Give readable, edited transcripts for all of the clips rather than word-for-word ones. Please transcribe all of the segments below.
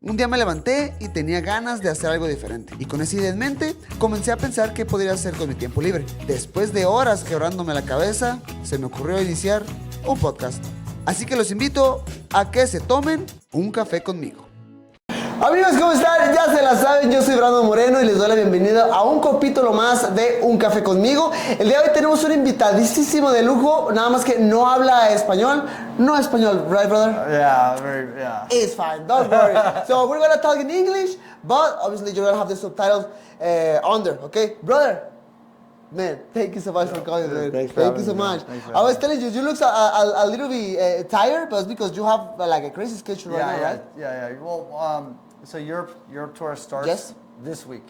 Un día me levanté y tenía ganas de hacer algo diferente. Y con esa idea en mente, comencé a pensar qué podría hacer con mi tiempo libre. Después de horas quebrándome la cabeza, se me ocurrió iniciar un podcast. Así que los invito a que se tomen un café conmigo. Amigos, ¿cómo están? Ya se la saben, yo soy Brandon Moreno y les doy la bienvenida a un capítulo más de Un Café Conmigo. El día de hoy tenemos un invitadísimo de lujo, nada más que no habla español. No español, right, brother? Yeah. It's fine, don't worry. So we're gonna talk in English, but obviously you're gonna have the subtitles under, okay? Brother, man, thank you so much for calling, man. Thank you so much. I was telling you, you look a little bit tired, but it's because you have like a crazy schedule right now, right? Yeah. Well, so Europe tour starts this week.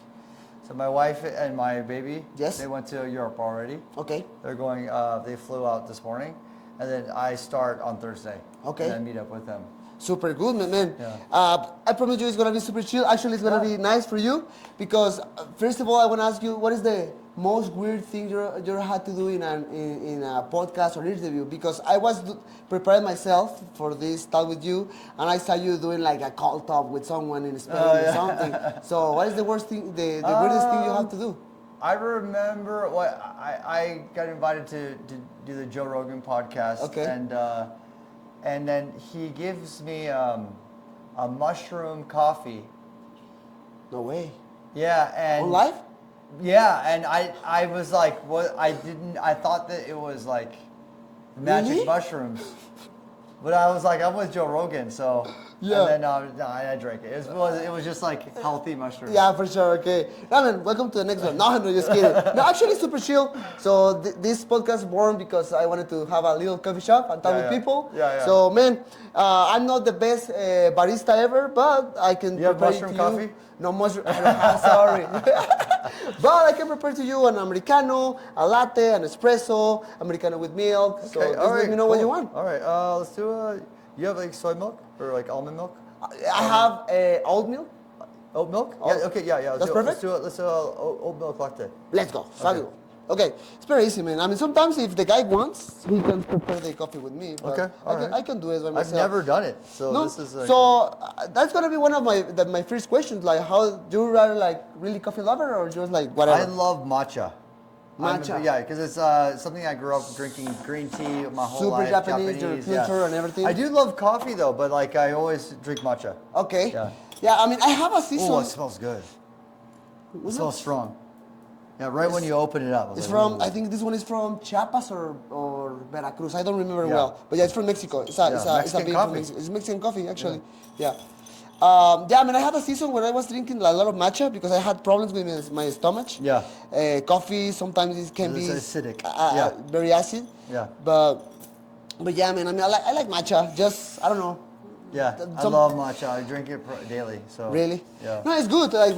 So my wife and my baby, they went to Europe already. Okay. They're going. They flew out this morning, and then I start on Thursday. Okay. And then meet up with them. Super good, man. Yeah. I promise you it's gonna be super chill. Actually, it's gonna be nice for you because first of all, I want to ask you, what is the most weird thing you had to do in a podcast or interview? Because I was preparing myself for this talk with you, and I saw you doing like a call talk with someone in Spain or something. So, what is the worst thing, the weirdest thing you have to do? I remember what I got invited to do the Joe Rogan podcast. Okay. And then he gives me a mushroom coffee. No way. Yeah, and On live? Yeah, and I was like, what? I thought that it was like magic mushrooms, but I was like, I'm with Joe Rogan, so Yeah. And then I drank it. It was just like healthy mushrooms. Yeah, for sure. Okay. Ramen, welcome to the next one. No, just kidding. No, actually, super chill. So this podcast is born because I wanted to have a little coffee shop and talk with people. Yeah. So, man, I'm not the best barista ever, but I can You have prepare mushroom to coffee? you. No mushroom. I'm sorry. But I can prepare to you an Americano, a latte, an espresso, Americano with milk. So Okay, just let me know what you want. All right, let's do you have like soy milk or like almond milk? I have oat milk. Oat milk? Oat- Yeah, okay, yeah. That's perfect? Let's do oat milk latte. Let's go. Okay, it's very easy, man. I mean, sometimes if the guy wants, he can prepare the coffee with me. But Okay, I can do it by myself. I've never done it, so No, this is like... so that's gonna be one of my first questions. Like, how do you rather like really coffee lover or just like whatever? I love matcha. Matcha. Yeah, because it's something I grew up drinking green tea my whole Super life. Japanese, your culture and everything. I do love coffee though, but like I always drink matcha. Okay. Yeah. Yeah, I mean, I have a season. Oh, it smells good. It smells strong. Yeah, right when you open it up. It's like, from, ooh. I think this one is from Chiapas or Veracruz. I don't remember Yeah. well. But yeah, it's from Mexico. It's a Mexican bean coffee. from Mexico. It's Mexican coffee, actually. Yeah. I mean, I had a season where I was drinking a lot of matcha because I had problems with my stomach. Yeah. Coffee, sometimes it can be It's acidic. very acid. Yeah. But yeah, man, I mean, I like matcha. Just, I don't know. Yeah, I love matcha. I drink it daily. So. Really? Yeah. No, it's good. Like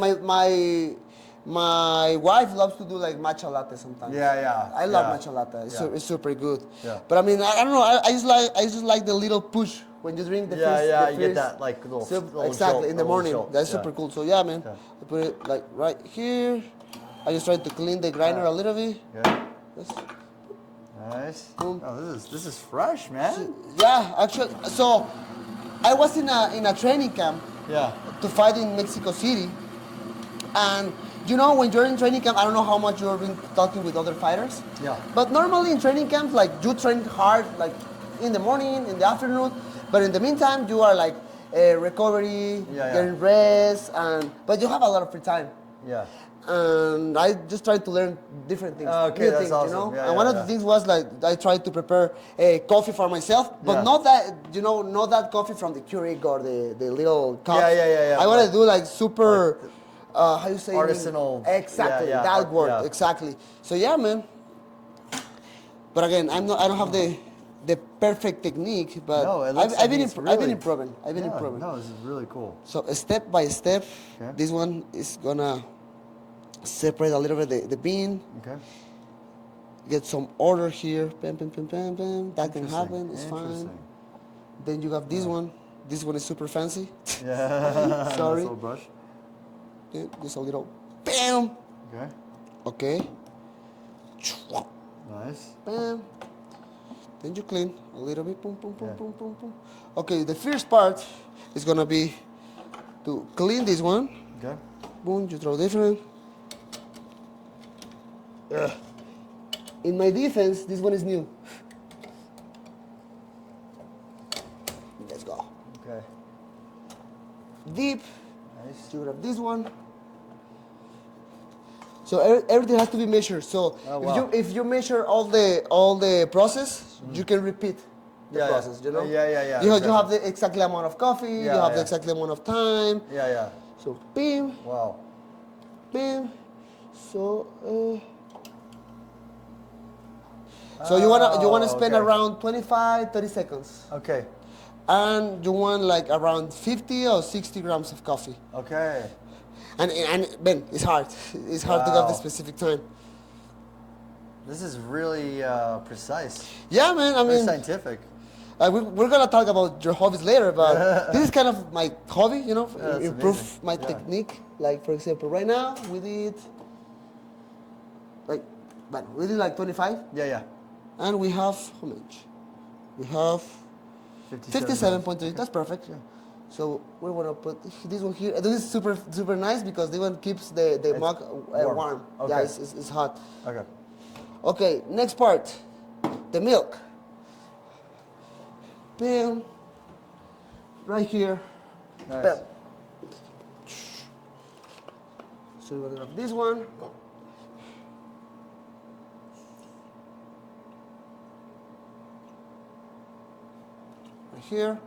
my wife loves to do like matcha latte sometimes. Yeah. I love matcha latte. It's super good. Yeah. But I mean, I don't know. I just like the little push when you drink the first. Yeah, you get that like little exactly jolt, in the morning. jolt. That's super cool. So yeah, man. I put it like right here. I just try to clean the grinder a little bit. Yeah. Just, Nice. Boom. Oh, this is fresh, man. yeah, actually. So I was in a training camp Yeah. to fight in Mexico City, and you know, when you're in training camp, I don't know how much you've been talking with other fighters. Yeah. But normally in training camps, like you train hard, like in the morning, in the afternoon, but in the meantime, you are like recovery, getting rest, but you have a lot of free time. Yeah. And I just tried to learn different things, Okay, new that's things, awesome. you know. Yeah, and one of the things was like I tried to prepare coffee for myself, but not that, you know, not that coffee from the Keurig or the little cup. Yeah. I want to do like super. How you say artisanal. Exactly, that word, exactly. So yeah, man. But again, I don't have the perfect technique, but No, it I've looks like been it's I've been really- improving. No, this is really cool. So step by step, Okay. this one is gonna separate a little bit the bean. Okay. Get some order here. Bam. That can happen. It's fine. Interesting. Then you have this one. This one is super fancy. Yeah. Sorry. Nice little brush. Just a little. Bam. Okay. Okay. Nice. Bam. Then you clean a little bit. Boom. Yeah. Okay, the first part is gonna be to clean this one. Okay. Boom, you throw different. Ugh. In my defense, this one is new. Let's go. Okay. Deep. Nice. You grab this one. So everything has to be measured. So Oh, wow. if you measure all the process, you can repeat the process. You know. Yeah. You exactly. have the exactly amount of coffee. Yeah, you have the yeah. exactly amount of time. Yeah. So bim, Wow. bim. So. So you wanna spend okay. around 25, 30 seconds. Okay. And you want like around 50 or 60 grams of coffee. Okay. And Ben, it's hard. It's hard to have the Wow. specific time. This is really precise. Yeah, man. I Very mean, scientific. we're gonna talk about your hobbies later, but this is kind of my hobby, you know, that's improve amazing. my Yeah. technique. Like for example, right now we did like 25, Yeah. and we have how much? We have 57.3. That's perfect. Yeah. So we want to put this one here. This is super nice because this one keeps the mug warm. Okay. Yeah, it's hot. Okay. Okay, next part, the milk. Bam. Right here. Nice. Bam. So we're gonna grab this one. Right here.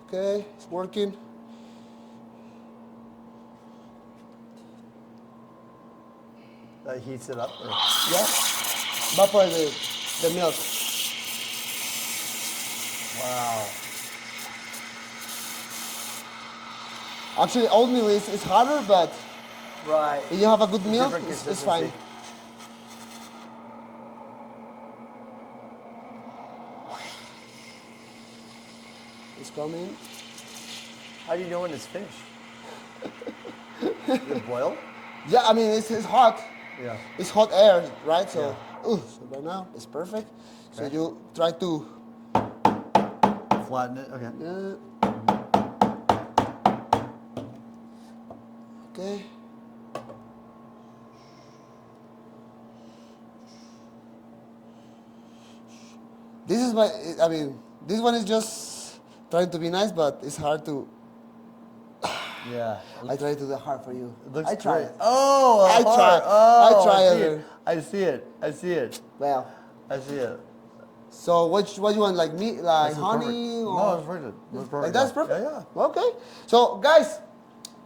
Okay, it's working. That heats it up. Or? Yeah. Evaporate the milk. Wow. Actually, oatmeal is harder, but Right. if you have a good milk, Different it's fine. consistency. It's coming. How do you know when it's finished? Does it boil? Yeah, I mean, it's hot. Yeah. It's hot air, right? So, so right now, it's perfect. So Okay. you try to... Flatten it. Okay. Okay. This is this one is just trying to be nice, but it's hard to... Yeah. I try to do the hard for you. It looks I try. great. Oh, I hard. try. Oh, I try I a see little. it. I see it. I see it. Well, I see it. so what you want, like meat, like This is honey? perfect. Or... No, it's perfect. It's perfect. Like that's perfect? Yeah. Okay. So, guys,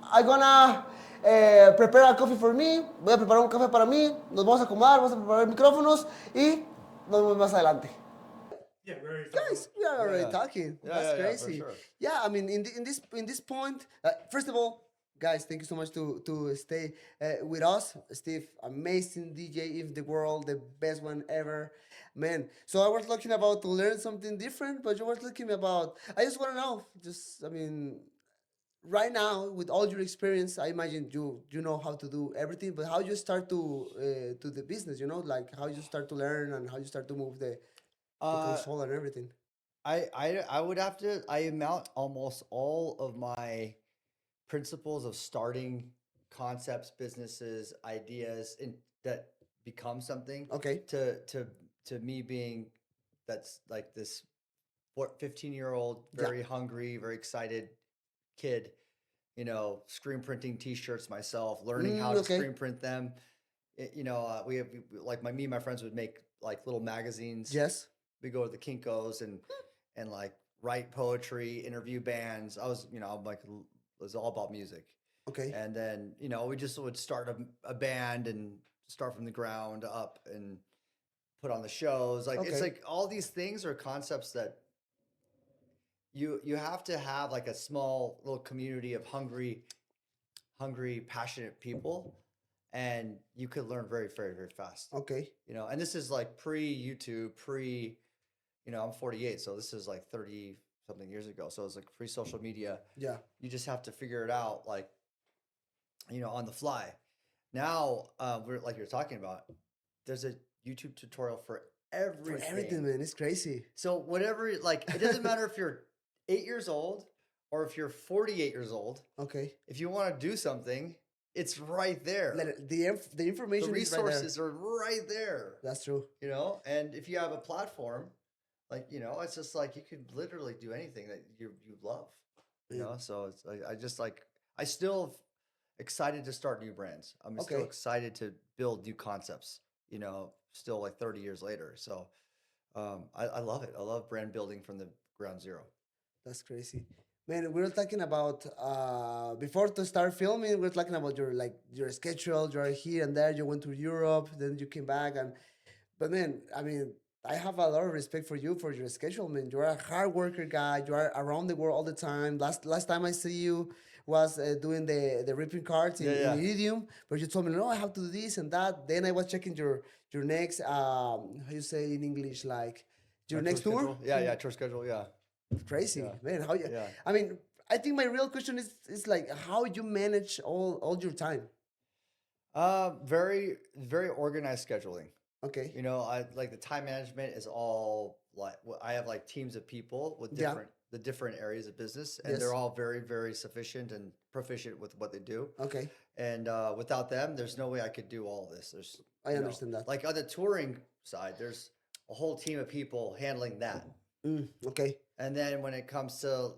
I'm gonna prepare a coffee for me. Voy a preparar un café para mí. Nos vamos a acomodar, vamos a preparar micrófonos y nos vemos más adelante. Yeah, very Guys, we are already Yeah. talking. Yeah, That's yeah, for crazy. sure. Yeah, I mean, in this point, first of all, guys, thank you so much to stay with us. Steve, amazing DJ in the world, the best one ever, man. So I was looking about to learn something different, but you were looking about. I just want to know, right now with all your experience, I imagine you know how to do everything, but how you start to the business, you know, like how you start to learn and how you start to move the console and everything. I would have to. I amount almost all of my principles of starting concepts, businesses, ideas, and that become something. Okay. To me being that's like this 15-year-old, very hungry, very excited kid. You know, screen printing T-shirts myself, learning how to okay. screen print them. We have like me and my friends would make like little magazines. Yes. We go to the Kinkos and like write poetry, interview bands. I'm like it was all about music. Okay. And then we just would start a band and start from the ground up and put on the shows. Like it's Okay. like all these things are concepts that you have to have like a small little community of hungry, passionate people, and you could learn very, very, very fast. Okay. And this is like pre-YouTube, I'm 48, so this is like 30 something years ago. So it's like pre-social media. Yeah. You just have to figure it out, like, on the fly. Now, we're like you're talking about, there's a YouTube tutorial for everything. For everything, man. It's crazy. So whatever, like, it doesn't matter if you're 8 years old or if you're 48 years old. Okay. If you want to do something, it's right there. The information The is right there. resources are right there. That's true. You know, and if you have a platform, like, you know, it's just like you could literally do anything that you love. You know, so it's I still excited to start new brands. I'm still excited to build new concepts. You know, still like 30 years later. So I love it. I love brand building from the ground zero. That's crazy. Man, we were talking about before to start filming, we were talking about your schedule, you're here and there, you went to Europe, then you came back but man, I mean, I have a lot of respect for you for your schedule, man. You're a hard worker guy, you are around the world all the time. Last time I see you was doing the ripping cards in Iridium, but you told me, no, I have to do this and that. Then I was checking your next how you say in English, like your next tour? Schedule? Yeah, tour schedule, yeah. Crazy, man. How you? Yeah. I mean, I think my real question is like how you manage all your time. Very very organized scheduling. Okay. You know, I like the time management is all like I have like teams of people with different areas of business, and they're all very very sufficient and proficient with what they do. Okay. And without them, there's no way I could do all this. I understand that. Like on the touring side, there's a whole team of people handling that. Okay. And then when it comes to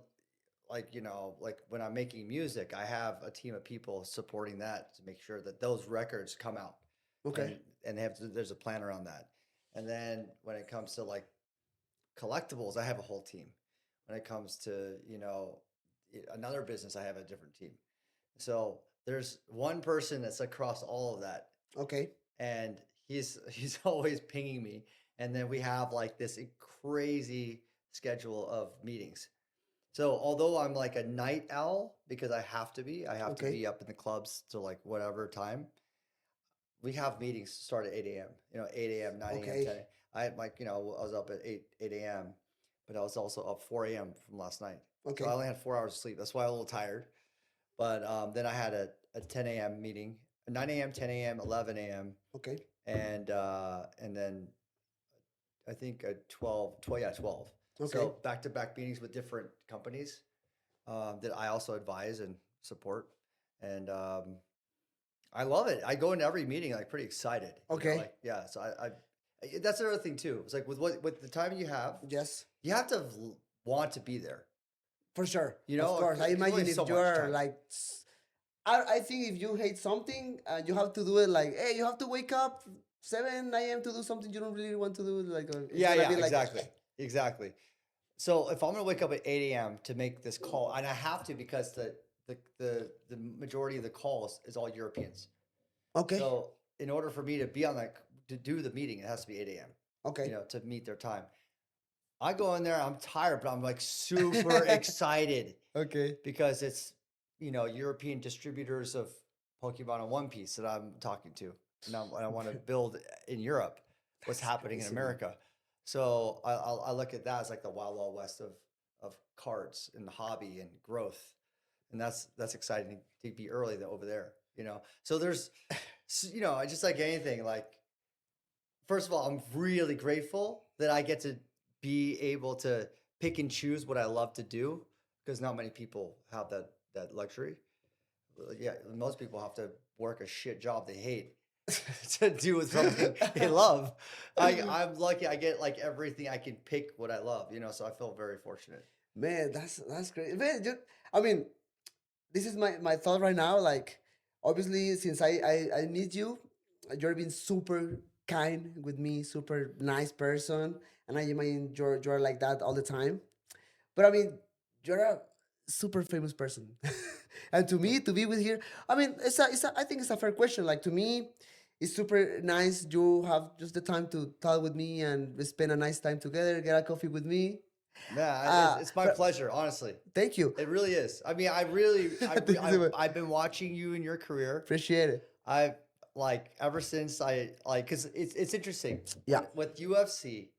like, you know, like when I'm making music, I have a team of people supporting that to make sure that those records come out. Okay. And there's a plan around that. And then when it comes to like collectibles, I have a whole team. When it comes to, you know, another business, I have a different team. So there's one person that's across all of that. Okay. And he's always pinging me. And then we have like this crazy schedule of meetings. So although I'm like a night owl because I have to be up in the clubs till like whatever time. We have meetings start at 8 a.m. You know, 8 a.m., 9 a.m., 10 a.m. I like, you know, I was up at 8 a.m., but I was also up 4 a.m. from last night. Okay. So I only had 4 hours of sleep. That's why I'm a little tired. But then I had a 10 a.m. meeting, 9 a.m., 10 a.m., 11 a.m. Okay. And then I think 12. Okay. So back-to-back meetings with different companies that I also advise and support. And I love it. I go into every meeting like pretty excited. Okay. You know, like, yeah. So I that's another thing too. It's like with the time you have, yes, you have to want to be there. For sure. You know, of course. I imagine if you're like, I think if you hate something, you have to do it like, hey, you have to wake up 7 a.m. to do something you don't really want to do. Like, exactly. So if I'm gonna wake up at 8 a.m. to make this call, and I have to because the majority of the calls is all Europeans. Okay. So in order for me to be on that to do the meeting, it has to be 8 a.m. Okay. You know, to meet their time. I go in there, I'm tired, but I'm like super excited. Okay. Because it's, you know, European distributors of Pokemon and One Piece that I'm talking to. And I want to build in Europe what's happening in America. So I look at that as like the wild, wild west of cards and hobby and growth. And that's exciting to be early over there, you know? So there's, you know, just like anything, like, first of all, I'm really grateful that I get to be able to pick and choose what I love to do because not many people have that luxury. Yeah, most people have to work a shit job they hate to do something they love. I'm lucky I get like everything. I can pick what I love, you know, so I feel very fortunate. Man, that's great. Man, I mean, this is my thought right now. Like, obviously, since I meet you, you're being super kind with me, super nice person, and I imagine you're like that all the time. But I mean, you're a super famous person, and to me, to be with here, I mean, I think it's a fair question. Like to me, it's super nice. You have just the time to talk with me and spend a nice time together, get a coffee with me. Yeah, it's my pleasure, honestly. Thank you. It really is. I mean, I've been watching you in your career. Appreciate it. I've like ever since because it's interesting. Yeah. With UFC,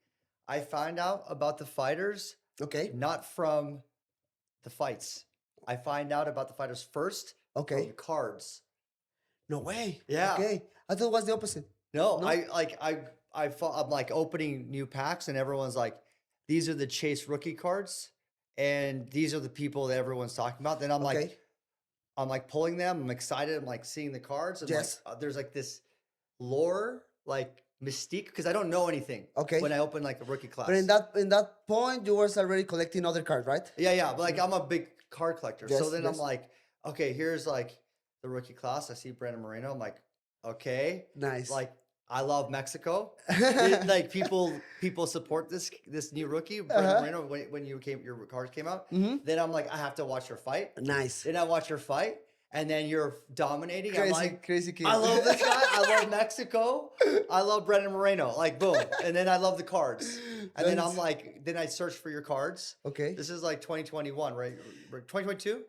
I find out about the fighters. Okay. Not from the fights. I find out about the fighters first. Okay. From cards. No way. Yeah. Okay. I thought it was the opposite. No, I'm like opening new packs, and everyone's like, "These are the Chase rookie cards, and these are the people that everyone's talking about." Then Okay. I'm like pulling them. I'm excited. I'm like seeing the cards, and Yes. like there's like this lore, like mystique, because I don't know anything. Okay. When I open like a rookie class, But in that point, you was already collecting other cards, right? yeah, but like I'm a big card collector. So Yes, then yes. I'm like, okay, here's like the rookie class. I see Brandon Moreno. I'm like, okay, Nice. like I love Mexico. Like people support this new rookie, Brandon Uh-huh. Moreno. When your cards came out, Mhm. then I'm like, I have to watch her fight. Nice. Then I watch her fight, and then you're dominating. I'm like, Crazy kid. I love this guy. I love Mexico. I love Brandon Moreno. Like, boom. And then I love the cards. And then I'm like, then I search for your cards. Okay. This is like 2021, right? 2022?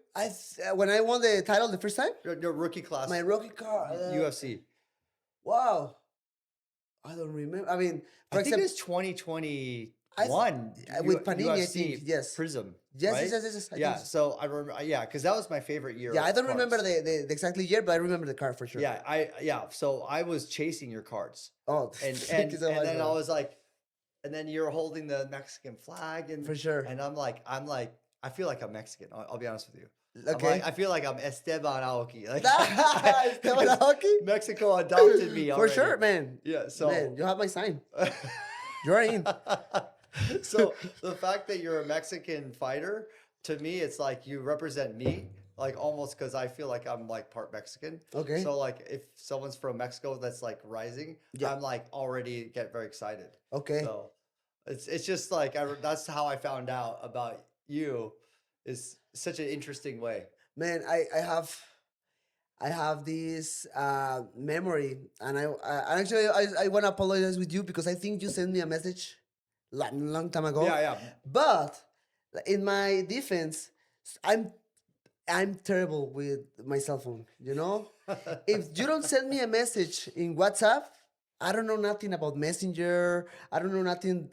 When I won the title the first time, Your rookie class. my rookie card. UFC. Wow. I don't remember. I mean, for I think example, it's 2021. with Panini, I UFC think, yes. Prism. Yes, right? yes. I Yeah, think so. so I remember, yeah, because that was my favorite year. Yeah, I of don't remember cards. the exactly year, but I remember the card for sure. Yeah, so I was chasing your cards. Oh, And thank you so much, then I bro. was like, and then you're holding the Mexican flag, and For sure. And I'm like, I feel like I'm Mexican. I'll be honest with you. Okay. I feel like I'm Esteban Aoki. Like Esteban Aoki? Mexico adopted me For already. sure, man. Yeah. So Man, you have my sign. You're in. so the fact that you're a Mexican fighter, to me, it's like you represent me, like almost because I feel like I'm like part Mexican. Okay. So like if someone's from Mexico that's like rising, Yeah. I'm like already get very excited. Okay. So it's just like that's how I found out about you, is such an interesting way. Man, I have this memory, and actually I want to apologize with you because I think you sent me a message long time ago. Yeah. But in my defense, I'm terrible with my cell phone. You know, if you don't send me a message in WhatsApp, I don't know nothing about Messenger. I don't know nothing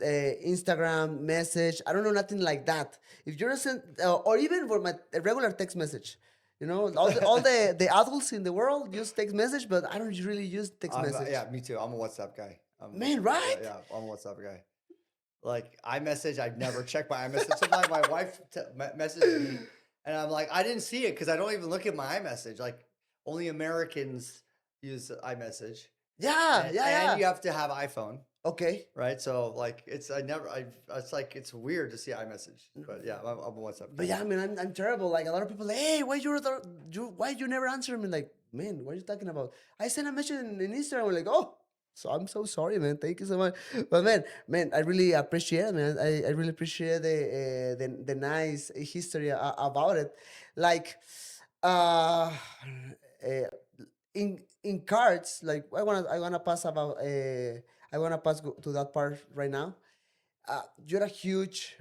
Instagram message. I don't know nothing like that. If you don't send, or even for my regular text message, you know, all the adults in the world use text message, but I don't really use text message. Yeah, me too. I'm a WhatsApp guy. Man, right? Yeah, I'm a WhatsApp guy. Like iMessage, I've never checked my iMessage. Sometimes my wife messaged me, and I'm like, I didn't see it because I don't even look at my iMessage. Like only Americans use iMessage. Yeah, And you have to have iPhone, Okay. right? So like it's like it's weird to see iMessage, but yeah, I'm a WhatsApp But guy. yeah, I mean, I'm terrible. Like a lot of people, like, hey, why you never answer me? Like, man, what are you talking about? I sent a message in Instagram. We're like, oh, so I'm so sorry, man. Thank you so much. But man, I really appreciate it, man. I really appreciate the nice history about it. Like, uh, in cards, like I wanna pass about to that part right now. You're a huge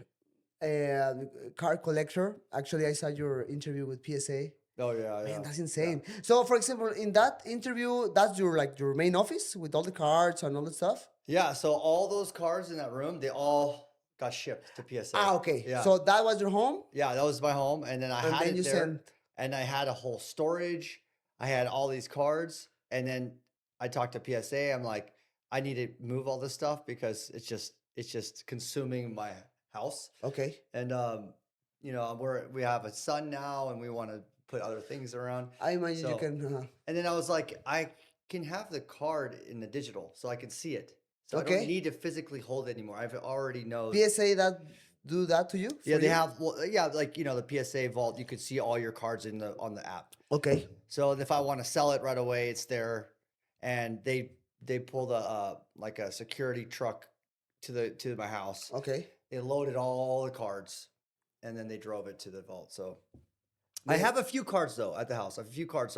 card collector. Actually, I saw your interview with PSA. Oh yeah, Man, yeah. that's insane. So, for example, in that interview, that's your main office with all the cards and all the stuff. Yeah, so all those cards in that room, they all got shipped to PSA. Okay. Yeah. So that was your home, Yeah, that was my home, and then I and had then it you there, sent. and I had a whole storage. I had all these cards, and then I talked to PSA. I'm like, I need to move all this stuff because it's just consuming my house. Okay. And we have a son now, and we want to put other things around. I imagine you So- can. And then I was like, I can have the card in the digital, so I can see it. So I Okay. don't need to physically hold it anymore. I've already know. PSA that do that to you? Yeah, for they you? have. Well, yeah, like the PSA vault. You could see all your cards on the app. Okay. So if I want to sell it right away, it's there, and they pulled like a security truck to my house. Okay. They loaded all the cards, and then they drove it to the vault. So I Man. have a few cards though at the house. I have a few cards,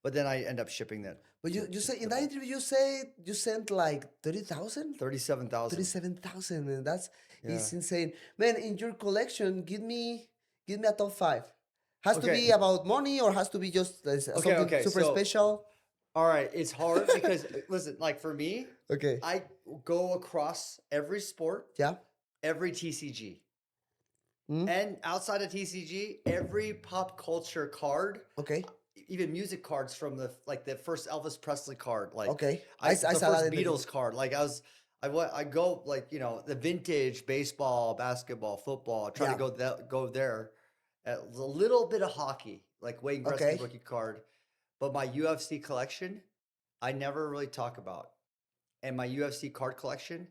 but then I end up shipping that. But you say in that interview you say you sent like 30,000. 37,000. 37,000, man. That's Yeah. it's insane, man. In your collection, give me a top 5. Has to Okay. be about money or has to be just something okay, super so- special. All right, it's hard because listen, like for me, Okay. I go across every sport, Yeah. every TCG. Mm. And outside of TCG, every pop culture card Okay. even music cards from the first Elvis Presley card. Like Okay. I saw the that first in the- Beatles card. Like I go like, you know, the vintage baseball, basketball, football. Try Yeah. to go there. A little bit of hockey, like Wayne Gretzky Okay. rookie card. But my UFC collection, I never really talk about. And my UFC card collection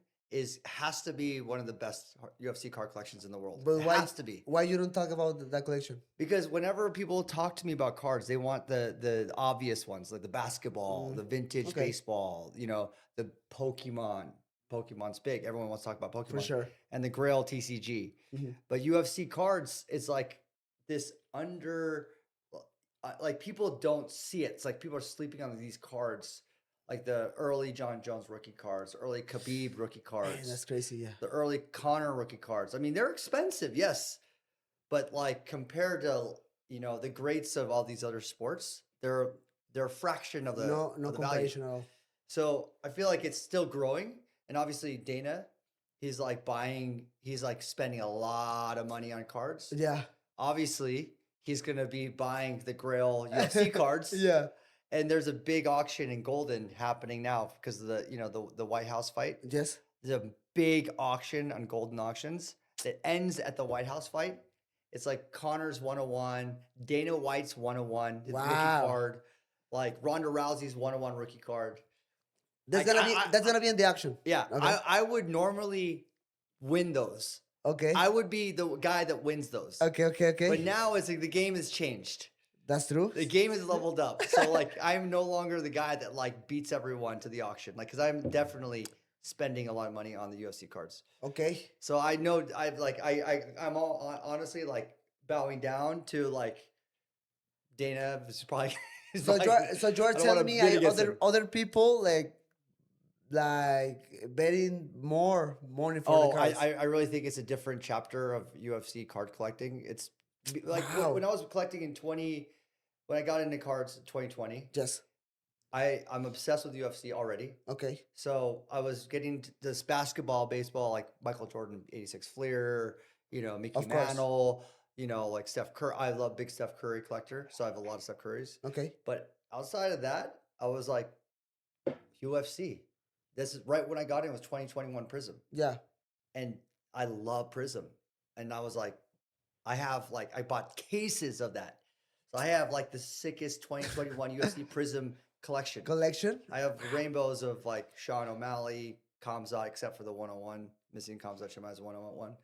has to be one of the best UFC card collections in the world. But It why? has to be. Why you don't talk about that collection? Because whenever people talk to me about cards, they want the obvious ones, like the basketball, the vintage Okay. baseball, you know, the Pokemon. Pokemon's big. Everyone wants to talk about Pokemon. For sure. And the Grail TCG. Mhm. But UFC cards is like this like people don't see it. It's like people are sleeping on these cards, like the early John Jones rookie cards, early Khabib rookie cards. Man, that's crazy. Yeah. The early Connor rookie cards. I mean, they're expensive, yes, but like compared to, you know, the greats of all these other sports, they're a fraction of the No of the value. comparison at all. So I feel like it's still growing, and obviously Dana, he's like spending a lot of money on cards. Yeah. Obviously, he's gonna be buying the Grail UFC cards. Yeah. And there's a big auction in Golden happening now because of the White House fight. Yes. There's a big auction on Golden Auctions that ends at the White House fight. It's like Connor's 101, Dana White's 101, his rookie Wow. card, like Ronda Rousey's 101 rookie card. That's gonna be in the auction. Yeah, Okay. I would normally win those. Okay. I would be the guy that wins those. Okay. But now it's like the game has changed. That's true. The game is leveled up. So like I'm no longer the guy that like beats everyone to the auction. Like, cause I'm definitely spending a lot of money on the UFC cards. Okay. So I know I'm all honestly like bowing down to like Dana is probably So you're I don't wanna telling me bid against him. other people like betting more money for the cards. I really think it's a different chapter of UFC card collecting. It's like Wow. when I was collecting when I got into cards in 2020, Yes. I'm obsessed with UFC already. Okay. So I was getting this basketball, baseball, like Michael Jordan, 86 Fleer, you know, Mickey Of course. Mantle, you know, like Steph Curry. I love big Steph Curry collector. So I have a lot of Steph Currys. Okay. But outside of that, I was like, UFC. This is right when I got in, it was 2021 Prism. Yeah. And I love Prism. And I was like, I bought cases of that. So I have like the sickest 2021 UFC Prism collection. Collection. I have rainbows of like Sean O'Malley, Kamzat, except for the 101. Missing Kamzat Shemai's 101.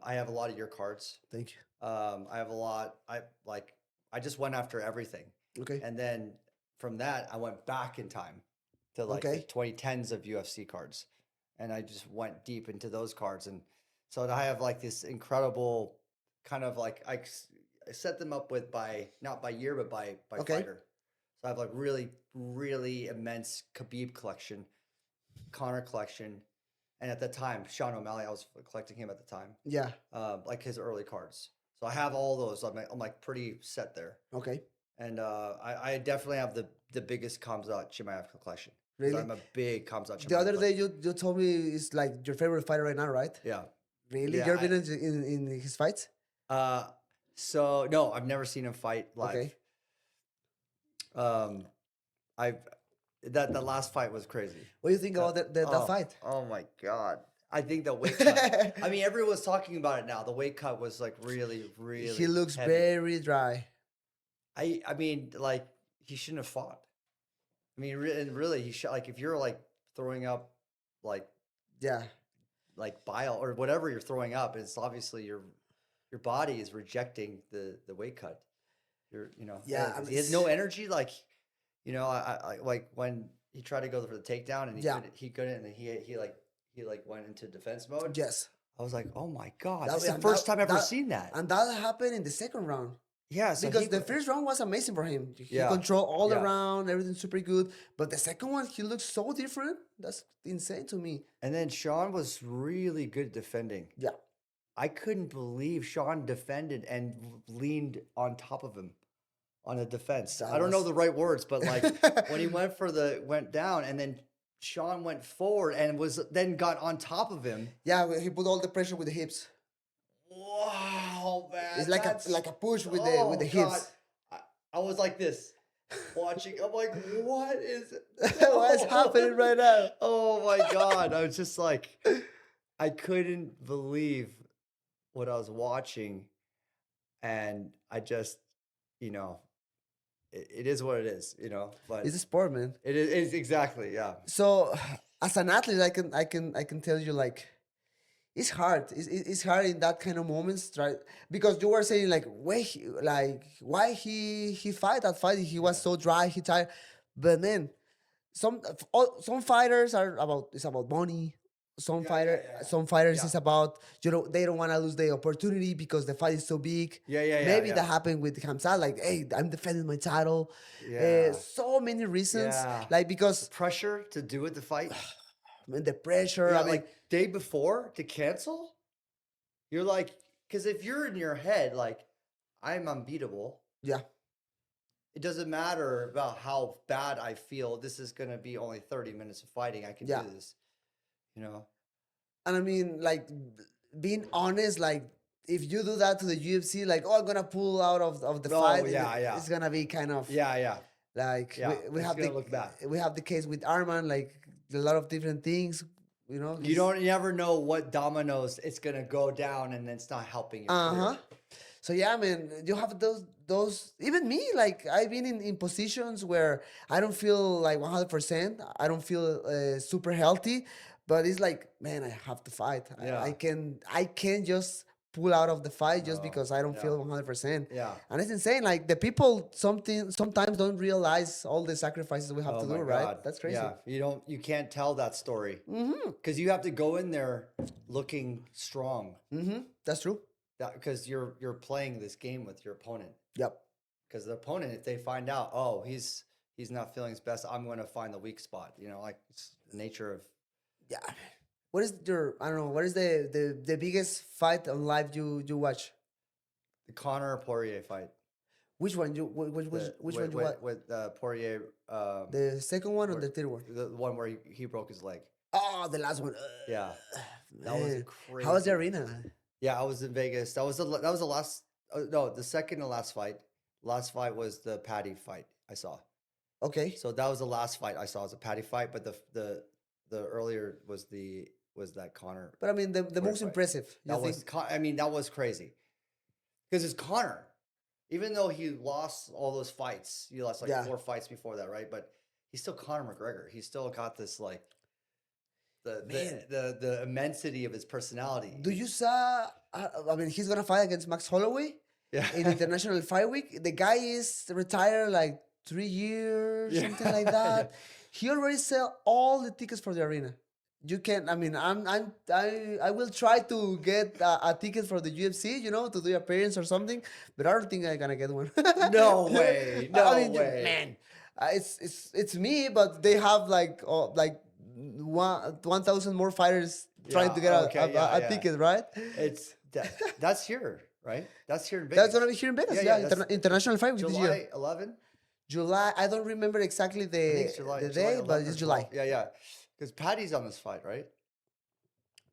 I have a lot of your cards. Thank you. I have a lot. I just went after everything. Okay. And then from that, I went back in time to like the Okay. 2010s of UFC cards. And I just went deep into those cards. And so I have like this incredible kind of like, I set them up with not by year, but by Okay. fighter. So I have like really, really immense Khabib collection, Connor collection. And at the time, Sean O'Malley, I was collecting him at the time, Yeah. like his early cards. So I have all those. I'm like pretty set there. Okay. And I definitely have the biggest Kamzat Chimaev collection. 'Cause Really? I'm a big Kamzat Chimaev. The other day you told me it's like your favorite fighter right now, right? Yeah. Really? Yeah, You've been in his fights? So no, I've never seen him fight live. Okay. The last fight was crazy. What do you think about that fight? Oh my god! I think the weight cut. I mean, everyone's talking about it now. The weight cut was like really, really. He looks heavy. very dry. I mean, like he shouldn't have fought. I mean, and really, he should. Like, if you're like throwing up, like Yeah. bile or whatever you're throwing up, it's obviously your body is rejecting the weight cut. Yeah, I he has no energy. Like, I like when he tried to go for the takedown and he couldn't, and he went into defense mode. Yes. I was like, oh my god, That- this is the and first that- time I've ever that- seen that. And that happened in the second round. Yeah, so Because the first round was amazing for him. He Yeah. controlled all Yeah. around, everything super good. But the second one, he looks so different. That's insane to me. and then Sean was really good at defending. Yeah. I couldn't believe Sean defended and leaned on top of him on a defense. That I don't know was- the right words, but like when he went down and then Sean went forward and then got on top of him. Yeah, he put all the pressure with the hips. Wow, man. It's like that's- a push with the Oh, hips. God. I was like this, watching. I'm like, what is it? What's happening right now? Oh my God. I was just like, I couldn't believe what I was watching. And I just, you know, it is what it is, but It's a sport, man. it is exactly, yeah. So, as an athlete, I can tell you like it's hard. It's hard in that kind of moments, right? Because you were saying like, why he fight that fight? He was so dry, he tired. But man, some fighters are about it's about money. Some fighters Yeah. is about they don't want to lose the opportunity because the fight is so big. Yeah, Maybe yeah. that happened with Hamza. Like, hey, I'm defending my title. Yeah. So many reasons. Yeah. Like because Pressure to do it, the fight. man, the pressure. Yeah, I mean, like day before to cancel. You're like, because if you're in your head, like, I'm unbeatable, yeah. it doesn't matter about how bad I feel. This is going to be only 30 minutes of fighting. I can Yeah. do this, you know? And I mean, like, being honest, like, if you do that to the UFC, like, oh, I'm gonna pull out of the fight, yeah. it's gonna be kind of Yeah. like Yeah, we it's have gonna look bad. we have the case with Arman, like a lot of different things, You never know what dominoes it's going to go down and it's not helping your career. So yeah, man, you have those even me, like I've been in positions where I don't feel like 100%. I don't feel super healthy, but it's like, man, I have to fight. Yeah. I can't just pull out of the fight just No, because I don't yeah. feel 100%. Yeah. And it's insane. Like the people sometimes don't realize all the sacrifices we have Oh to my do, God. right? That's crazy. Yeah, you can't tell that story because you have to go in there looking strong. That's true. Because you're playing this game with your opponent. Yep. Because the opponent, if they find out, oh, he's not feeling his best, I'm going to find the weak spot. Like it's the nature of. Yeah. What is I don't know, what is the biggest fight on live you watch? The Conor Poirier fight. Which one which one you watch? With Poirier. The second one or the third one? The one where he broke his leg. Oh, the last one. Yeah. That was crazy. How was the arena? Yeah, I was in Vegas. That was the last. No, the second to last fight. Last fight was the Patty fight I saw. Okay. So that was the last fight I saw. It was a Patty fight, but the earlier was that Conor. But I mean, the most impressive. That was crazy. Because it's Conor. Even though he lost all those fights, he lost 4 fights before that, right? But he's still Conor McGregor. He's still got this like the immensity of his personality. Do you saw? I mean, he's gonna fight against Max Holloway. Yeah. In International Fight Week. The guy is retired like 3 years, something like that. He already sell all the tickets for the arena. You can. I mean, I will try to get a ticket for the UFC, to do appearance or something, but I don't think I'm gonna get one. No way. No way. Man, it's me, but they have like 1,000 more fighters trying to get a ticket, right? That's here, right? That's here in Vegas. That's gonna be here in Vegas. Yeah, International Fight Week this year. July 11. July. I don't remember exactly the day, but it's July. Yeah. Because Patty's on this fight, right?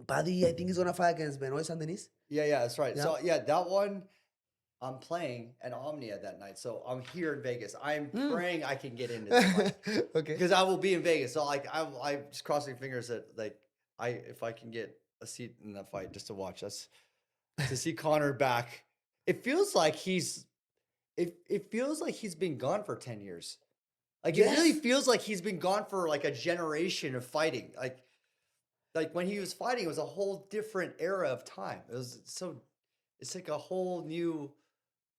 Paddy, I think he's gonna fight against Benoit Saint Denis. Yeah, that's right. Yeah. So that one, I'm playing at Omnia that night. So I'm here in Vegas. I'm praying I can get into this fight. Okay. Because I will be in Vegas. So I'm just crossing fingers that if I can get a seat in that fight just to watch us, to see Conor back. It feels like he's been gone for 10 years. Like it really feels like he's been gone for like a generation of fighting. Like when he was fighting, it was a whole different era of time. It's like a whole new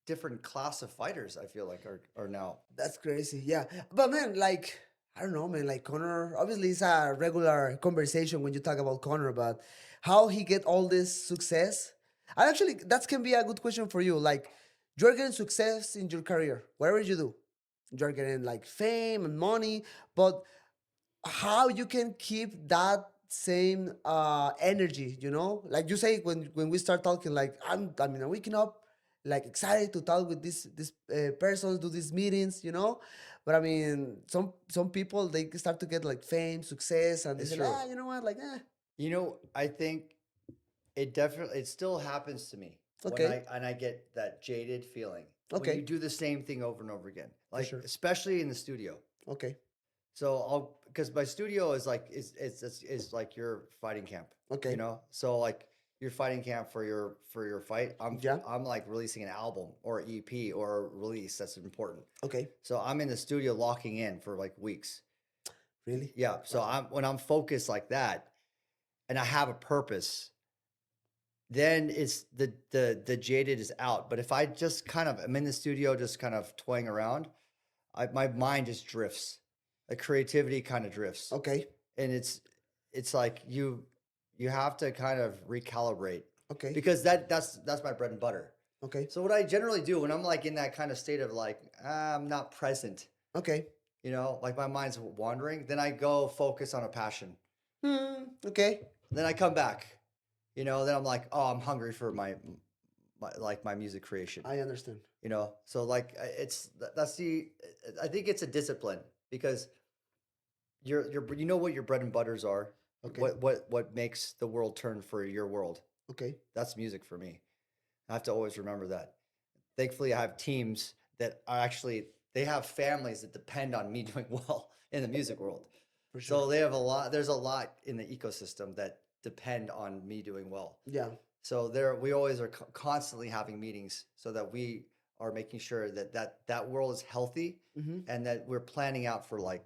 different class of fighters, I feel like are now. That's crazy. Yeah. But man, like, I don't know, man, like Conor, obviously it's a regular conversation when you talk about Conor, but how he get all this success. And actually, that can be a good question for you. Like, you're getting success in your career, whatever you do. You're getting like fame and money, but how you can keep that same energy, Like you say when we start talking, like I'm waking up like excited to talk with this persons, do these meetings, But I mean, some people they start to get like fame, success, and they say, you know what, like, I think it still happens to me. Okay. And I get that jaded feeling. when Okay. you do the same thing over and over again, For like sure. especially in the studio. Okay. So because my studio is like is like your fighting camp. Okay. You know, so like your fighting camp for your fight. Yeah. I'm like releasing an album or EP or a release that's important. Okay. So I'm in the studio locking in for like weeks. Really? Yeah. So when I'm focused like that, and I have a purpose, then it's the jaded is out. But if I just kind of I'm in the studio just kind of toying around, my mind just drifts. The creativity kind of drifts. Okay. And it's like you have to kind of recalibrate Okay. because that's my bread and butter. Okay. So what I generally do when I'm like in that kind of state of like I'm not present, Okay. you know, like my mind's wandering, then I go focus on a passion. Okay. Then I come back, you know, then I'm like, oh, I'm hungry for my like my music creation. I understand. You know, so like I think it's a discipline because you know what your bread and butters are. Okay. What makes the world turn for your world. Okay. That's music for me. I have to always remember that. Thankfully, I have teams that are actually they have families that depend on me doing well in the music world. For sure. So they have a lot. There's a lot in the ecosystem that depend on me doing well. Yeah. So we always are constantly having meetings so that we are making sure that world is healthy and that we're planning out for like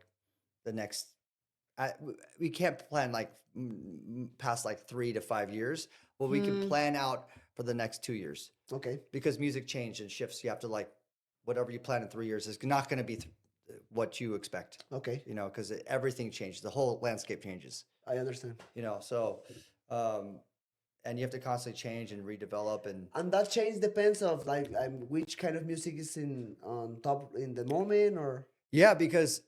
the next. We can't plan like past like 3 to 5 years, but we can plan out for the next 2 years. Okay. Because music changes and shifts. You have to like whatever you plan in 3 years is not going to be what you expect. Okay. You know, because everything changes. The whole landscape changes. I understand. You know, so. And you have to constantly change and redevelop and that change depends of like which kind of music is on top in the moment or yeah, because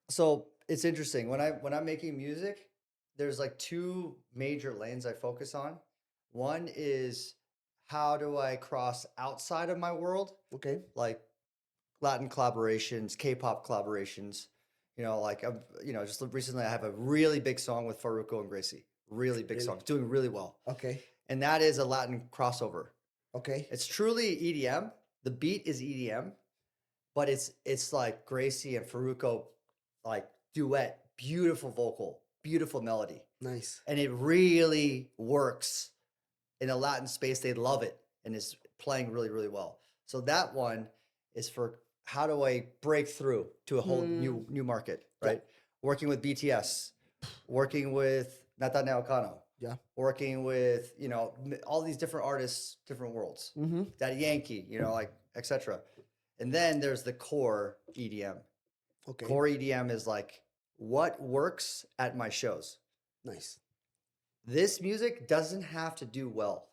so it's interesting when I'm making music, there's like 2 major lanes I focus on. One is how do I cross outside of my world, okay, like Latin collaborations, K-pop collaborations, you know, like just recently I have a really big song with Farruko and Gracie. Really big song, doing really well. Okay. And that is a Latin crossover. Okay. It's truly EDM. The beat is EDM, but it's like Gracie and Farruko like duet, beautiful vocal, beautiful melody. Nice. And it really works in a Latin space. They love it and it's playing really, really well. So that one is for how do I break through to a whole new market, right? Yeah. Working with BTS, working with Nathaniel Cano. Yeah. Working with, you know, all these different artists, different worlds. Daddy Yankee, you know, like, etc. And then there's the core EDM. Okay. Core EDM is like what works at my shows. Nice. This music doesn't have to do well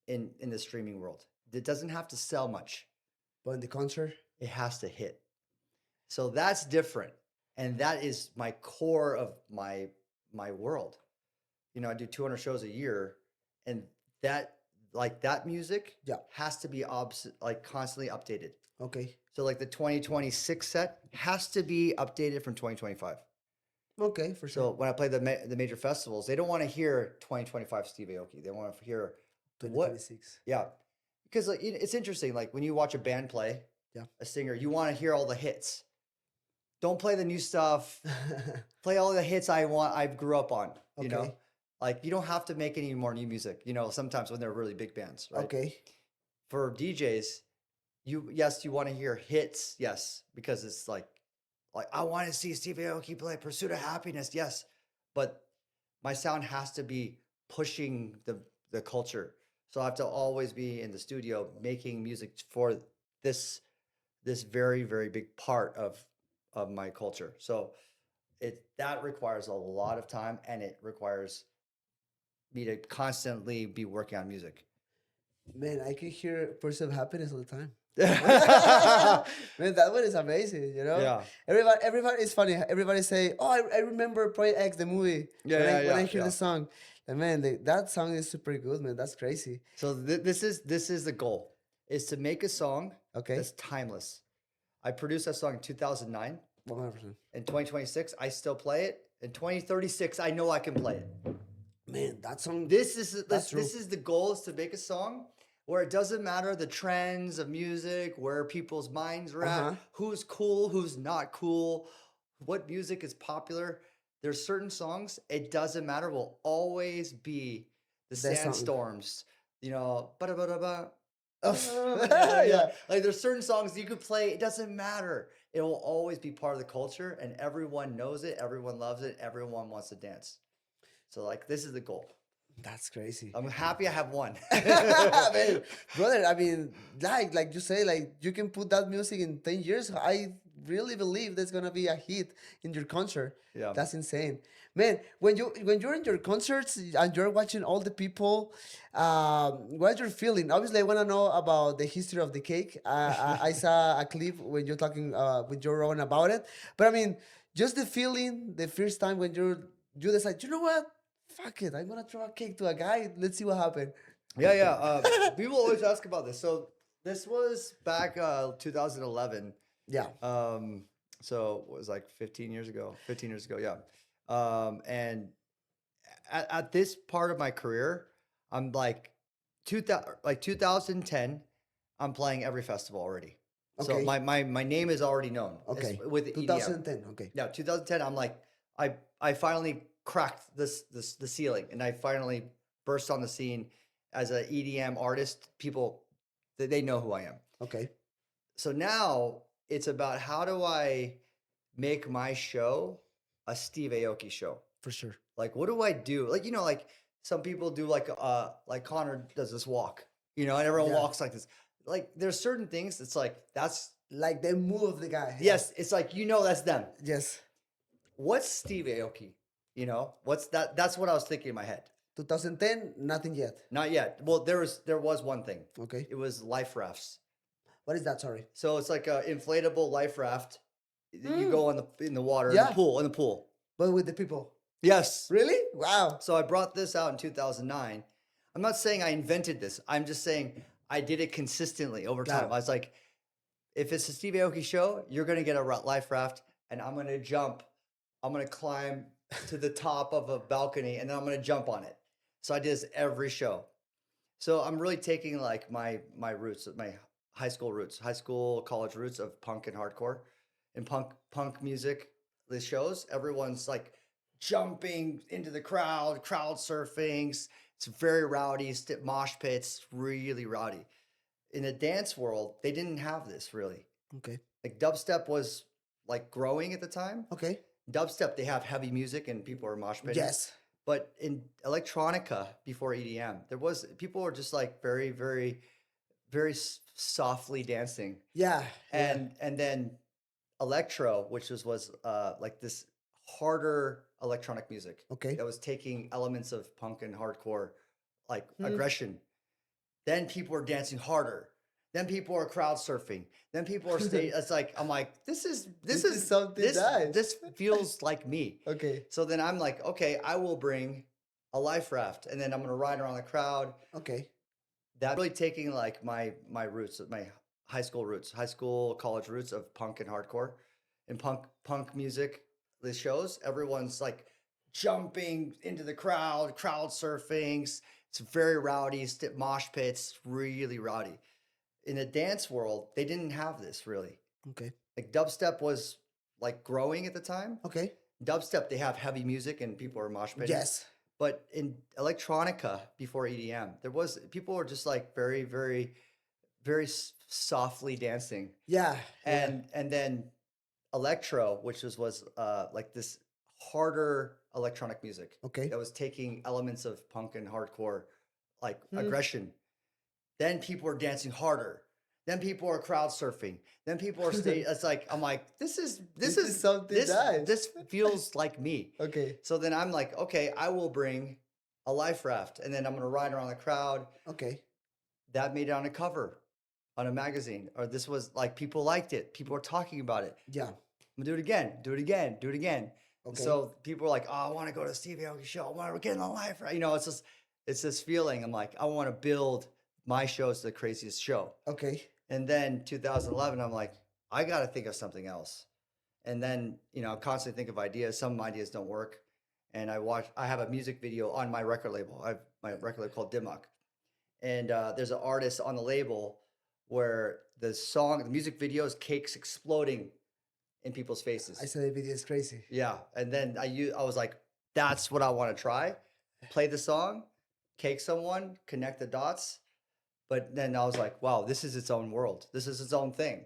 in the streaming world. It doesn't have to sell much. But in the concert? It has to hit. So that's different. And that is my core of my world. You know, I do 200 shows a year, and that music has to be constantly updated. Okay. So like the 2026 set has to be updated from 2025. Okay, for sure. So when I play the major festivals, they don't want to hear 2025 Steve Aoki. They want to hear 2026. Yeah, because like, it's interesting. Like when you watch a band play, a singer, you want to hear all the hits. Don't play the new stuff. Play all the hits I grew up on. You know, like you don't have to make any more new music. You know, sometimes when they're really big bands, right? Okay. For DJs, you want to hear hits, yes, because it's like I want to see Steve Aoki play Pursuit of Happiness, yes, but my sound has to be pushing the culture. So I have to always be in the studio making music for this very, very big part of my culture. So that requires a lot of time, and it requires me to constantly be working on music. Man, I can hear Pursuit of Happiness all the time. Man, that one is amazing, you know? Yeah. Everybody is funny. Everybody say, oh, I remember Project X, the movie. When I hear the song. And man, that song is super good, man. That's crazy. So this is the goal, is to make a song that's timeless. I produced that song in 2009. 100%. In 2026, I still play it. In 2036, I know I can play it. Man, that song. This is the goal, is to make a song where it doesn't matter the trends of music, where people's minds are Uh-huh. at, who's cool, who's not cool, what music is popular. There's certain songs, it doesn't matter, will always be the That song. sandstorms, ba-da-ba-da-ba. Oh, Yeah. yeah. Like there's certain songs you could play, it doesn't matter. It will always be part of the culture and everyone knows it, everyone loves it, everyone wants to dance. So like this is the goal. That's crazy. I'm happy I have one. Man, brother, I mean, like you say, like you can put that music in 10 years. I really believe that's gonna be a hit in your concert. Yeah. That's insane. Man, when you're in your concerts and you're watching all the people, what you're feeling? Obviously, I wanna know about the history of the cake. I saw a clip when you're talking with Joe Rogan about it. But I mean, just the feeling the first time when you decide, you know what? Fuck it, I'm gonna throw a cake to a guy. Let's see what happened. Yeah. People always ask about this. So this was back 2011. Yeah. So it was like 15 years ago. 15 years ago, yeah. And at this part of my career, I'm like 2010. I'm playing every festival already. So Okay. my name is already known. Okay. With EDM. 2010. Okay. Yeah, 2010. I'm like I finally cracked the ceiling, and I finally burst on the scene as an EDM artist. People they know who I am. Okay. So now it's about how do I make my show a Steve Aoki show? For sure. Like, what do I do? Like, like some people do like Connor does this walk, and everyone Yeah. walks like this. Like, there's certain things. It's like that's Like the move of the guy. yes. It's like that's them. Yes. What's Steve Aoki? What's that? That's what I was thinking in my head. 2010, nothing yet. Not yet. Well, there was one thing. Okay. It was life rafts. What is that? Sorry. So it's like an inflatable life raft. You go in the water, Yeah. in the pool. But with the people. Yes. Really? Wow. So I brought this out in 2009. I'm not saying I invented this. I'm just saying I did it consistently over time. Yeah. I was like, if it's a Steve Aoki show, you're going to get a life raft and I'm going to jump. I'm going to climb to the top of a balcony and then I'm going to jump on it. So I did this every show. So I'm really taking like my roots, my high school, college roots of punk and hardcore. And punk music, the shows, everyone's like jumping into the crowd surfing. It's very rowdy, mosh pits, really rowdy. In the dance world, they didn't have this really. Okay. Like dubstep was like growing at the time. Okay. Dubstep, they have heavy music and people are mosh pitting. Yes. But in electronica before EDM, people were just like very, very, very softly dancing. Yeah. And then electro, which was like this harder electronic music. Okay. That was taking elements of punk and hardcore, like aggression. Then people are dancing harder. Then people are crowd surfing. Then people are it's like I'm like this is something nice. This feels like me. Okay. So then I'm like, okay, I will bring a life raft, and then I'm gonna ride around the crowd. Okay. That really taking like my roots, my high school, college roots of punk and hardcore, and punk music. The shows, everyone's like jumping into the crowd surfing. It's very rowdy, mosh pits, really rowdy. In the dance world, they didn't have this really. Okay. Like dubstep was like growing at the time. Okay. Dubstep, they have heavy music and people are mosh pitting. Yes. But in electronica before EDM, people were just like very, very, very softly dancing. Yeah. And then electro, which was like this harder electronic music. Okay. That was taking elements of punk and hardcore, like aggression. Then people are dancing harder. Then people are crowd surfing. Then people are it's like I'm like this is something nice. This feels like me. Okay. So then I'm like, okay, I will bring a life raft, and then I'm gonna ride around the crowd. Okay. That made it on a cover, on a magazine, or this was like people liked it. People were talking about it. Yeah. I'm gonna do it again, do it again, do it again. Okay. So people are like, oh, I want to go to the Steve Aoki show. I want to get in the life, right? It's this feeling. I'm like, I want to build my show to the craziest show. Okay. And then 2011, I'm like, I got to think of something else. And then, constantly think of ideas. Some ideas don't work. And I have a music video on my record label. I have my record label called Dimmock. and there's an artist on the label where the music video is cakes exploding in people's faces. I saw the video. It's crazy. Yeah, and then I was like, that's what I want to try. Play the song, cake someone, connect the dots. But then I was like, wow, this is its own world. This is its own thing.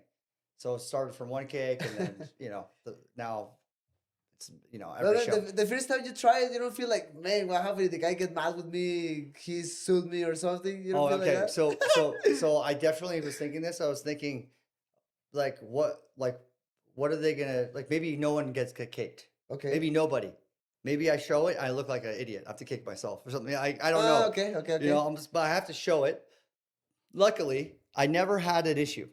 So it started from one cake, and then now it's every show. The first time you try it, you don't feel like, man, what happened? The guy get mad with me. He sued me or something. You don't feel okay. like that? So I definitely was thinking this. I was thinking, what are they gonna like? Maybe no one gets caked. Okay. Maybe nobody. Maybe I show it. I look like an idiot. I have to kick myself or something. I don't know. Okay. But I have to show it. Luckily, I never had an issue.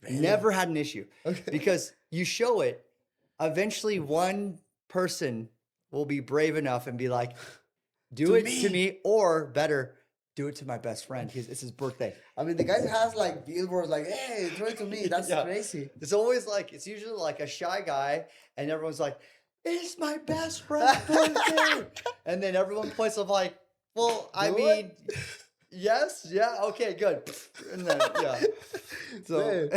Really? Never had an issue. Okay. Because you show it, eventually one person will be brave enough and be like, do it to me, or better, do it to my best friend. It's his birthday. I mean, the guy has like billboards like, hey, throw it to me. That's crazy. It's usually like a shy guy, and everyone's like, it's my best friend's birthday. And then everyone points up like, well, yes, yeah, okay, good. And then, so man,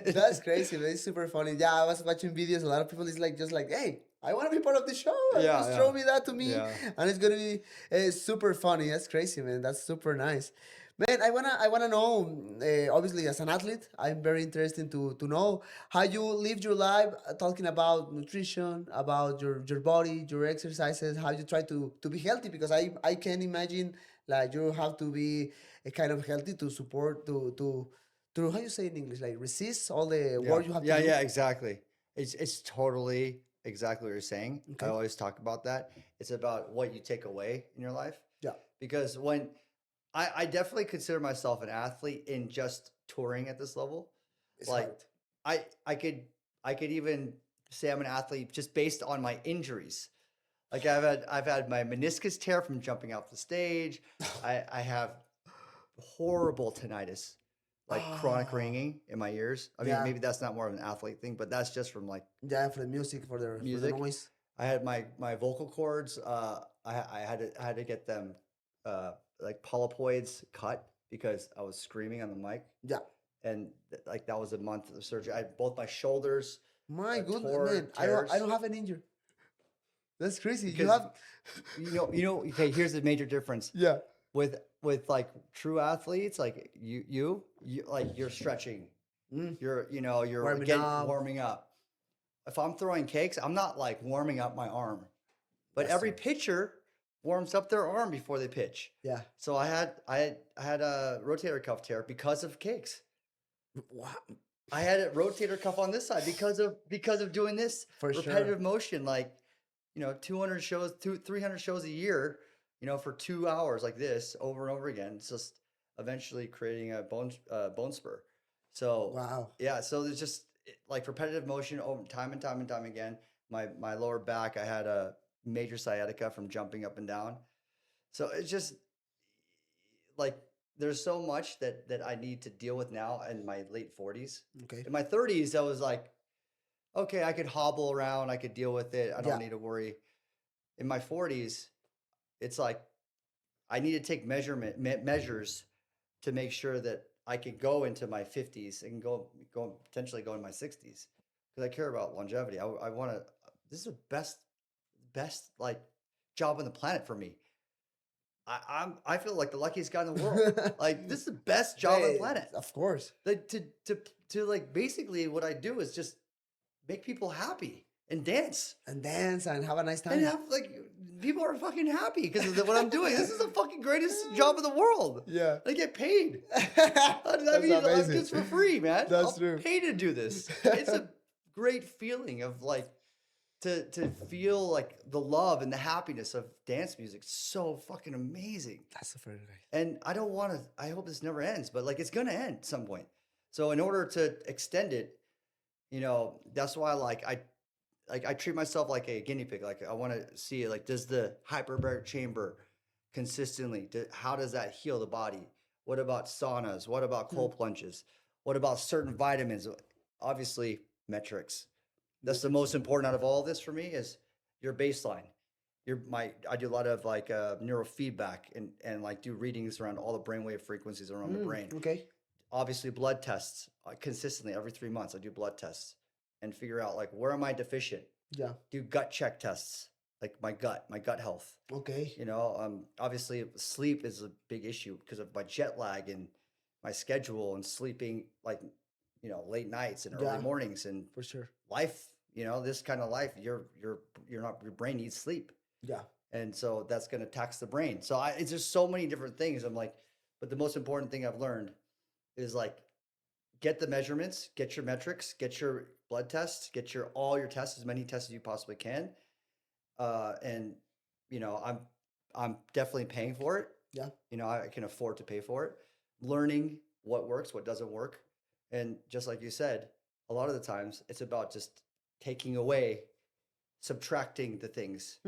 that's crazy, man. It's super funny. Yeah, I was watching videos. A lot of people is like, just like, hey, I want to be part of the show. Just throw me that to me, and it's gonna be super funny. That's crazy, man. That's super nice, man. I wanna know. Obviously, as an athlete, I'm very interested to know how you lived your life, talking about nutrition, about your body, your exercises, how you try to be healthy. Because I can imagine like you have to be a kind of healthy to support to how you say in English, like resist all the work you have to do. Yeah, exactly. It's totally exactly what you're saying. Okay. I always talk about that. It's about what you take away in your life. Yeah. Because when I definitely consider myself an athlete in just touring at this level. It's hard. I could even say I'm an athlete just based on my injuries. Like I've had my meniscus tear from jumping off the stage. I have horrible tinnitus, like chronic ringing in my ears. I mean, maybe that's not more of an athlete thing, but that's just from like for the music, for the noise. I had my vocal cords. I had to get them like polypoids cut because I was screaming on the mic. Yeah, and like that was a month of surgery. I had both my shoulders. My goodness, man! I don't have an injury. That's crazy. Because okay, here's the major difference. Yeah. With like true athletes, like you like you're stretching. You're warming up. If I'm throwing cakes, I'm not like warming up my arm. But every pitcher warms up their arm before they pitch. Yeah. So I had a rotator cuff tear because of cakes. Wow. I had a rotator cuff on this side because of doing this repetitive motion, like 200 shows, 300 shows a year, for 2 hours like this over and over again. It's just eventually creating a bone spur. So wow. Yeah. So there's just like repetitive motion over time and time and time again. My lower back, I had a major sciatica from jumping up and down. So it's just like there's so much that I need to deal with now in my late 40s. Okay. In my 30s, I was like, okay, I could hobble around. I could deal with it. I don't need to worry. In my 40s, it's like I need to take measures to make sure that I can go into my 50s and go potentially go in my 60s because I care about longevity. I want to. This is the best like job on the planet for me. I feel like the luckiest guy in the world. Like this is the best job on the planet. Of course. Like to like basically what I do is just make people happy and dance and have a nice time. And have like people are fucking happy because of what I'm doing. This is the fucking greatest job in the world. Yeah. I get paid. I mean, I'm just for free, man. That's true. Pay to do this. It's a great feeling of like to feel like the love and the happiness of dance music. It's so fucking amazing. That's the first way. And I hope this never ends, but like it's gonna end at some point. So in order to extend it, that's why I treat myself like a guinea pig. Like I want to see like, does the hyperbaric chamber consistently, how does that heal the body? What about saunas? What about cold plunges? What about certain vitamins? Obviously metrics. That's the most important out of all of this for me is your baseline. I do a lot of like neurofeedback and like do readings around all the brainwave frequencies around the brain. Okay. Obviously, blood tests consistently every 3 months. I do blood tests and figure out like where am I deficient. Yeah. Do gut check tests, like my gut health. Okay. Obviously sleep is a big issue because of my jet lag and my schedule and sleeping like, late nights and early Yeah. mornings and For sure. life, this kind of life, you're not, your brain needs sleep. Yeah. And so that's going to tax the brain. So it's just so many different things. I'm like, but the most important thing I've learned is like, get the measurements, get your metrics, get your blood tests, get all your tests, as many tests as you possibly can. And I'm definitely paying for it. Yeah. I can afford to pay for it. Learning what works, what doesn't work. And just like you said, a lot of the times it's about just taking away, subtracting the things.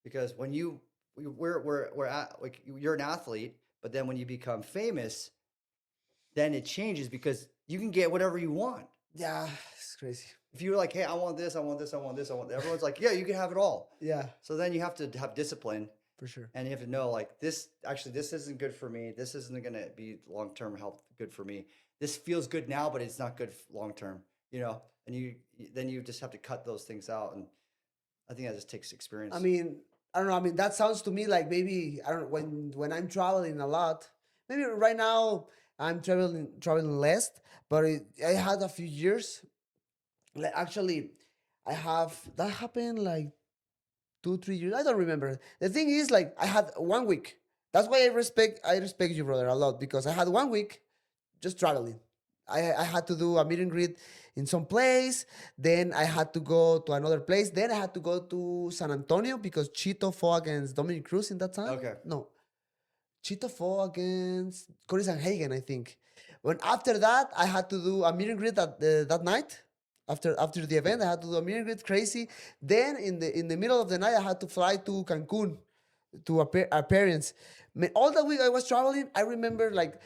Because when we're at, like, you're an athlete, but then when you become famous, then it changes because you can get whatever you want. Yeah, it's crazy. If you're like, hey, I want this, I want this, I want this, I want that, everyone's like, yeah, you can have it all. Yeah. So then you have to have discipline. For sure. And you have to know, like, this isn't good for me. This isn't going to be long-term health good for me. This feels good now, but it's not good long-term, and then you just have to cut those things out. And I think that just takes experience. I mean, I don't know. I mean, that sounds to me like maybe, I don't know, when I'm traveling a lot, maybe right now I'm traveling less, but I had a few years. Like, actually, that happened like 2, 3 years. I don't remember. The thing is, like, I had 1 week. That's why I respect you, brother, a lot, because I had 1 week just traveling. I had to do a meet and greet in some place. Then I had to go to another place. Then I had to go to San Antonio because Chito fought against Dominic Cruz in that time. Okay. No, Chito fought against Corey Sanhagen, I think. When after that, I had to do a meet and greet that night. After the event, I had to do a meet and greet, crazy. Then in the middle of the night, I had to fly to Cancun to our parents. Man, all that week I was traveling, I remember like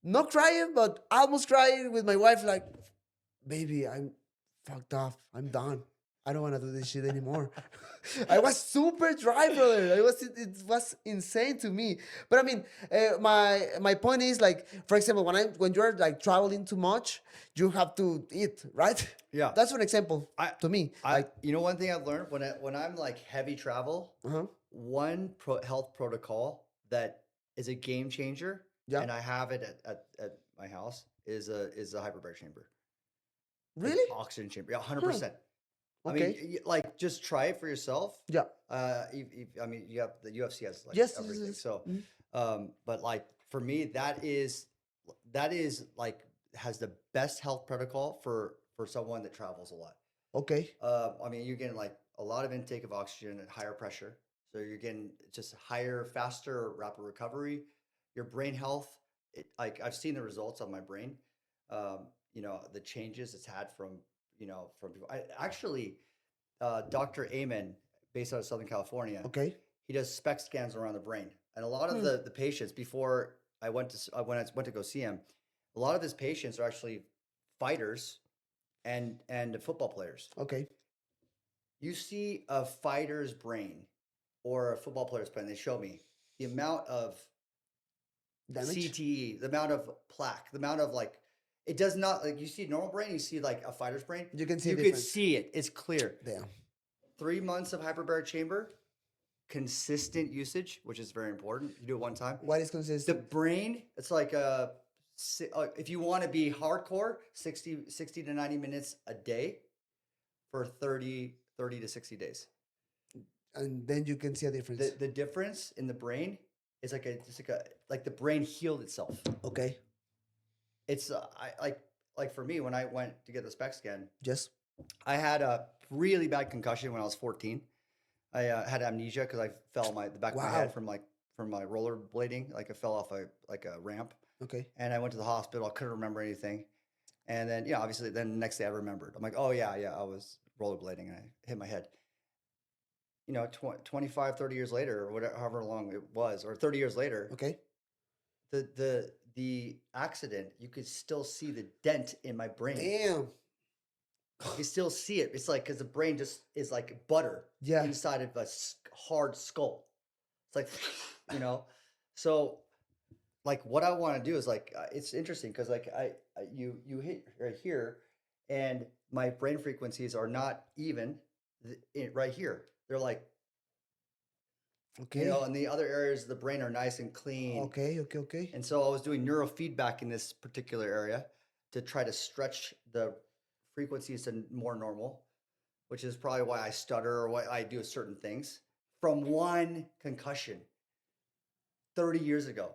not crying, but almost crying with my wife, like, baby, I'm fucked up. I'm done. I don't want to do this shit anymore. I was super dry, brother. It was insane to me. But I mean, my point is, like, for example, when you're like traveling too much, you have to eat, right? Yeah. That's an example to me. One thing I've learned when I'm like heavy travel, one health protocol that is a game changer, and I have it at my house is a hyperbaric chamber. Really? Like oxygen chamber. Yeah, 100%. Okay. I mean, like, just try it for yourself. Yeah. I mean, you have the UFC has like everything. Yes. So, but like for me, that is like has the best health protocol for someone that travels a lot. Okay. I mean, you're getting like a lot of intake of oxygen at higher pressure. So you're getting just higher, faster, rapid recovery. Your brain health, like I've seen the results on my brain. The changes it's had from people. Dr. Amen, based out of Southern California. Okay. He does SPECT scans around the brain, and a lot of the patients before when I went to go see him, a lot of his patients are actually fighters and football players. Okay. You see a fighter's brain or a football player's brain. They show me the amount of Damage? CTE, the amount of plaque, the amount of like. It does not, like, you see a normal brain, you see like a fighter's brain. You can see You the can difference. see it. It's clear. Damn. 3 months of hyperbaric chamber, consistent usage, which is very important. You do it one time. What is The consistent? brain, it's like if you want to be hardcore, 60 to 90 minutes a day for 30 to 60 days. And then you can see a difference. The difference in the brain is like the brain healed itself. Okay. It's like for me, when I went to get the SPECT scan, Yes. I had a really bad concussion when I was 14. I had amnesia because I fell the back of my head from my rollerblading. Like I fell off a ramp. Okay. And I went to the hospital. I couldn't remember anything. And then, obviously, then the next day I remembered. I'm like, oh yeah, I was rollerblading and I hit my head. 25, 30 years later, or whatever, however long it was, or 30 years later. Okay. The accident, you could still see the dent in my brain. Damn. You still see it. It's like because the brain just is like butter Yeah. inside of a hard skull. It's like, you know. So, like, what I want to do is like, it's interesting because like you hit right here, and my brain frequencies are not even right here. They're like, Okay. and the other areas of the brain are nice and clean. Okay. And so I was doing neurofeedback in this particular area to try to stretch the frequencies to more normal, which is probably why I stutter or why I do certain things from one concussion 30 years ago.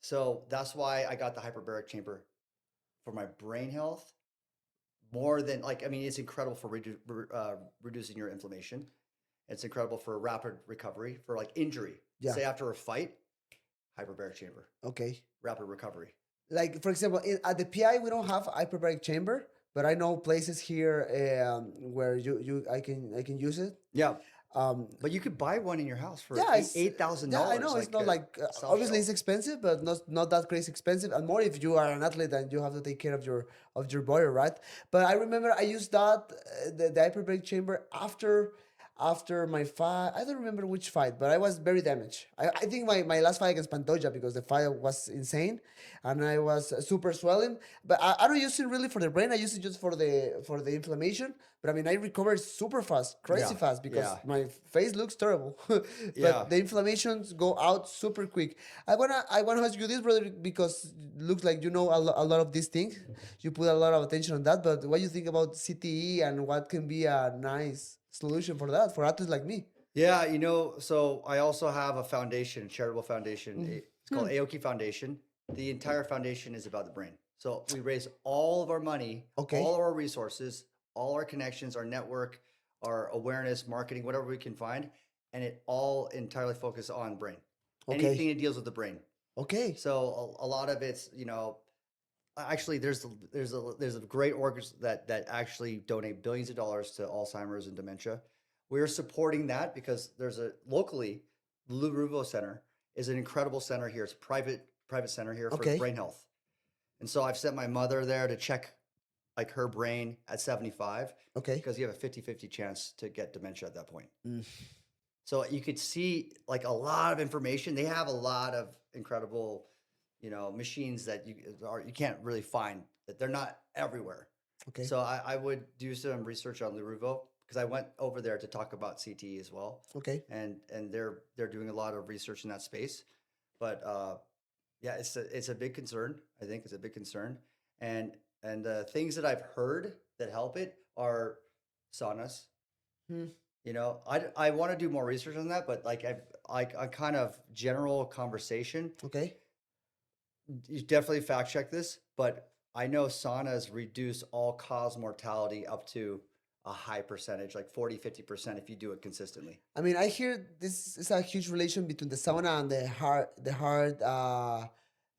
So that's why I got the hyperbaric chamber for my brain health more than it's incredible for reducing your inflammation. It's incredible for rapid recovery for like injury. Yeah. Say after a fight, hyperbaric chamber. Okay. Rapid recovery. Like for example, at the PI we don't have hyperbaric chamber, but I know places here where I can use it. Yeah. But you could buy one in your house for Yeah, $8,000. Yeah, I know it's not like obviously it's expensive, but not that crazy expensive, and more if you are an athlete and you have to take care of your body, right? But I remember I used that the hyperbaric chamber after my fight. I don't remember which fight, but I was very damaged. I think my last fight against Pantoja, because the fight was insane and I was super swelling. But I don't use it really for the brain. I use it just for the inflammation. But I mean, I recovered super fast, crazy Yeah, fast, because yeah. my face looks terrible. But Yeah. the inflammations go out super quick. I wanna ask you this, brother, because it looks like you know a lot of these things. You put a lot of attention on that. But what do you think about CTE and what can be a nice solution for that for athletes like me? Yeah, so I also have a foundation, charitable foundation. It's called Aoki Foundation. The entire foundation is about the brain. So we raise all of our money, Okay. all of our resources, all our connections, our network, our awareness, marketing, whatever we can find, and it all entirely focuses on brain. Okay. Anything that deals with the brain. Okay. So a lot of it's, actually there's a great org that actually donate billions of dollars to Alzheimer's and dementia. We're supporting that because there's locally, Ruvo Center is an incredible center here. It's a private center here for Okay. brain health. And so I've sent my mother there to check like her brain at 75 Okay. because you have a 50-50 chance to get dementia at that point. So you could see like a lot of information. They have a lot of incredible, machines that you can't really find, that they're not everywhere. Okay. So I would do some research on Leruvo because I went over there to talk about CTE as well. Okay. And they're doing a lot of research in that space. But yeah, it's a big concern. I think it's a big concern. And the things that I've heard that help it are saunas. I want to do more research on that, but like I kind of general conversation. Okay. You definitely fact check this, but I know saunas reduce all-cause mortality up to a high percentage, like 40-50% if you do it consistently. I mean, I hear this is a huge relation between the sauna and the heart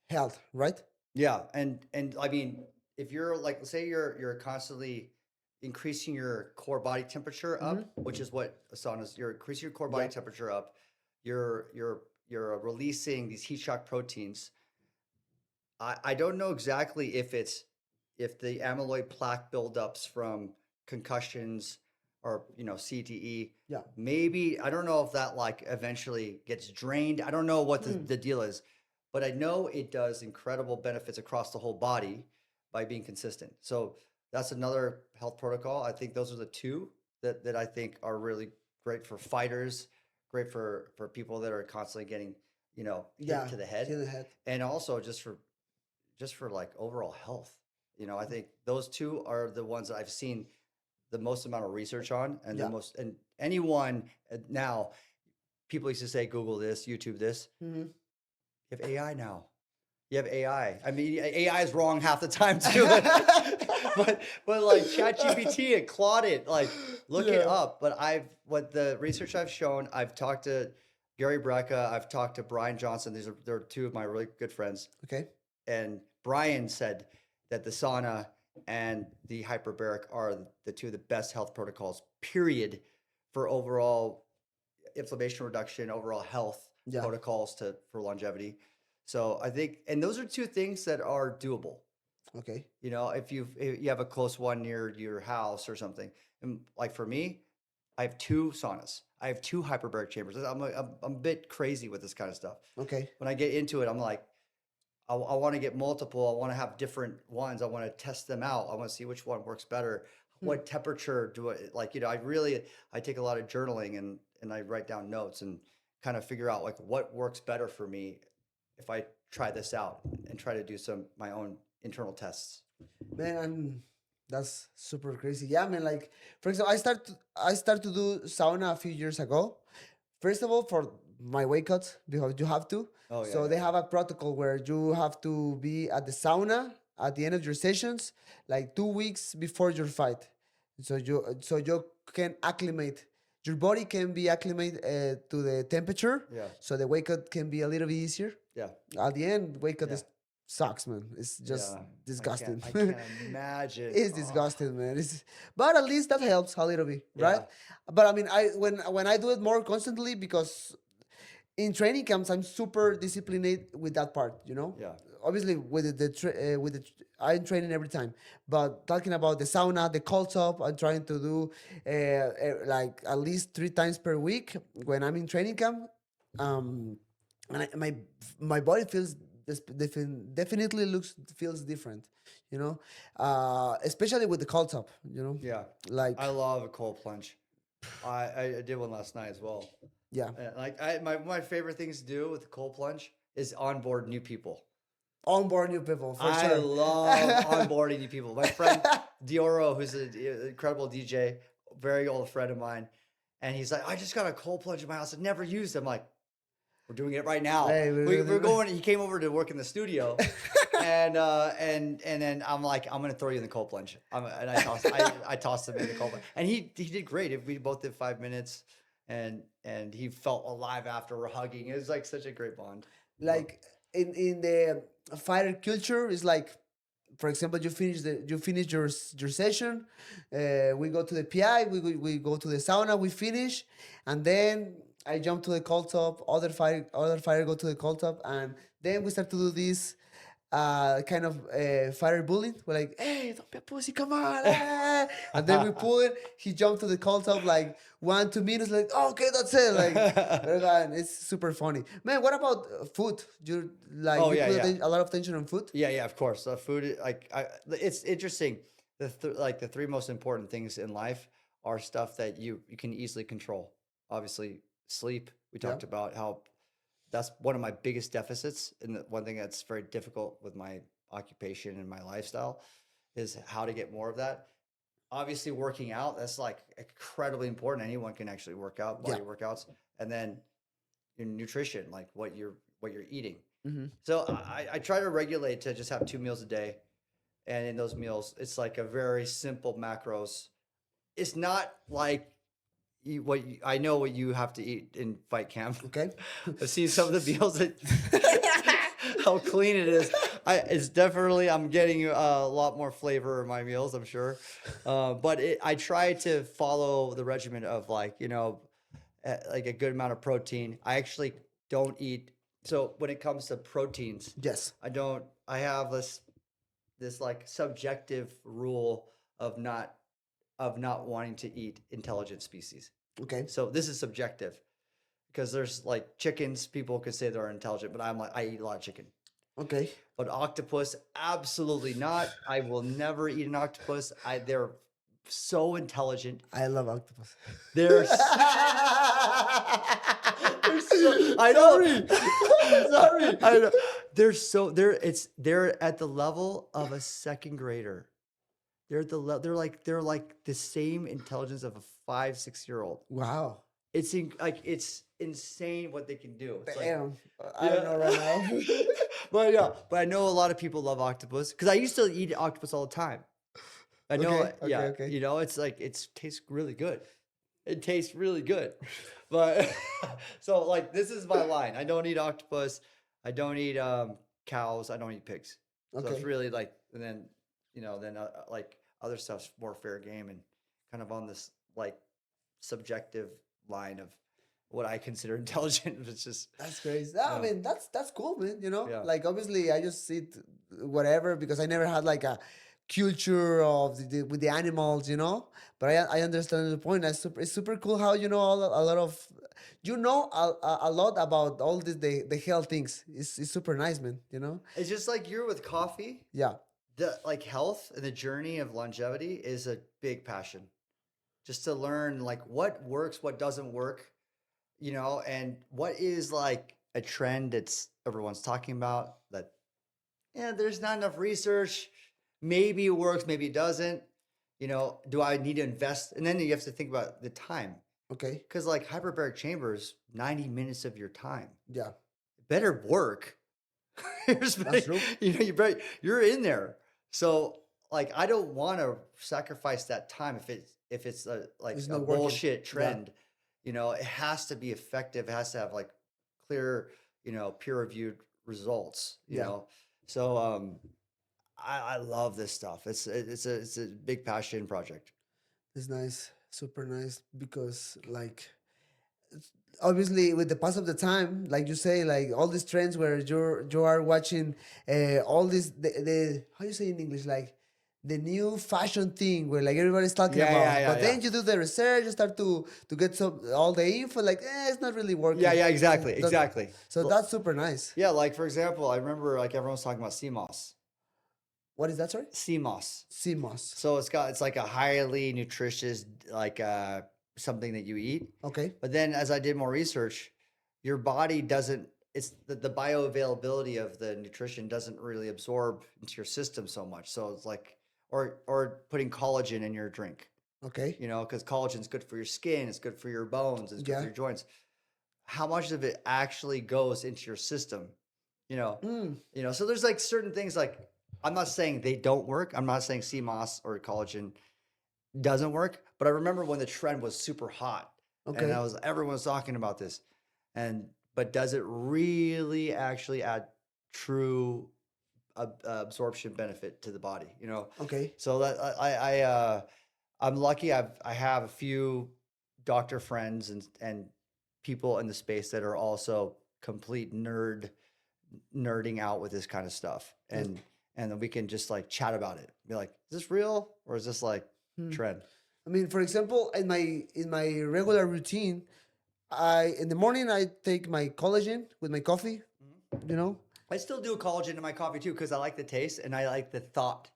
health, right? Yeah, and I mean, if you're like, say you're constantly increasing your core body temperature up, which is what a sauna is, you're increasing your core body temperature up, you're releasing these heat shock proteins. I don't know exactly if the amyloid plaque buildups from concussions or CTE. Yeah. Maybe I don't know if that like eventually gets drained. I don't know what the deal is, but I know it does incredible benefits across the whole body by being consistent. So that's another health protocol. I think those are the two that I think are really great for fighters, great for people that are constantly getting hit to the head, and also just for like overall health. I think those two are the ones that I've seen the most amount of research on, and the most, and anyone now, people used to say, Google this, YouTube this. You have AI now. You have AI. I mean, AI is wrong half the time too, but like ChatGPT and Claude it, like look it up. But what the research I've shown, I've talked to Gary Brecka, I've talked to Brian Johnson. They're two of my really good friends. Okay. And Brian said that the sauna and the hyperbaric are the two of the best health protocols, period, for overall inflammation reduction, overall health protocols for longevity. So I think, and those are two things that are doable. Okay. You know, if you have a close one near your house or something, and like for me, I have 2 saunas. I have 2 hyperbaric chambers. I'm a bit crazy with this kind of stuff. Okay. When I get into it, I'm like, I want to get multiple. I want to have different ones. I want to test them out. I want to see which one works better. Hmm. What temperature do I like? You know, I take a lot of journaling and I write down notes and kind of figure out like what works better for me if I try this out and try to do my own internal tests. Man, that's super crazy. Yeah, man. Like, for example, I start to do sauna a few years ago. First of all, for my weight cuts, because you have to. Oh yeah, So they yeah, have a protocol where you have to be at the sauna at the end of your sessions, like 2 weeks before your fight. So you can acclimate. Your body can be acclimate to the temperature, yeah, so the weight cut can be a little bit easier. yeah, At the end, weight cut yeah, is sucks, man. It's just yeah. disgusting. I can't imagine. It's Oh, disgusting, man. But at least that helps a little bit, right? yeah, But I mean, when I do it more constantly, because in training camps I'm super disciplined with that part. yeah, Obviously I'm training every time, but talking about the sauna, the cold tub, I'm trying to do like at least 3 times per week when I'm in training camp. Um, and my body feels definitely looks feels different, especially with the cold tub, yeah. like I love a cold plunge. I did one last night as well. yeah, Like my favorite things to do with the cold plunge is onboard new people. onboard new people for I sure. love onboarding new people. My friend Dioro, who's an incredible DJ, very old friend of mine, and he's like, I just got a cold plunge in my house. I've never used it. I'm like, we're doing it right now. Hey, We're going. He came over to work in the studio, and then I'm like, I'm gonna throw you in the cold plunge. And I tossed him in the cold plunge, and he did great. We both did 5 minutes, and he felt alive after. We're hugging. It was like such a great bond. Like in the fighter culture, is like, for example, you finish your session, we go to the PI, we go to the sauna, we finish, and then I jump to the cold tub. Other fighter go to the cold tub, and then we start to do this kind of fighter bullying. We're like, hey, don't be a pussy, come on, and then we pull it. He jumped to the cold tub like 1-2 minutes. Like, okay, that's it. Like, and it's super funny, man. What about food? Oh, You yeah, put yeah. a lot of attention on food. Yeah, of course. Food, it's interesting. The 3 most important things in life are stuff that you can easily control. Obviously, sleep. We Yeah. talked about how that's one of my biggest deficits, and the one thing that's very difficult with my occupation and my lifestyle is how to get more of that. Obviously, working out, that's like incredibly important. Anyone can actually work out, body Yeah. workouts, and then your nutrition, like what you're eating. Mm-hmm. So I try to regulate to just have 2 meals a day. And in those meals, it's like a very simple macros. It's not like I know what you have to eat in fight camp. Okay. I've seen some of the meals that how clean it is. It's definitely, I'm getting a lot more flavor in my meals, I'm sure. But I try to follow the regimen of like a good amount of protein. I actually don't eat. So when it comes to proteins, Yes. I have this like subjective rule of not wanting to eat intelligent species. Okay. So this is subjective because there's like chickens, people could say they're intelligent, but I'm like, I eat a lot of chicken. Okay. But octopus, absolutely not. I will never eat an octopus. They're so intelligent. I love octopus. They're I know. Sorry. I know. They're at the level of a second grader. They're like the same intelligence of a 5-6-year-old. Wow. It's insane what they can do. It's like, Damn. I don't know right now. but I know a lot of people love octopus because I used to eat octopus all the time. I know, Okay. it's like it tastes really good. It tastes really good, but so like this is my line. I don't eat octopus. I don't eat cows. I don't eat pigs. So it's Okay. really like, and then like other stuff's more fair game and kind of on this like subjective line of what I consider intelligent. It's just That's crazy. you I know, mean, that's cool, man. You know, yeah. like obviously, I just see whatever because I never had like a culture of with the animals, you know. But I understand the point. It's super cool how you know a lot of you know a lot about all this the health things. It's super nice, man. You know. It's just like you're with coffee. Yeah. The like health and the journey of longevity is a big passion. Just to learn like what works, what doesn't work, you know, and what is like a trend that's everyone's talking about that yeah, there's not enough research. Maybe it works, maybe it doesn't. You know, do I need to invest? And then you have to think about the time. Okay. Because like hyperbaric chambers, 90 minutes of your time. Yeah. Better work. That's true. You know, you're in there. So like I don't want to sacrifice that time if it's like It's a not working. bullshit Yeah. trend. You know, it has to be effective. It has to have like clear, you know, peer-reviewed results, you Yeah. know. So I love this stuff. It's a big passion project. It's nice, super nice because like obviously with the pass of the time, like you say, like all these trends where you are watching all this the how you say in English like the new fashion thing where like everybody's talking Yeah, about, yeah, yeah, but yeah. then you do the research, you start to get some all the info, like it's not really working. Yeah, yeah, exactly, That- exactly. So L- that's super nice. Yeah, like for example, I remember like everyone's talking about CMOS. What is that? Sorry, CMOS. CMOS. So it's like a highly nutritious like something that you eat. Okay. But then as I did more research, your body doesn't it's the bioavailability of the nutrition doesn't really absorb into your system so much. So it's like or putting collagen in your drink, Okay. you know, because collagen's good for your skin, it's good for your bones, it's good for Yeah. your joints. How much of it actually goes into your system? You know, Mm. you know, so there's like certain things like I'm not saying they don't work. I'm not saying CMOS or collagen doesn't work, but I remember when the trend was super hot and Okay. everyone's talking about this. But does it really actually add true absorption benefit to the body, you know? Okay. So that I'm lucky I have a few doctor friends and people in the space that are also complete nerding out with this kind of stuff. Yes. And then we can just like chat about it. Be like, is this real or is this like Hmm. trend? I mean, for example, in my regular routine, I in the morning I take my collagen with my coffee. You know, I still do collagen in my coffee too because I like the taste and I like the thought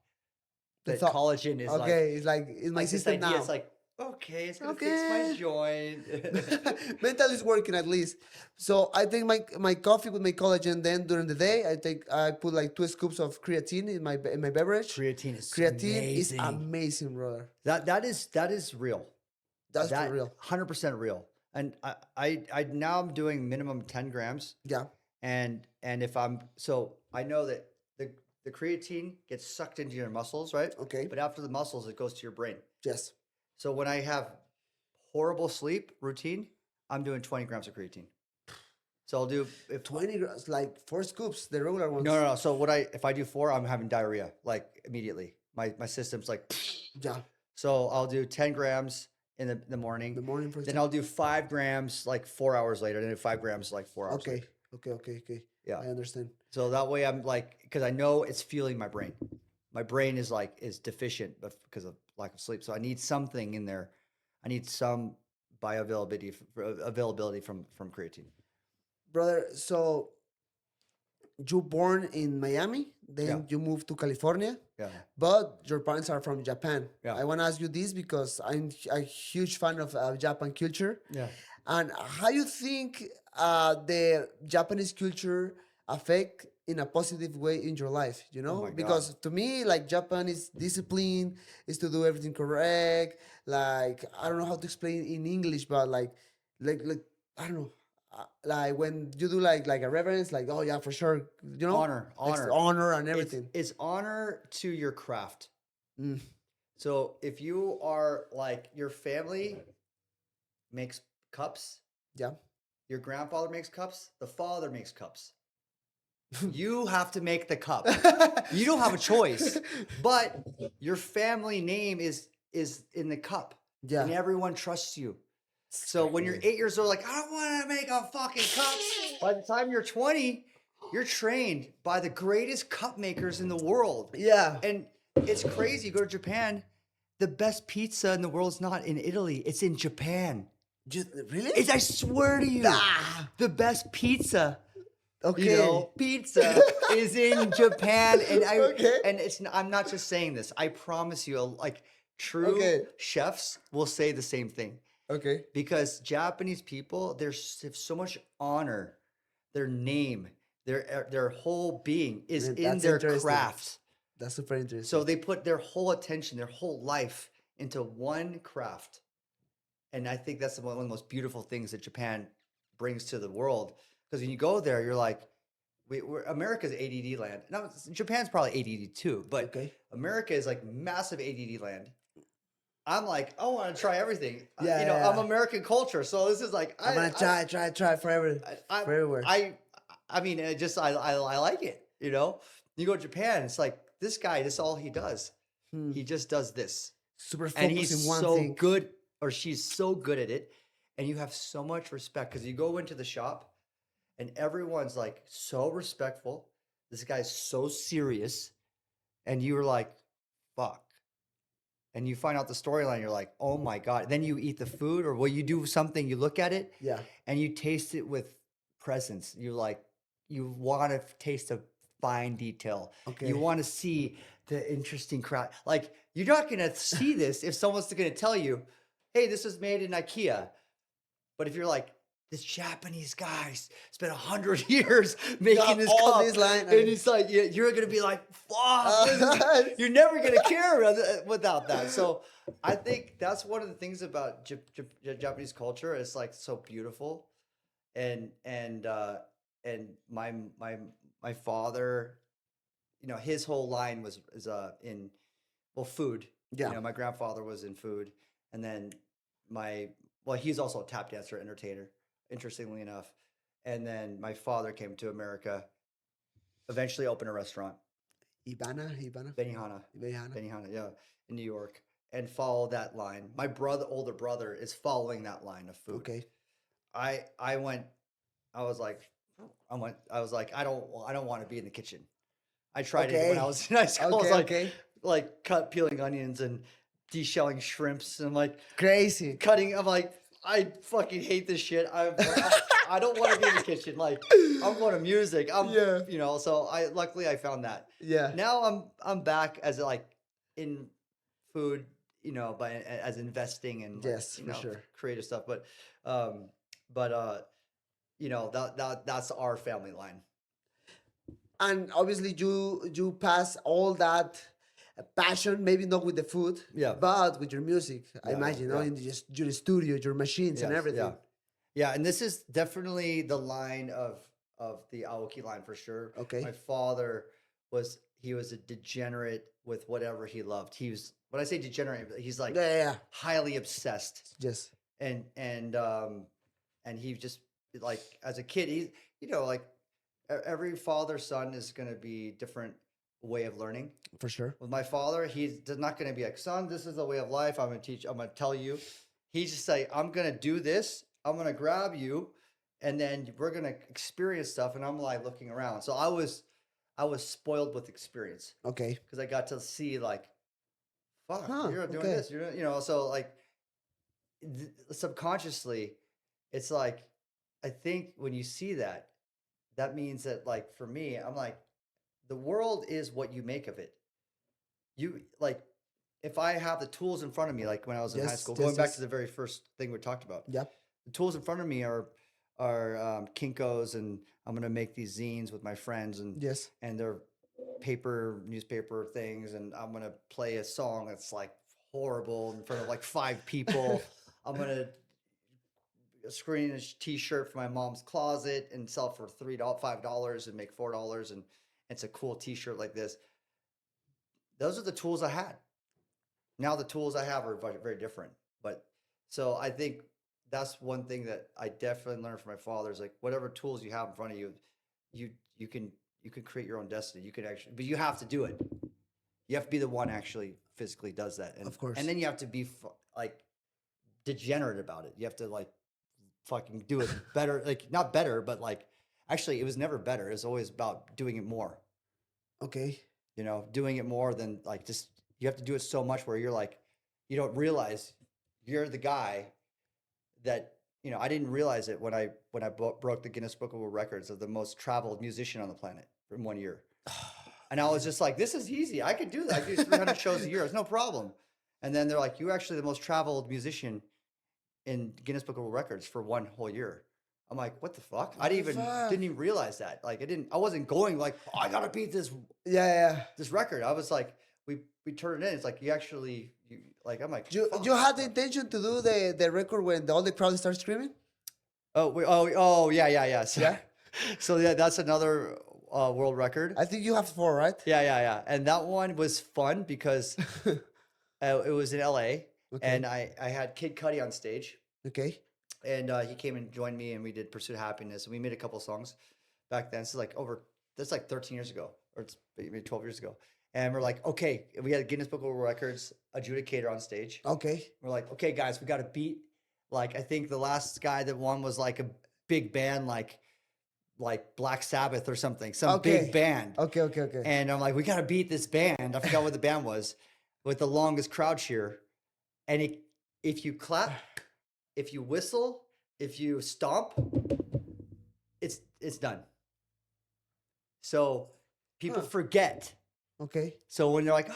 the that thought. collagen is Okay, it's like in my like this system idea. now. It's like okay, it's gonna fix my Okay. joint. Mental is working at least. So I take my coffee with my collagen. Then during the day, I put like 2 scoops of creatine in my beverage. Creatine is Creatine is amazing. amazing, brother. That is real. That's for That real. 100% real. And I now I'm doing minimum 10 grams. Yeah. And if I'm so I know that the creatine gets sucked into your muscles, right? Okay. But after the muscles, it goes to your brain. Yes. So when I have horrible sleep routine, I'm doing 20 grams of creatine. So I'll do if 20 grams, like 4 scoops, the regular ones. no. So if I do 4, I'm having diarrhea like immediately. My system's like Yeah. so I'll do 10 grams in the morning. The morning, for Then example. I'll do 5 grams like 4 hours later. Then 5 grams like 4 hours Okay. later. Okay. Yeah. I understand. So that way I'm like, because I know it's fueling my brain. My brain is deficient because of lack of sleep. So I need something in there. I need some availability from creatine. Brother, so you born in Miami, then Yeah. you moved to California, Yeah. but your parents are from Japan. Yeah. I want to ask you this because I'm a huge fan of Japan culture. Yeah. And how you think the Japanese culture affect in a positive way in your life, you know? my God. Because to me, like Japan is discipline, is to do everything correct. Like I don't know how to explain in English, but like I don't know. Like when you do like a reverence, like oh yeah, for sure, you know, Honor. honor and everything. It's honor to your craft. Mm. So if you are like your family makes cups, Yeah. your grandfather makes cups, the father makes cups. You have to make the cup. You don't have a choice. But your family name is in the cup. Yeah. And everyone trusts you. So when you're 8 years old, like, I don't want to make a fucking cup. By the time you're 20, you're trained by the greatest cup makers in the world. Yeah. And it's crazy. You go to Japan, the best pizza in the world is not in Italy, it's in Japan. Really? I swear to you, the best pizza, Okay. pizza is in Japan. And Okay. I'm not just saying this. I promise you, like true chefs will say the same thing. Okay. Because Japanese people, they have so much honor. Their name, their whole being is in their craft. That's super interesting. So they put their whole attention, their whole life into one craft. And I think that's one of the most beautiful things that Japan brings to the world. Because when you go there, you're like, America's ADD land. Now, Japan's probably ADD too, but America is like massive ADD land. I'm like, I want to try everything. I'm American culture, so this is like I'm gonna try forever, everywhere. I mean, I like it. You go to Japan, it's like this guy. This is all he does. He just does this. Super focused and he's in one so thing. good, or she's so good at it, and you have so much respect because you go into the shop, and everyone's like so respectful. This guy's so serious, and you were like, fuck. And you find out the storyline, you're like, oh my God. Then you eat the food, or you do something, you look at it, and you taste it with presence. You want to taste a fine detail. Okay. You want to see the interesting crowd. Like, you're not going to see this if someone's going to tell you, hey, this was made in IKEA. But if you're like, this Japanese guy spent 100 years making this cup, these lines, and it's like, you're going to be like, fuck, you're never going to care without that. So I think that's one of the things about Japanese culture. It's like so beautiful. And my father, his whole line is in food. Yeah. My grandfather was in food, and then he's also a tap dancer, entertainer, interestingly enough. And then my father came to America, eventually opened a restaurant. Benihana, yeah, in New York, and followed that line. My older brother is following that line of food. Okay. I was like, I don't want to be in the kitchen. I tried it when I was in high school. I was like peeling onions and deshelling shrimps, and I'm like crazy cutting. I'm like, I fucking hate this shit. I don't want to be in the kitchen. Like, I'm going to music. So luckily I found that. Yeah. Now I'm back as like in food, but as investing and for sure, creative stuff. But that's our family line. And obviously you pass all that passion, maybe not with the food, but with your music. I imagine, in your studio, your machines and everything. Yeah, and this is definitely the line of the Aoki line for sure. Okay. My father was a degenerate with whatever he loved. He was, when I say degenerate, he's like highly obsessed. Yes. And he just, like, as a kid, he, like every father's son is going to be different way of learning. For sure. With my father, he's not going to be like, son, this is the way of life. I'm going to tell you. He's just like, I'm going to do this. I'm going to grab you, and then we're going to experience stuff. And I'm like looking around. So I was spoiled with experience. Okay. Because I got to see, like, fuck, you're doing this. You're doing, so like subconsciously, it's like, I think when you see that, that means that, like, for me, I'm like, the world is what you make of it. You, like, if I have the tools in front of me, like when I was in high school, going back to the very first thing we talked about. Yep. The tools in front of me are Kinkos, and I'm gonna make these zines with my friends, and they're newspaper things, and I'm gonna play a song that's like horrible in front of like 5 people. I'm gonna screen a T-shirt for my mom's closet and sell it for $5 and make $4, and it's a cool T-shirt like this. Those are the tools I had. Now the tools I have are very different. But so I think that's one thing that I definitely learned from my father is, like, whatever tools you have in front of you, you can create your own destiny. You can actually, but you have to do it. You have to be the one actually physically does that. And, of course. And then you have to be degenerate about it. You have to like fucking do it better. Like not better, but like actually it was never better. It was always about doing it more. Okay. You know, doing it more than like just you have to do it so much where you're like you don't realize you're the guy that I didn't realize it when I broke the Guinness Book of World Records of the most traveled musician on the planet in 1 year. And I was just like, this is easy. I could do that. I do 300 shows a year. It's no problem. And then they're like, you're actually the most traveled musician in Guinness Book of World Records for 1 whole year. I'm like, what the fuck? I didn't even realize that. Like I wasn't going like, oh, I gotta beat this this record. I was like, we turned it in. It's like I'm like, you had the intention to do the record when all the crowd starts screaming? Yeah. So, Yeah. So yeah, that's another world record. I think you have 4, right? Yeah. And that one was fun because it was in LA, and I had Kid Cudi on stage. Okay. And he came and joined me, and we did Pursuit of Happiness, and we made a couple songs back then. This is that's like 13 years ago, or it's maybe 12 years ago. And we're like, okay, we had a Guinness Book of World Records adjudicator on stage. Okay. We're like, okay, guys, we got to beat. Like, I think the last guy that won was like a big band, like Black Sabbath or something, some big band. Okay. And I'm like, we got to beat this band. I forgot what the band was, with the longest crowd cheer. And if you clap, if you whistle, if you stomp, it's done. So people forget. Okay. So when they're like,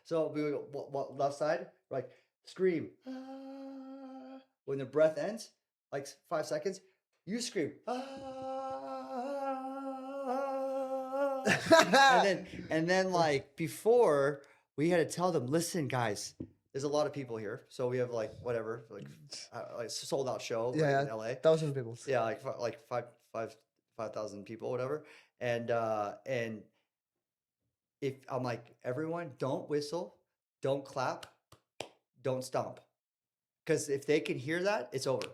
so we go left side, like scream. When the breath ends, like 5 seconds, you scream. and then like before, we had to tell them, listen, guys, there's a lot of people here, so we have like whatever, like sold out show in LA, 1,000 people. Yeah, like 5,000 people, whatever. And if I'm like, everyone, don't whistle, don't clap, don't stomp, because if they can hear that, it's over.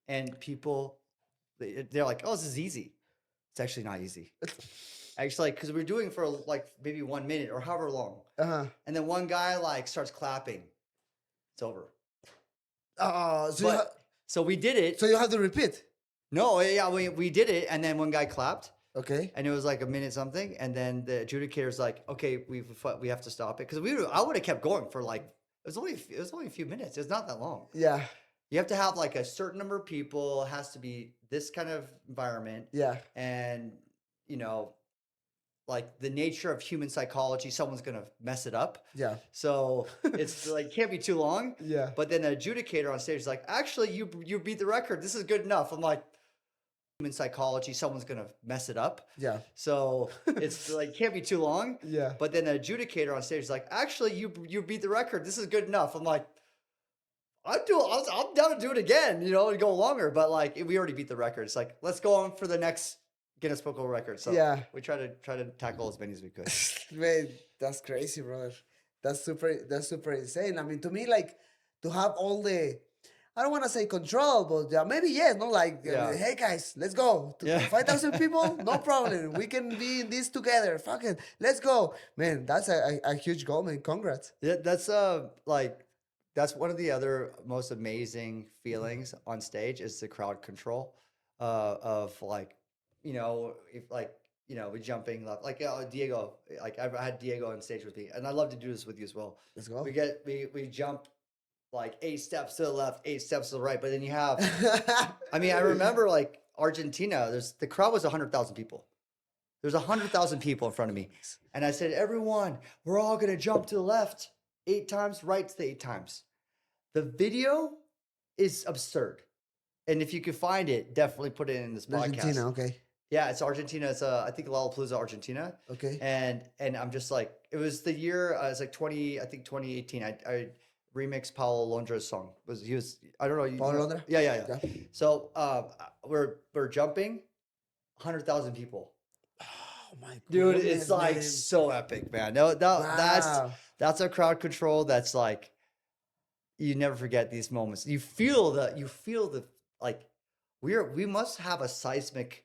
And people, they're like, oh, this is easy. It's actually not easy. Actually, because we're doing for like maybe 1 minute or however long. And then one guy like starts clapping. It's over. So we did it. So you have to repeat. No, yeah, we did it, and then one guy clapped. Okay. And it was like a minute something, and then the adjudicator's like, okay, we have to stop it, because I would have kept going for like it was only a few minutes. It's not that long. Yeah. You have to have like a certain number of people. It has to be this kind of environment. Yeah. And like the nature of human psychology, someone's gonna mess it up. Yeah. So it's like can't be too long. Yeah. But then the adjudicator on stage is like, actually, you beat the record. This is good enough. I'm like, human psychology, someone's gonna mess it up. Yeah. So it's like can't be too long. Yeah. But then the adjudicator on stage is like, actually, you beat the record. This is good enough. I'm like, I'm down to do it again, and go longer. But like we already beat the record. It's like, let's go on for the next Guinness Book of Records. So yeah, we try to tackle as many as we could. Man, that's crazy, brother. That's super insane. I mean, to me, like to have all the, I don't want to say control, but maybe yes, no, like hey guys, let's go. 5,000 people, no problem. We can be in this together. Fuck it, let's go, man. That's a huge goal, man. Congrats. Yeah, that's one of the other most amazing feelings on stage is the crowd control of like, if like, we jumping left, like Diego, like I had Diego on stage with me, and I love to do this with you as well. Let's go. We jump like 8 steps to the left, 8 steps to the right, but then you have, I mean, I remember like Argentina, the crowd was 100,000 people. There's 100,000 people in front of me. And I said, everyone, we're all going to jump to the left 8 times, right to 8 times. The video is absurd. And if you can find it, definitely put it in this podcast. Argentina, okay. Yeah, it's Argentina. It's I think Lollapalooza, Argentina. Okay. And I'm just like, it was the year, it's like 2018. I remixed Paulo Londra's song. I don't know. Paulo Londra? Yeah. So we're jumping, 100,000 people. Oh my god. Dude, it's like so epic, man. No, Wow. that's a crowd control that's like, you never forget these moments. You feel the like we must have a seismic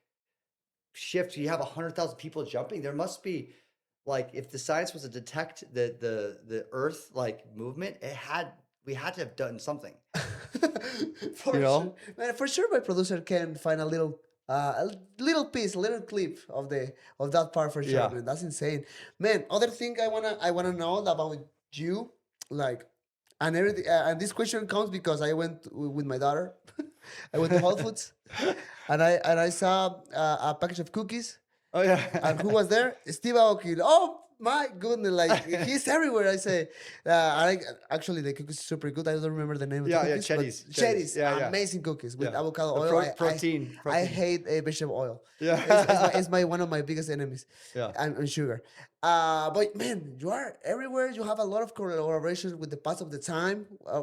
shift. You have 100,000 people jumping. There must be like if the science was to detect the Earth like movement, we had to have done something. For You sure, know? man. For sure, my producer can find a little piece, a little clip of that part for sure, Yeah. man. That's insane, man. Other thing I wanna know about you, like, and everything. And this question comes because I went with my daughter. I went to Whole Foods, and I saw a package of cookies. Oh And who yeah. was there? Steve Aoki. Oh my goodness! Like he's everywhere. I say. Actually, the cookies are super good. I don't remember the name of the Yeah, cookies, but Cheddies. cherries, Yeah, yeah. amazing cookies with Yeah. avocado The oil. protein. I hate vegetable oil. Yeah. It's my one of my biggest enemies. Yeah. And sugar. But man, you are everywhere. You have a lot of collaborations with the pass of the time.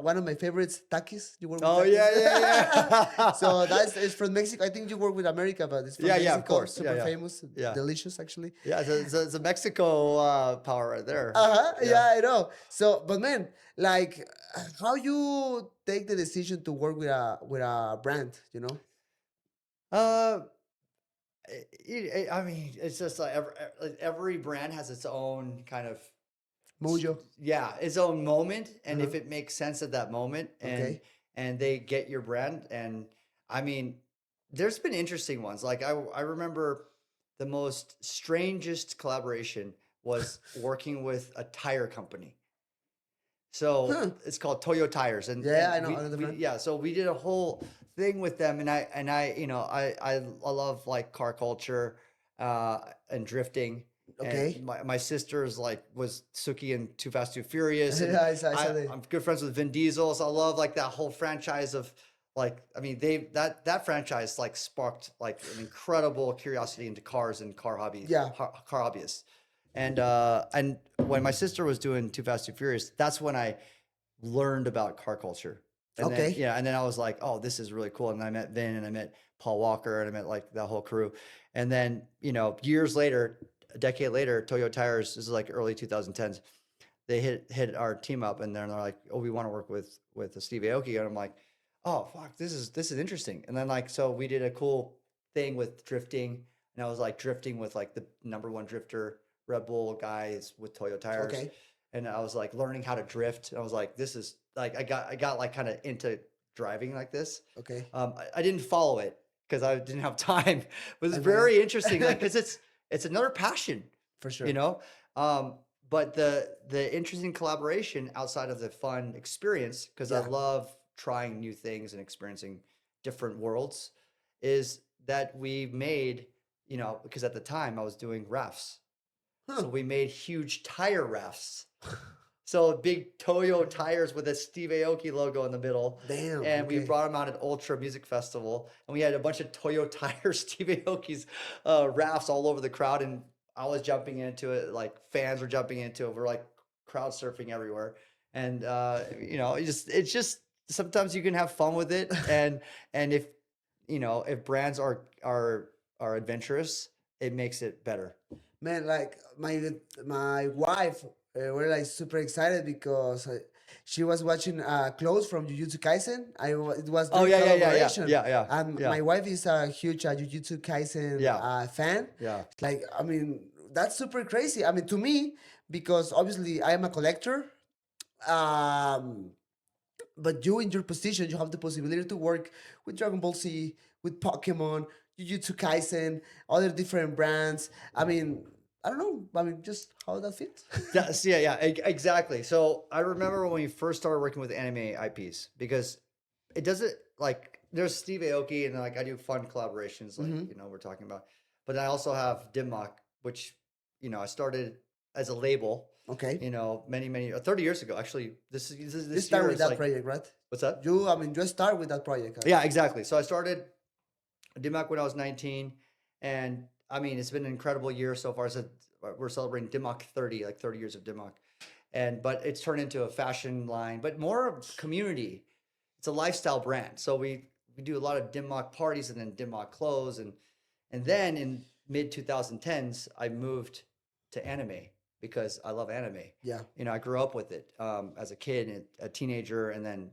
One of my favorites, Takis. You work with Oh Takis. yeah. So that's it's from Mexico. I think you work with America, but it's from Yeah, Mexico. of course. Super Yeah. famous, Yeah. delicious actually. Yeah, it's a Mexico power right there. Yeah, I know. So, but man, like, how you take the decision to work with a brand? Uh, I mean, it's just like every brand has its own kind of Mojo. yeah, its own moment, and Uh-huh. if it makes sense at that moment, Okay. and they get your brand, and I mean, there's been interesting ones. Like I remember the most strangest collaboration was working with a tire company. So Huh. it's called Toyo Tires, Yeah, I and know. I know the brand. yeah, so we did a whole thing with them, and I love like car culture, and drifting, and Okay. my sister's like was Suki in Too Fast Too Furious, and Yeah, I saw the. I'm good friends with Vin Diesel, so I love like that whole franchise of like I mean that franchise like sparked like an incredible curiosity into cars and Yeah. car hobbyists. And when my sister was doing Too Fast Too Furious, that's when I learned about car culture. And then Okay. yeah, and then I was like, oh, this is really cool. And I met Vin and I met Paul Walker and I met like that whole crew. And then, years later, a decade later, Toyo Tires, this is like early 2010s, they hit our team up and they're like, oh, we want to work with Steve Aoki. And I'm like, oh fuck, this is interesting. And then like so we did a cool thing with drifting, and I was like drifting with like the number one drifter Red Bull guys with Toyo Tires. Okay. And I was like learning how to drift. And I was like, this is like I got like kind of into driving like this. Okay. I didn't follow it because I didn't have time, but it's Okay. very interesting, like because it's another passion, For sure. you know. But the interesting collaboration outside of the fun experience, because I Yeah. love trying new things and experiencing different worlds, is that we made, because at the time I was doing rafts. So Huh. we made huge tire rafts. So big Toyo tires with a Steve Aoki logo in the middle. Damn. And we Okay. brought them out at Ultra Music Festival. And we had a bunch of Toyo tires, Steve Aoki's rafts all over the crowd. And I was jumping into it. Like fans were jumping into it. We're like crowd surfing everywhere. And, it's just sometimes you can have fun with it. And if brands are adventurous, it makes it better. Man, like my wife, we're like super excited because she was watching clothes from Jujutsu Kaisen. It was Oh their yeah. collaboration. Yeah. And Yeah. my wife is a huge Jujutsu Kaisen Yeah. fan. Yeah. Like, I mean, that's super crazy. I mean, to me, because obviously I am a collector. Um, but you in your position, you have the possibility to work with Dragon Ball Z, with Pokemon, Jujutsu Kaisen, other different brands. I mean, I don't know. I mean, just how that fits. Exactly. So I remember when we first started working with anime IPs, because it doesn't like there's Steve Aoki and like I do fun collaborations like we're talking about, but I also have Dimmock, which I started as a label, Okay. many 30 years ago. Actually, this You start year with is that like project, right? what's that? I mean, you start with that project. Yeah, exactly. So I started Dimmock when I was 19, and I mean it's been an incredible year so far. So we're celebrating Dimmock 30, like 30 years of Dimmock, but it's turned into a fashion line, but more of community. It's a lifestyle brand. So we do a lot of Dimmock parties and then Dimmock clothes, and then in mid 2010s I moved to anime because I love anime. Yeah. I grew up with it as a kid and a teenager, and then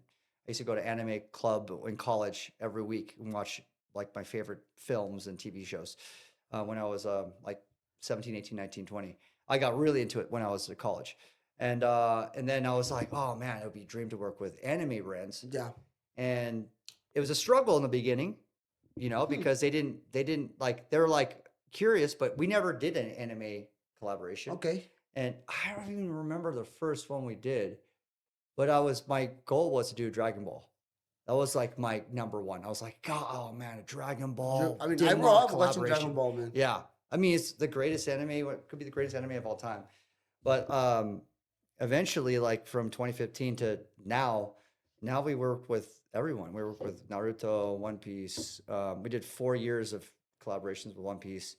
I used to go to anime club in college every week and watch like my favorite films and TV shows when I was like 17, 18, 19, 20. I got really into it when I was at college. And then I was like, oh man, it would be a dream to work with anime brands. Yeah. And it was a struggle in the beginning, because they didn't like, they were like curious, but we never did an anime collaboration. Okay. And I don't even remember the first one we did, but my goal was to do Dragon Ball. That was like my number one. I was like, God, oh man, a Dragon Ball. I mean, I grew up watching Dragon Ball, man. Yeah. I mean, it's the greatest anime. What could be the greatest anime of all time. But eventually, like from 2015 to now we work with everyone. We work with Naruto, One Piece. We did 4 years of collaborations with One Piece.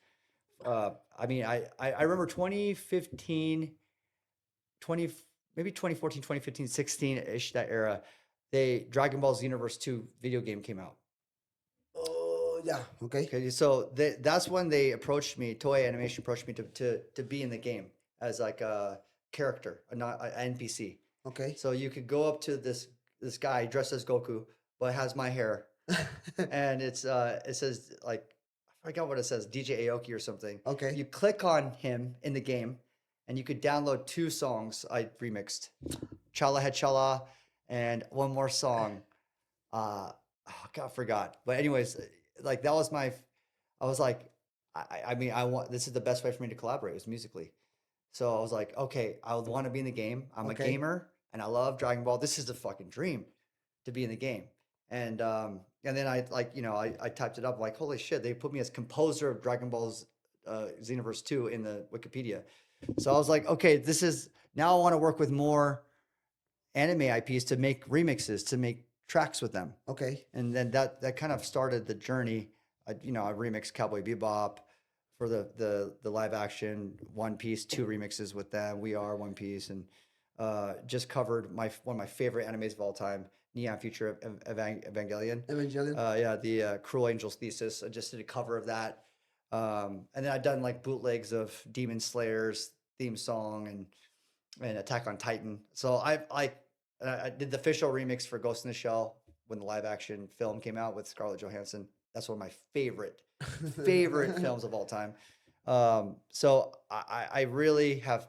I mean, I remember 2015, maybe 2014, 2015, 16-ish, that era. Dragon Ball Xenoverse 2 video game came out. Oh, yeah. Okay. Okay, so that's when they approached me. Toei Animation approached me to be in the game as like a character, not an NPC. Okay. So you could go up to this guy dressed as Goku, but has my hair, and it says like, I forgot what it says, DJ Aoki or something. Okay. You click on him in the game, and you could download 2 songs I remixed, Chala Head Chala, and one more song. Oh God, I forgot. But anyways, like that was I was like, I mean, this is the best way for me to collaborate, was musically. So I was like, okay, I would want to be in the game. I'm a gamer and I love Dragon Ball. This is the fucking dream, to be in the game. And then I I typed it up like, holy shit, they put me as composer of Dragon Ball's Xenoverse 2 in the Wikipedia. So I was like, okay, now I want to work with more anime IPs to make remixes, to make tracks with them. Okay. And then that kind of started the journey. I remixed Cowboy Bebop for the live action, One Piece, 2 remixes with them. We Are One Piece, and just covered one of my favorite animes of all time, Neon Future Evangelion. Yeah, the Cruel Angel's Thesis. I just did a cover of that. And then I've done like bootlegs of Demon Slayer's theme song and Attack on Titan. So I did the official remix for Ghost in the Shell when the live action film came out with Scarlett Johansson. That's one of my favorite films of all time. So I really have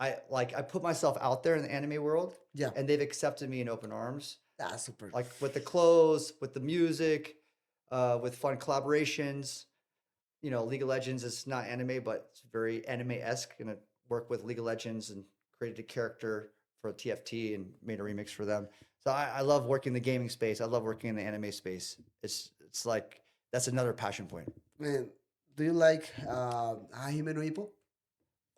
I put myself out there in the anime world. Yeah. And they've accepted me in open arms. That's super. Like with the clothes, with the music, with fun collaborations. League of Legends is not anime, but it's very anime-esque. Gonna work with League of Legends and created a character for TFT and made a remix for them. So I love working in the gaming space. I love working in the anime space. It's like, that's another passion point. Man, do you like Hajime no Ippo?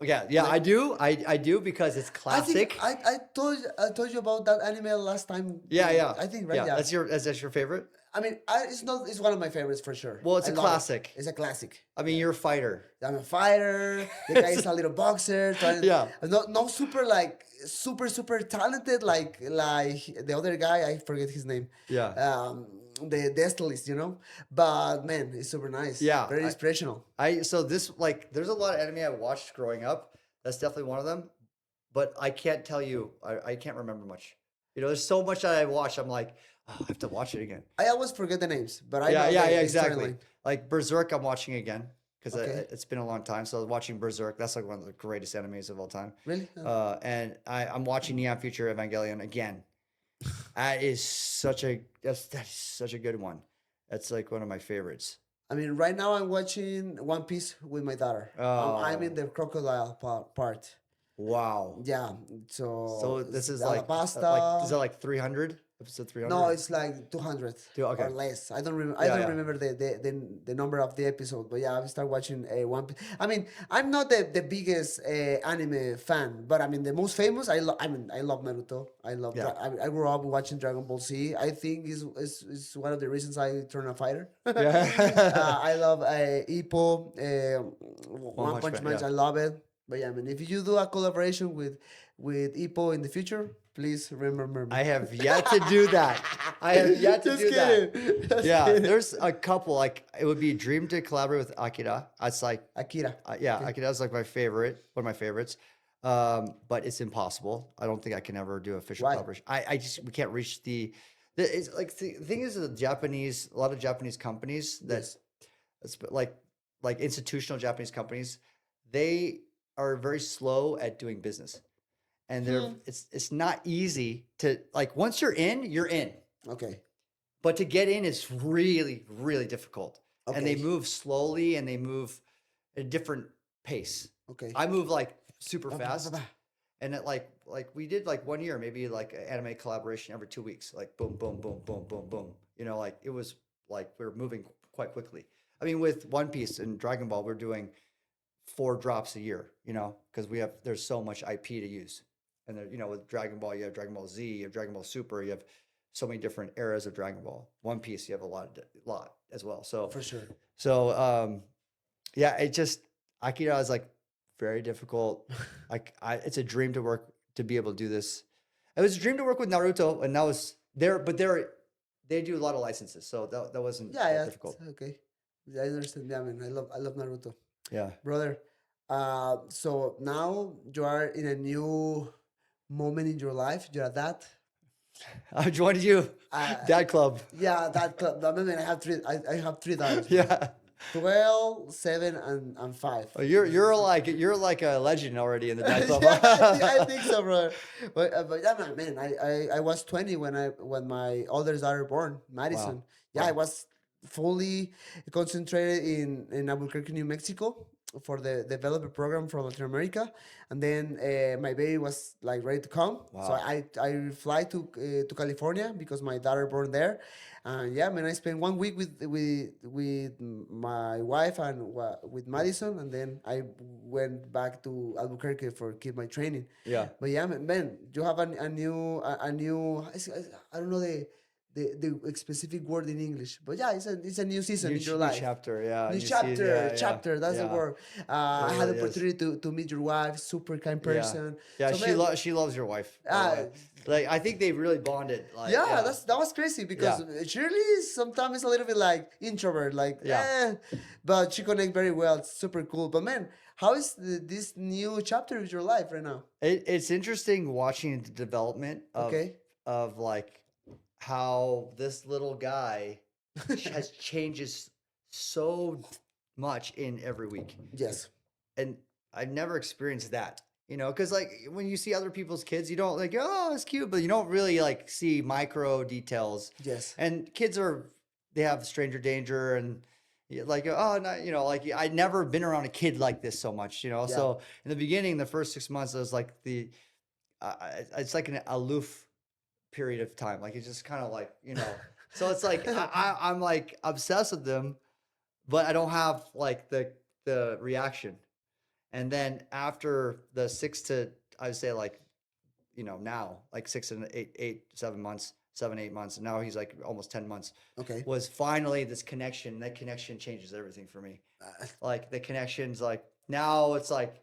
Yeah, like, I do. I do, because it's classic. I told you about that anime last time. Yeah. I think, right? Yeah. Yeah. That's your favorite? I mean, it's one of my favorites for sure. Well, it's a classic. It's a classic. I mean, you're a fighter. I'm a fighter. The guy is a little boxer. Yeah. No super talented like the other guy. I forget his name. Yeah. The Destalist, But man, it's super nice. Yeah. Very inspirational. So this, like, there's a lot of anime I watched growing up. That's definitely one of them. But I can't tell you. I can't remember much. There's so much that I watched. I'm like, oh, I have to watch it again. I always forget the names, but I know exactly. Like Berserk, I'm watching again because it's been a long time. So watching Berserk, that's like one of the greatest animes of all time. Really? And I'm watching Neon Future Evangelion again. That is such a good one. That's like one of my favorites. I mean, right now I'm watching One Piece with my daughter. I'm in the crocodile part. Wow. Yeah. So this is Alabasta. Is that like 300? Episode 300? No, it's like 200 or less. I don't remember. I don't remember the number of the episode. But yeah, I start watching One Piece. I mean, I'm not the biggest anime fan, but I mean the most famous. I love Naruto. I love. Yeah. I grew up watching Dragon Ball Z. I think is one of the reasons I turned a fighter. Yeah. I love Ippo. One Punch Man. Yeah. I love it. But yeah, I mean, if you do a collaboration with Ippo in the future, please remember me. I have yet to do that. I have yet to do that. Just Yeah, kidding. there's a couple. Like, it would be a dream to collaborate with Akira. It's like Akira. Akira's like one of my favorites. But it's impossible. I don't think I can ever do official Why? collaboration. We can't reach it's like the thing is, a lot of Japanese companies that Yes. it's like institutional Japanese companies, they are very slow at doing business, and it's not easy to like once you're in, Okay. but to get in is really really difficult. And they Okay. move slowly and they move at a different pace. Okay. I move like super Ba, ba, ba, fast, ba. and it like we did like 1 year, maybe like an anime collaboration every 2 weeks, like boom, boom, boom, boom, boom, boom. You know, like it was like we were moving quite quickly. I mean, with One Piece and Dragon Ball, we're doing 4 drops a year. You know, because there's so much IP to use, and there, you know, with Dragon Ball, you have Dragon Ball Z, you have Dragon Ball Super, you have so many different eras of Dragon Ball. One Piece, you have a lot as well. So For sure. yeah, it just Akira is like very difficult. Like it's a dream to be able to do this. It was a dream to work with Naruto, and that was there, but they do a lot of licenses, so that wasn't Yeah, that yeah. difficult. Okay. I understand. Yeah, man. I love Naruto. Yeah. Brother. So now you are in a new moment in your life. You're a dad. I joined you, Uh, Dad Club. yeah, that club. I mean, I have three daughters. Yeah. 12, 7, and 5. Oh, you're like a legend already in the Dad Club. Yeah, I think so, brother. But yeah, man, I was 20 when my oldest daughter born, Madison. Wow. Yeah, I Wow. was fully concentrated in Albuquerque, New Mexico for the developer program from Latin America, and then my baby was like ready to come. So Wow. I fly to California because my daughter born there. Yeah, man, I spent 1 week with my wife and with Madison, and then I went back to Albuquerque for keep my training. Yeah. But yeah, man, you have a new. I don't know the specific word in English, but yeah, it's a new season in your New life. chapter. Yeah. New New chapter, yeah. chapter. That's the Yeah. word. I had the really is. opportunity to meet your wife, super kind Yeah. person. Yeah. So, man, She loves your wife. by the uh, way. Like I think they really bonded. Like yeah, that was crazy because Shirley sometimes is a little bit like introvert, like Yeah. but she connect very well. It's super cool. But man, how is this new chapter of your life right now? It's interesting watching the development Okay. of like how this little guy has changes so much in every week. Yes. And I've never experienced that, you know, because like when you see other people's kids, you don't like, oh, it's cute, but you don't really like see micro details. Yes. And they have stranger danger and like, oh, no, you know, like I'd never been around a kid like this so much, you know. Yeah. So in the beginning, the first 6 months, it was like it's like an aloof period of time. Like it's just kind of like, you know, so it's like I'm like obsessed with them, but I don't have like the reaction. And then after the I would say like, you know, now like 6 and 7 months, 7, 8 months, and now he's like almost 10 months. Okay. Was finally this connection. That connection changes everything for me. Like the connections, like now it's like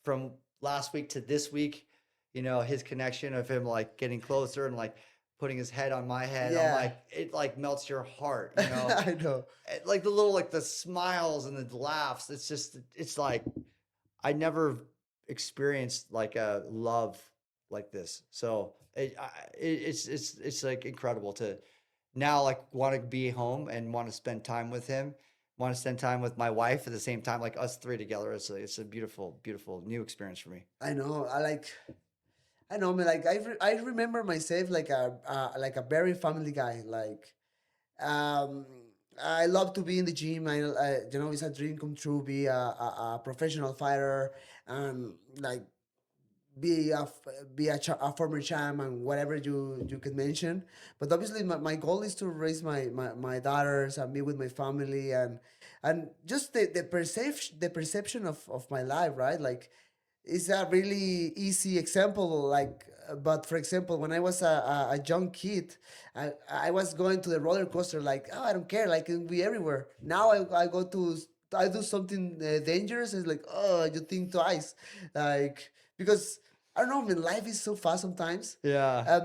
from last week to this week, you know, his connection of him like getting closer and like putting his head on my head. Yeah. I'm like, it like melts your heart, you know. I know. Like the little like the smiles and the laughs. It's like I never experienced like a love like this. So it's like incredible to now like want to be home and want to spend time with him, want to spend time with my wife at the same time, like us three together. It's a beautiful, beautiful new experience for me. I know. I know, man. Like I remember myself like a very family guy. Like, um, I love to be in the gym. It's a dream come true. Be a professional fighter and like be a former champ and whatever you could mention. But obviously, my goal is to raise my daughters and be with my family and just the perception of my life, right? Like it's a really easy example like but for example when I was a young kid I was going to the roller coaster like oh I don't care like it can be everywhere now I do something dangerous it's like oh you think twice like because I don't know man life is so fast sometimes Yeah.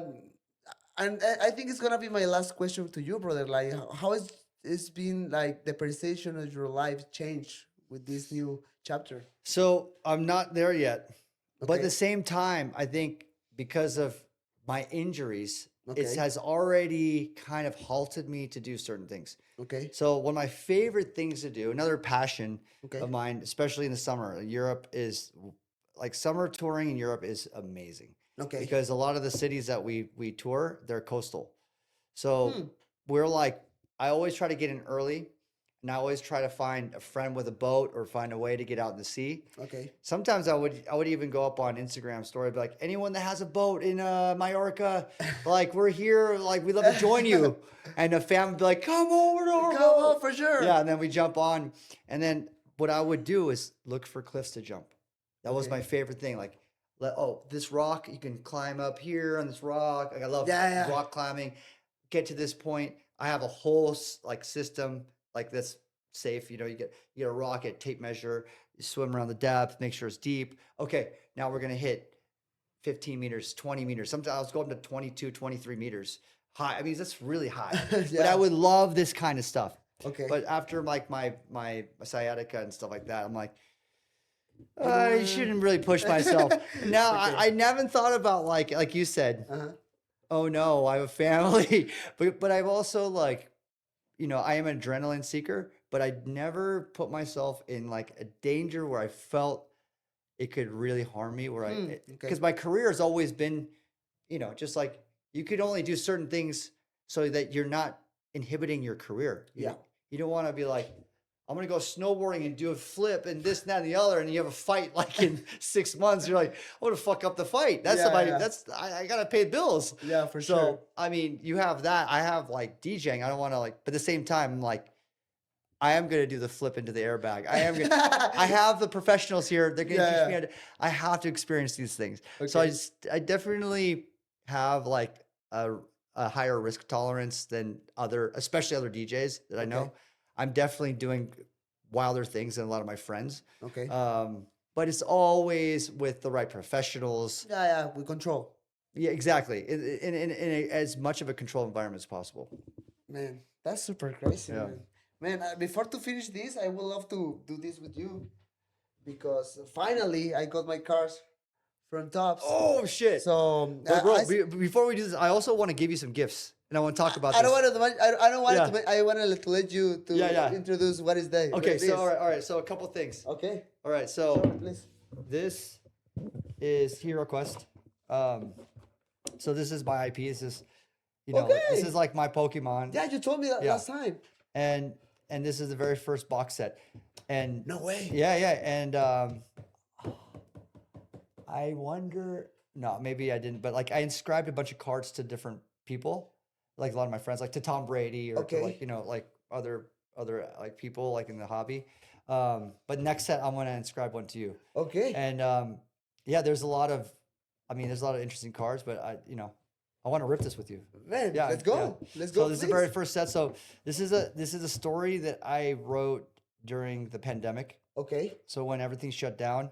and I think it's gonna be my last question to you brother like how is it's been like the perception of your life changed with this new chapter. So I'm not there yet, but at Okay. the same time, I think because of my injuries it has already kind of halted me to do certain things. Okay. So one of my favorite things to do, another passion Okay. of mine, especially in the summer, Europe is like summer touring in Europe is amazing. Okay. Because a lot of the cities that we tour, they're coastal. So Hmm. we're like, I always try to get in early, and I always try to find a friend with a boat or find a way to get out in the sea. Okay. Sometimes I would even go up on Instagram story, be like, anyone that has a boat in Mallorca, like we're here, like we'd love to join you. And the family would be like, come over to our Come boat. on, for sure. Yeah, and then we jump on, and then what I would do is look for cliffs to jump. That was Okay. my favorite thing. Like, this rock, you can climb up here on this rock. Like, I love Yeah. rock climbing. Get to this point, I have a whole like system like that's safe. You know, you get a rock, get tape measure, you swim around the depth, make sure it's deep. Okay, now we're gonna hit 15 meters, 20 meters. Sometimes I was going to 22, 23 meters high. I mean, that's really high. But I would love this kind of stuff. Okay. But after like my sciatica and stuff like that, I'm like, I shouldn't really push myself. Now, I never thought about like you said, oh no, I have a family. But I've also like, you know, I am an adrenaline seeker, but I never put myself in like a danger where I felt it could really harm me. Because my career has always been, you know, just like you could only do certain things so that you're not inhibiting your career. You don't want to be like, I'm going to go snowboarding and do a flip and this, and that, and the other. And you have a fight like in 6 months. You're like, I'm going to fuck up the fight. That's I got to pay bills. Yeah, for So, sure. I mean, you have that. I have like DJing. I don't want to like, but at the same time, I'm like, I am going to do the flip into the airbag. I have the professionals here. They're going to teach me how to, I have to experience these things. So I definitely have like a higher risk tolerance than especially other DJs that I know. I'm definitely doing wilder things than a lot of my friends. Okay. But it's always with the right professionals. Yeah, we control. Yeah, exactly. In as much of a controlled environment as possible. Man, that's super crazy, Yeah. Man, before to finish this, I would love to do this with you. Because finally, I got my cars from Tops. Oh, shit. So, But bro, before we do this, I also want to give you some gifts. And I want to talk about this. I don't want to. I want to let you to introduce what is that. Okay, so all right. So a couple things. Okay. All right. So please. This is Hero Quest. So this is my IP. This is, you know, this is like my Pokemon. Yeah, you told me that last time. And this is the very first box set. And no way. Yeah. And I wonder. No, maybe I didn't. But like I inscribed a bunch of cards to different people. Like a lot of my friends, like to Tom Brady or to like, you know, like other like people like in the hobby. But next set, I'm going to inscribe one to you. Okay. And there's a lot of interesting cards, but I want to rip this with you. Man, let's go. Yeah. Let's go. So this is the very first set. So this is a story that I wrote during the pandemic. Okay. So when everything shut down,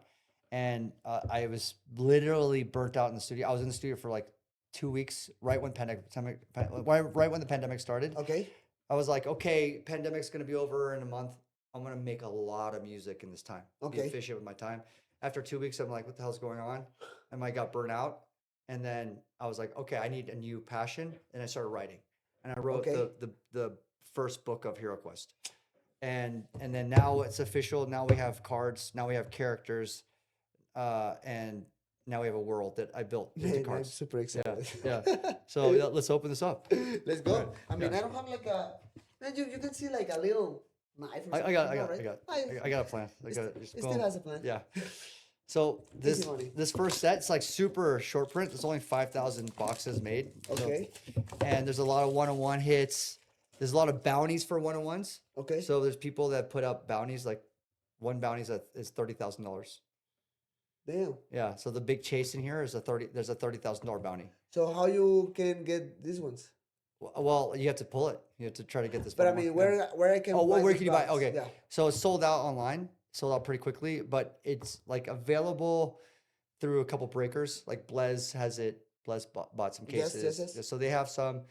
and I was literally burnt out in the studio. I was in the studio for like 2 weeks, right when the pandemic started. Okay. I was like, okay, pandemic's gonna be over in a month. I'm gonna make a lot of music in this time. Okay. Be efficient with my time. After 2 weeks, I'm like, what the hell's going on? And I got burnt out. And then I was like, okay, I need a new passion. And I started writing. And I wrote the first book of Hero Quest. And then now it's official. Now we have cards. Now we have characters. And now we have a world that I built into cards. I'm super excited. Yeah. So let's open this up. Let's go. Right. I mean, I don't have like a. Man, you can see like a little knife. Or I got a plan. It still has a plan. Yeah. So this first set, it's like super short print. There's only 5,000 boxes made. Okay. And there's a lot of one-on-one hits. There's a lot of bounties for one-on-ones. Okay. So there's people that put up bounties, like one bounty is $30,000. Damn. Yeah. So the big chase in here is there's a $30,000 bounty. So how you can get these ones? Well, you have to pull it. You have to try to get this. But I mean, where I can. Oh, buy where these can you buy? boxes? Okay. Yeah. So it's sold out online. Sold out pretty quickly, but it's like available through a couple breakers. Like Blez has it. Blez bought some cases. Yes. So they have some.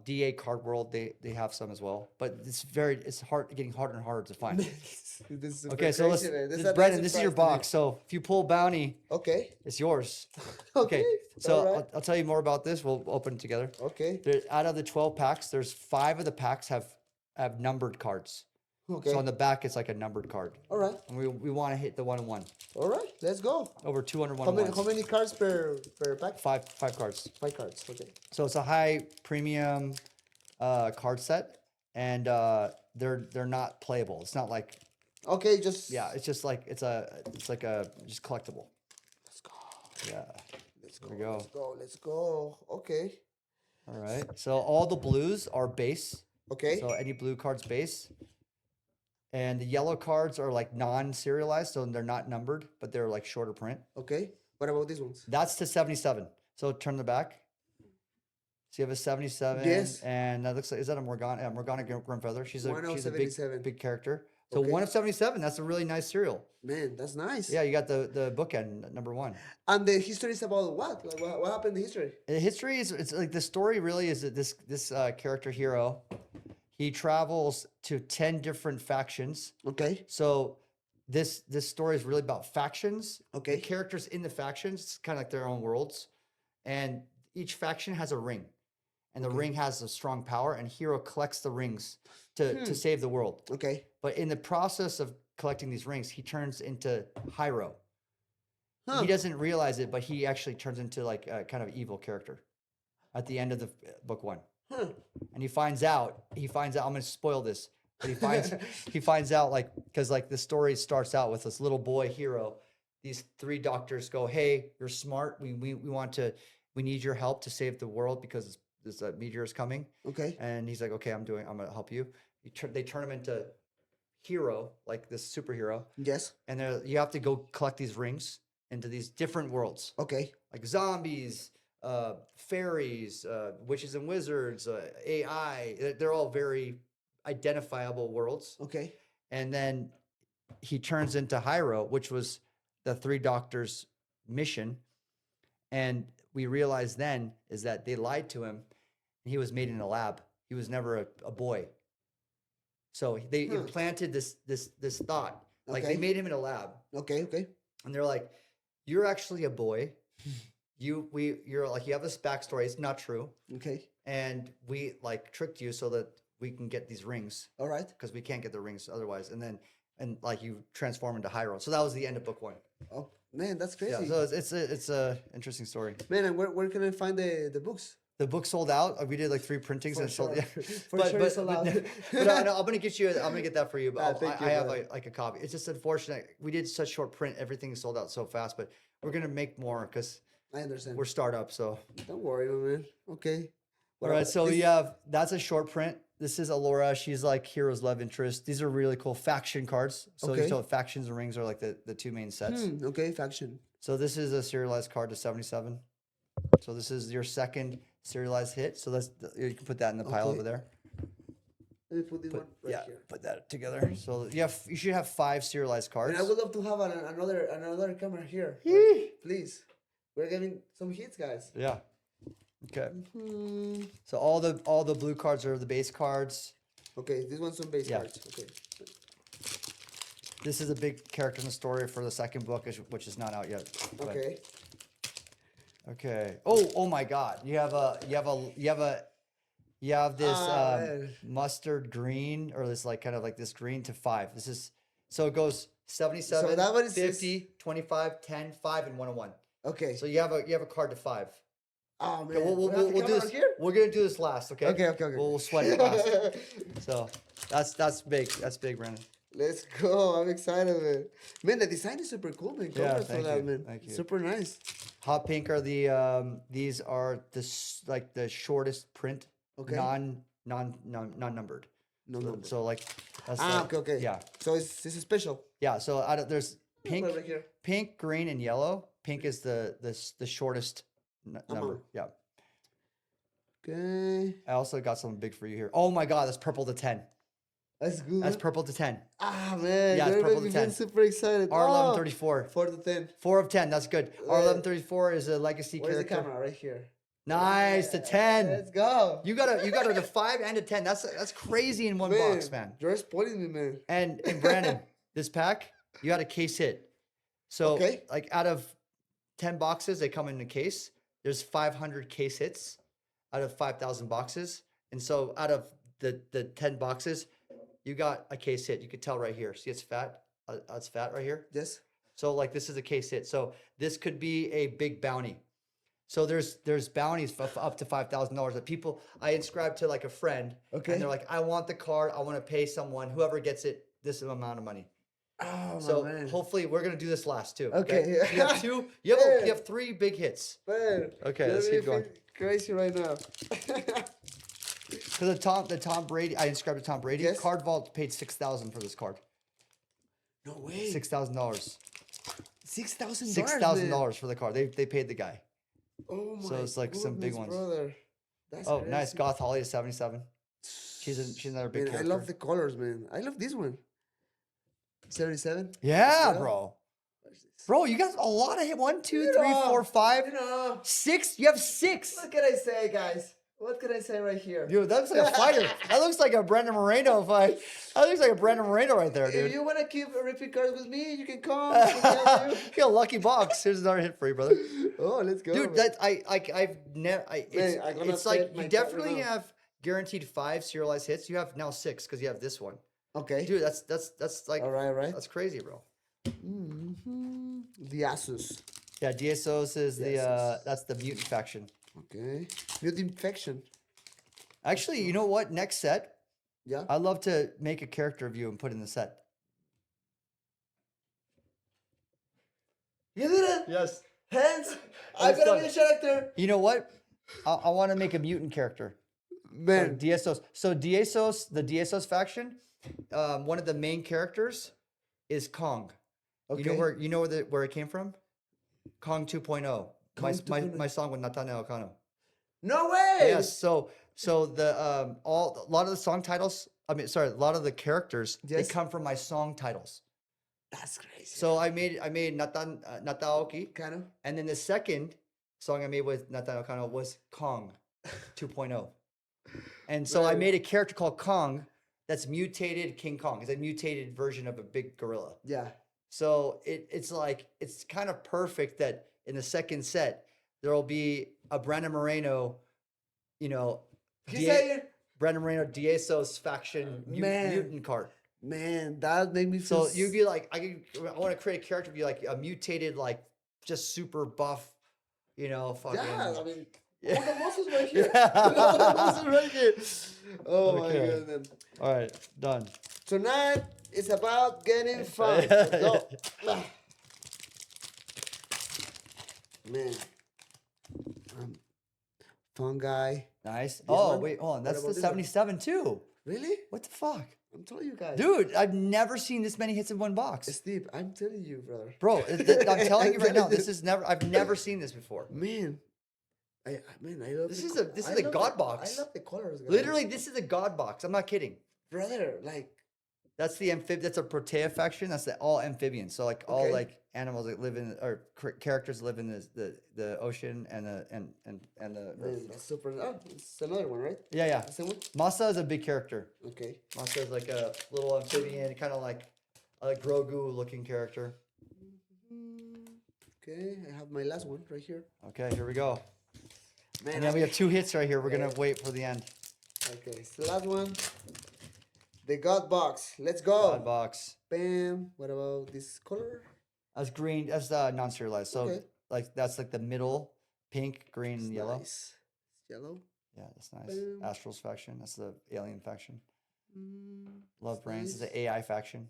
DA Card World, they have some as well, but it's getting harder and harder to find. This is super Okay, so crazy, man. Brendan, this is your surprise to me. box. So if you pull Bounty, Okay. it's yours. Okay. So All right. I'll tell you more about this. We'll open it together. Okay. Out of the 12 packs, there's 5 of the packs have numbered cards. Okay. So on the back, it's like a numbered card. All right. And we want to hit the 1-1. All right. Let's go. Over 200 How many cards per pack? 5 cards. 5 cards. Okay. So it's a high premium card set, and they're not playable. It's not like Okay. Just it's just like it's like a just collectible. Let's go. Yeah. Let's go. There we go. Let's go. Let's go. Okay. All right. So all the blues are base. Okay. So any blue cards base. And the yellow cards are like non-serialized, so they're not numbered, but they're like shorter print. Okay. What about these ones? That's to 77. So turn the back. So you have a 77. Yes. And that looks like, is that a Morgana? Morgana Grimfeather. She's One of a 77. big character. So Okay. 1 of 77. That's a really nice serial. Man, that's nice. Yeah, you got the bookend number 1. And the history is about what? Like what happened in the history? The history is it's like the story really is that this character hero, he travels to 10 different factions. Okay. So this story is really about factions. Okay. The characters in the factions, it's kind of like their own worlds. And each faction has a ring. And the ring has a strong power, and hero collects the rings to save the world. Okay. But in the process of collecting these rings, he turns into Hyro. Huh. He doesn't realize it, but he actually turns into like a kind of evil character at the end of the book 1. Huh. And he finds out, I'm going to spoil this, but he finds out like, cause like the story starts out with this little boy hero. These 3 doctors go, hey, you're smart. We need your help to save the world because this meteor is coming. Okay. And he's like, okay, I'm going to help you. They turn him into hero, like this superhero. Yes. And you have to go collect these rings into these different worlds. Okay. Like zombies, fairies, witches and wizards, AI. They're all very identifiable worlds. Okay. And then he turns into Hyro, which was the 3 doctors' mission. And we realize then is that they lied to him. He was made in a lab. He was never a boy. So they implanted this thought. Like they made him in a lab. Okay. Okay. And they're like, you're actually a boy. You're like, you have this backstory. It's not true. Okay. And we like tricked you so that we can get these rings. All right. Because we can't get the rings otherwise. And like you transform into Hyro. So that was the end of book 1. Oh man, that's crazy. Yeah. So it's a interesting story. Man, and where can I find the books? The book sold out. We did like 3 printings and sure. sold. Yeah. For sure it's sold out. But I'm gonna get that for you. But Thank I you, have brother. like a copy. It's just unfortunate. We did such short print. Everything sold out so fast. But we're gonna make more because I understand. we're startup. So Don't worry, my man. Okay. all right. So we have that's a short print. This is Alora. She's like Hero's love interest. These are really cool faction cards. So Okay. so factions and rings are like the 2 main sets. Okay, faction. So this is a serialized card to 77. So this is your second serialized hit. So you can put that in the pile Okay. over there. Let me put this one right here. Put that together. So you should have 5 serialized cards. And I would love to have another camera here. Please. We're getting some hits, guys. Yeah. Okay. So all the blue cards are the base cards. Okay, these ones some base Yeah. cards. Okay. This is a big character in the story for the second book, which is not out yet. But- Okay. Okay. Oh my God! You have this man. mustard green, or this like kind of like this green to 5. This is so it goes 77, So that one is 50, 25, 10, 5, and 101. Okay. So you have a card to 5. Oh man. Okay, we'll We have the do camera this. here? We're gonna do this last, okay? Okay. We'll sweat it last. So that's big. That's big, Brandon. Let's go. I'm excited, man. Man, the design is super cool, man. Yeah, Congrats for thank that, you. man. Thank you. Super nice. Hot pink are these are like the shortest print, Okay. non-numbered. No number. So like that's Okay. yeah. So this is special. Yeah. So there's pink, Put it right here. pink, green, and yellow. Pink is the shortest number. Yeah. Okay. I also got something big for you here. Oh my God, that's purple to 10. That's good. That's purple to 10. Ah, man. Yeah, it's You're purple making to me 10. super excited. R1134. 4 to 10. 4 of 10. That's good. R1134 is a legacy Where's the character. camera? Right here. Nice, to 10. Let's go. You got a 5 and a 10. That's crazy in one box, man. You're spoiling me, man. And Brandon, this pack, you got a case hit. So like out of 10 boxes, they come in a case. There's 500 case hits out of 5,000 boxes. And so out of the 10 boxes, you got a case hit. You could tell right here. See, it's fat. It's fat right here. Yes. So like this is a case hit. So this could be a big bounty. So there's bounties for up to $5,000 that people, I inscribe to like a friend. Okay. And they're like, I want the card. I want to pay someone, whoever gets it, this amount of money. Oh, So man. hopefully we're going to do this last too. Okay. You have two, you have 3 big hits. Man. Okay, let's keep going. Crazy right now. Because the Tom Brady, I inscribed to Tom Brady. Yes. Card Vault paid $6,000 for this card. No way. $6,000. $6,000. $6,000 for the card. They paid the guy. Oh my. So it's like some big ones. Brother. That's Oh, crazy. nice. Goth Holly is 77. She's another big Man, character. I love the colors, man. I love this one. 77. Yeah, Yeah. bro. What is this? Bro, you got a lot of hit. 1, 2, You 3, know, 4, 5, You know. 6. You have 6. What can I say, guys? What can I say right here? Dude, that looks like a fighter. That looks like a Brandon Moreno fight. That looks like a Brandon Moreno right there, dude. If you want to keep repeat cards with me, you can come. I can help you. You got a lucky box. Here's another hit for you, brother. Oh, let's go. Dude, man. that I've never. I'm gonna It's like set my you card definitely right now. have guaranteed 5 serialized hits. You have now 6 because you have this one. Okay. Dude, that's like All right. that's crazy, bro. Mm-hmm. The Asus. Yeah, DSOs is Yes. that's the mutant faction. Okay. New infection. Actually, you know what? Next set, Yeah. I'd love to make a character of you and put in the set. You did it. Yes. Hands. I'm It's gonna done. be a character. You know what? I want to make a mutant character. Man. DSOs. So DSOs, the DSOs faction, one of the main characters is Kong. Okay. You know where it came from? Kong 2.0. Kong 2.0. My song with Nathaniel Elcano. No way. Yes. So the a lot of the song titles. A lot of the characters Yes. they come from my song titles. That's crazy. So I made Aoki, Kind of. and then the second song I made with Nathaniel Elcano was Kong 2.0. And so I Right. made a character called Kong that's mutated King Kong. It's a mutated version of a big gorilla. Yeah. So it's kind of perfect that in the second set there will be a Brandon Moreno, He's saying, Brandon Moreno DSOs faction Man. mutant card. man, that made me feel. So you'd be like, I want to create a character be like a mutated, like just super buff, fucking. Yeah, I mean, Yeah. all the muscles right here. Yeah. All the muscles right here. Oh Okay. my goodness. All right, done. Tonight is about getting fun. Let's go. Ah. Man. Fun guy. Nice. one? Oh, wait, hold on. What That's about the this one? 77 too. Really? What the fuck? I'm telling you guys. Dude, I've never seen this many hits in one box. Steve, I'm telling you, brother. Bro, I'm telling you right now, I've never seen this before. Man. I love This the is co- a- this I is a love God the- box. I love the colors, guys. Literally, this is a god box. I'm not kidding. Brother, like, That's the that's a Protea faction. That's all amphibians. So like all Okay. like animals that live in or characters live in the ocean and the man, earth. that's super. Oh, it's another one, right? Yeah, yeah. The same one? Masa is a big character. Okay. Masa is like a little amphibian, kind of like a Grogu looking character. Okay, I have my last one right here. Okay, here we go. Man, And then we have 2 hits right here. We're gonna wait for the end. Okay, it's the last one. The God box. Let's go. God box. Bam. What about this color? That's green. That's non-serialized. So Okay. like that's like the middle, pink, green, It's and yellow. Nice. It's yellow. Yeah, that's nice. Boom. Astral's faction. That's the alien faction. Mm, Love it's Brains is nice. the AI faction.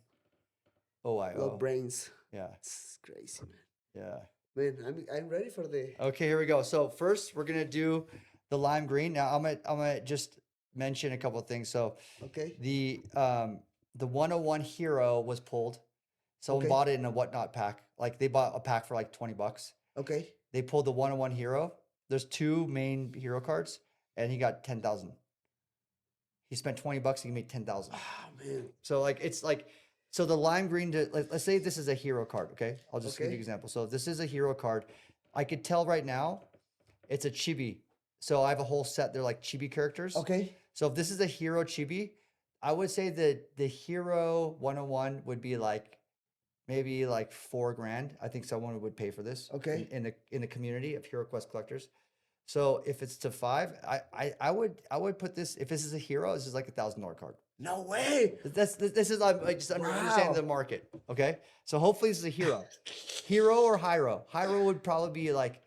OIO. Love brains. Yeah, It's crazy, man. yeah. Man, I'm ready for the. Okay, here we go. So first, we're gonna do the lime green. Now I'm gonna just mention a couple of things. So Okay. the 101 hero was pulled. Someone Okay. bought it in a whatnot pack. Like they bought a pack for like $20. Okay. They pulled the 101 hero. There's 2 main hero cards, and he got 10,000. He spent $20 and he made 10,000. Ah, man. So like it's like so the lime green. Let's say this is a hero card. Okay, I'll just give you Okay. an example. So if this is a hero card, I could tell right now, it's a chibi So I have a whole set. They're like chibi characters. Okay. So if this is a hero chibi, I would say that the hero 101 would be like maybe like $4,000. I think someone would pay for this. Okay. In the community of Hero Quest collectors. So if it's to 5, I would put this, if this is a hero, this is like $1,000 card. No way. This is I'm like just understanding Wow. the market. Okay. So hopefully this is a hero. Hero or Hyro. Hyro would probably be like,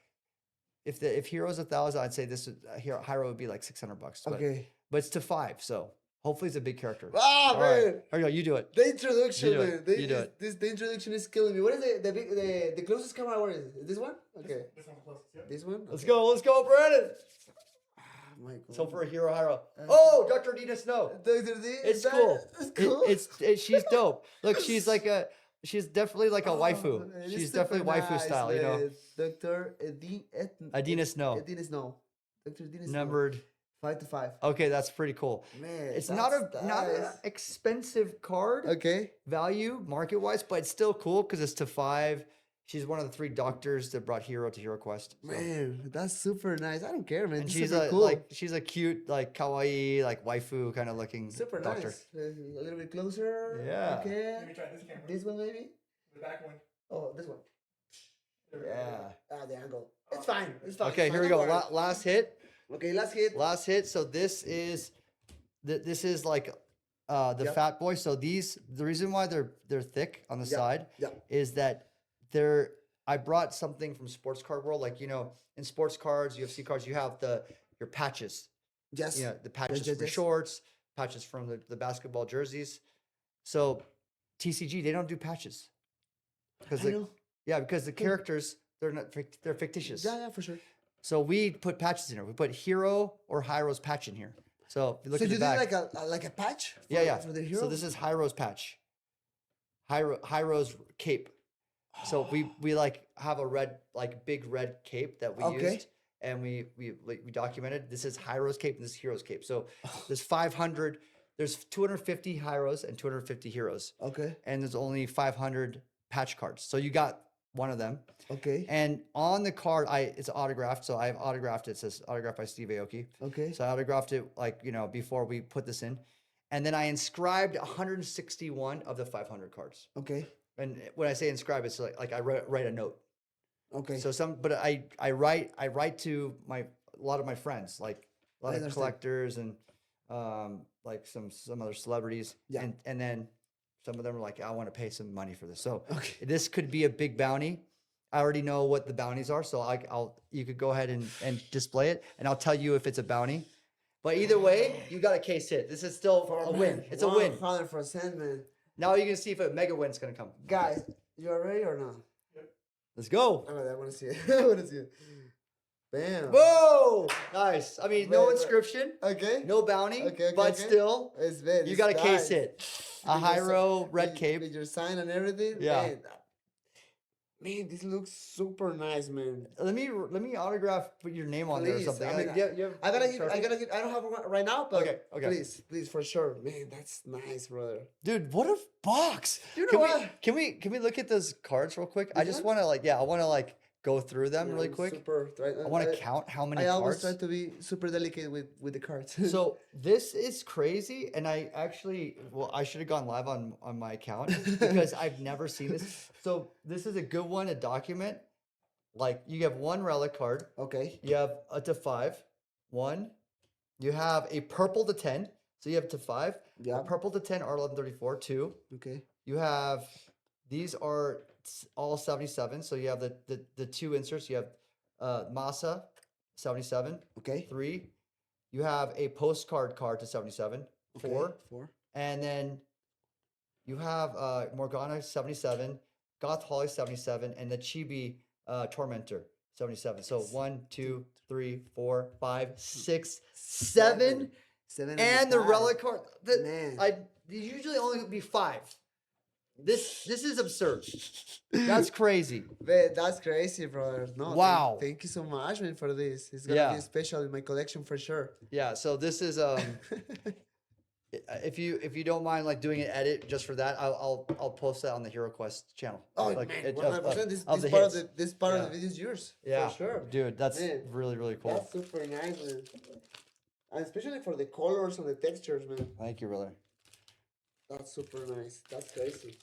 if hero's 1,000, I'd say this is Hyro would be like $600. But, Okay. but it's to 5. So hopefully it's a big character. Ah, All man. right. Here you go. You do it. The introduction, You do man. it. The, You do it. the introduction is killing me. What is the closest camera? Where is it? This one? Okay. This one's closest, yeah. This one? Let's Okay. go. Let's go, Brandon. Oh my God. So for a hero, Hyro. Oh, Dr. Dina Snow. Dr. D, It's cool. It's cool. She's dope. Look, she's definitely like a waifu. It is She's super definitely waifu nice, style, you know. man. Dr. Adina Snow. Adina Snow. Dr. Adina Snow. Numbered. 5 to 5. Okay, that's pretty cool. Man, It's not an nice. expensive card Okay. value market wise, but it's still cool because it's to 5. She's one of the 3 doctors that brought Hero to Hero Quest. So. Man, that's super nice. I don't care, man. And It's she's super a cool. she's a cute like kawaii like waifu kind of looking super doctor. nice. A little bit closer. Yeah. Okay. Let me try this camera. This one maybe. The back one. Oh, this one. There we go. Yeah. Ah, the angle. It's fine. It's fine. Okay, It's here we fine. go. Don't worry. Last hit. Okay, last hit. Last hit. So this is like the Yep. fat boy. So the reason why they're thick on the Yep. side Yep. is that I brought something from sports card world. Like, you know, in sports cards, UFC cards, you have your patches. Yes. You know, the patches yes, from yes. shorts, patches from the basketball jerseys. So TCG, they don't do patches. I know. Because the characters, they're fictitious. Yeah, for sure. So we put patches in here. We put Hero or Hyro's patch in here. So if you look So at you the did back, like a patch? For, yeah. For the hero? So this is Hyro's patch. Hyro's cape. So we like have a red, like big red cape that we Okay. used, and we documented. This is Hyro's cape and this is Hero's cape. So there's 500. There's 250 Hyros and 250 Heroes, Okay. and there's only 500 patch cards. So you got one of them. Okay. And on the card, it's autographed. So I've autographed it. It says autographed by Steve Aoki. Okay. So I autographed it like, you know, before we put this in. And then I inscribed 161 of the 500 cards. Okay. And when I say inscribe, it's like I write a note. Okay. So but I write to a lot of my friends, like a lot I of understand. collectors and like some other celebrities. Yeah. And then some of them are like, I want to pay some money for this. So Okay. this could be a big bounty. I already know what the bounties are, so you could go ahead and display it, and I'll tell you if it's a bounty. But either way, you got a case hit. This is still a win. It's a win. 100%, man. Now you can see if a mega win's gonna come. Guys, you are ready or not? Let's go. I want to see it. I want to see it. Bam. Whoa! Nice. I mean, no Wait. inscription, Okay. no bounty, Okay, but okay. still, It's bad. you got a case hit. A With your Hyro red with- cape. With your sign and everything. Yeah. Man, this looks super nice, man. Let me autograph, put your name on there or Please, something. I I mean, mean, you have I gotta Sharpie? get. I don't have one right now, but Okay. please, for sure, man. That's nice, brother. Dude, what a box! You know can what? Can we look at those cards real quick? I These just ones? want to I want to go through them really I'm quick. Super, right? I want to count how many I always cards. try to be super delicate with the cards. So this is crazy, and I should have gone live on my account because I've never seen this. So this is a good one to document. Like you have one relic card, okay. you have a to 5, 1. You have a purple to 10, so you have to 5. Yeah. A purple to 10 R1134, 2. Okay. You have these are all 77, so you have the 2 inserts. You have Masa 77. Okay. 3. You have a postcard card to 77. 4. Okay. 4. And then you have Morgana 77, Goth Holly 77, and the Chibi Tormentor 77. So 1, 2, 3, 4, 5, 6, 7. 7 And the 5. relic card. Man. I usually only be 5. This is absurd. That's crazy. Man, that's crazy, brother. No, Wow. Thank you so much, man, for this. It's gonna Yeah. be special in my collection for sure. Yeah, so this is if you don't mind like doing an edit just for that, I'll post that on the Hero Quest channel. Oh Like, man, of 100%. This, of this the part of hits. the this part of Yeah. the video is yours. Yeah, For sure. dude, that's Man, really really cool. That's super nice, man. And especially for the colors and the textures, man. Thank you, brother. That's super nice. That's crazy.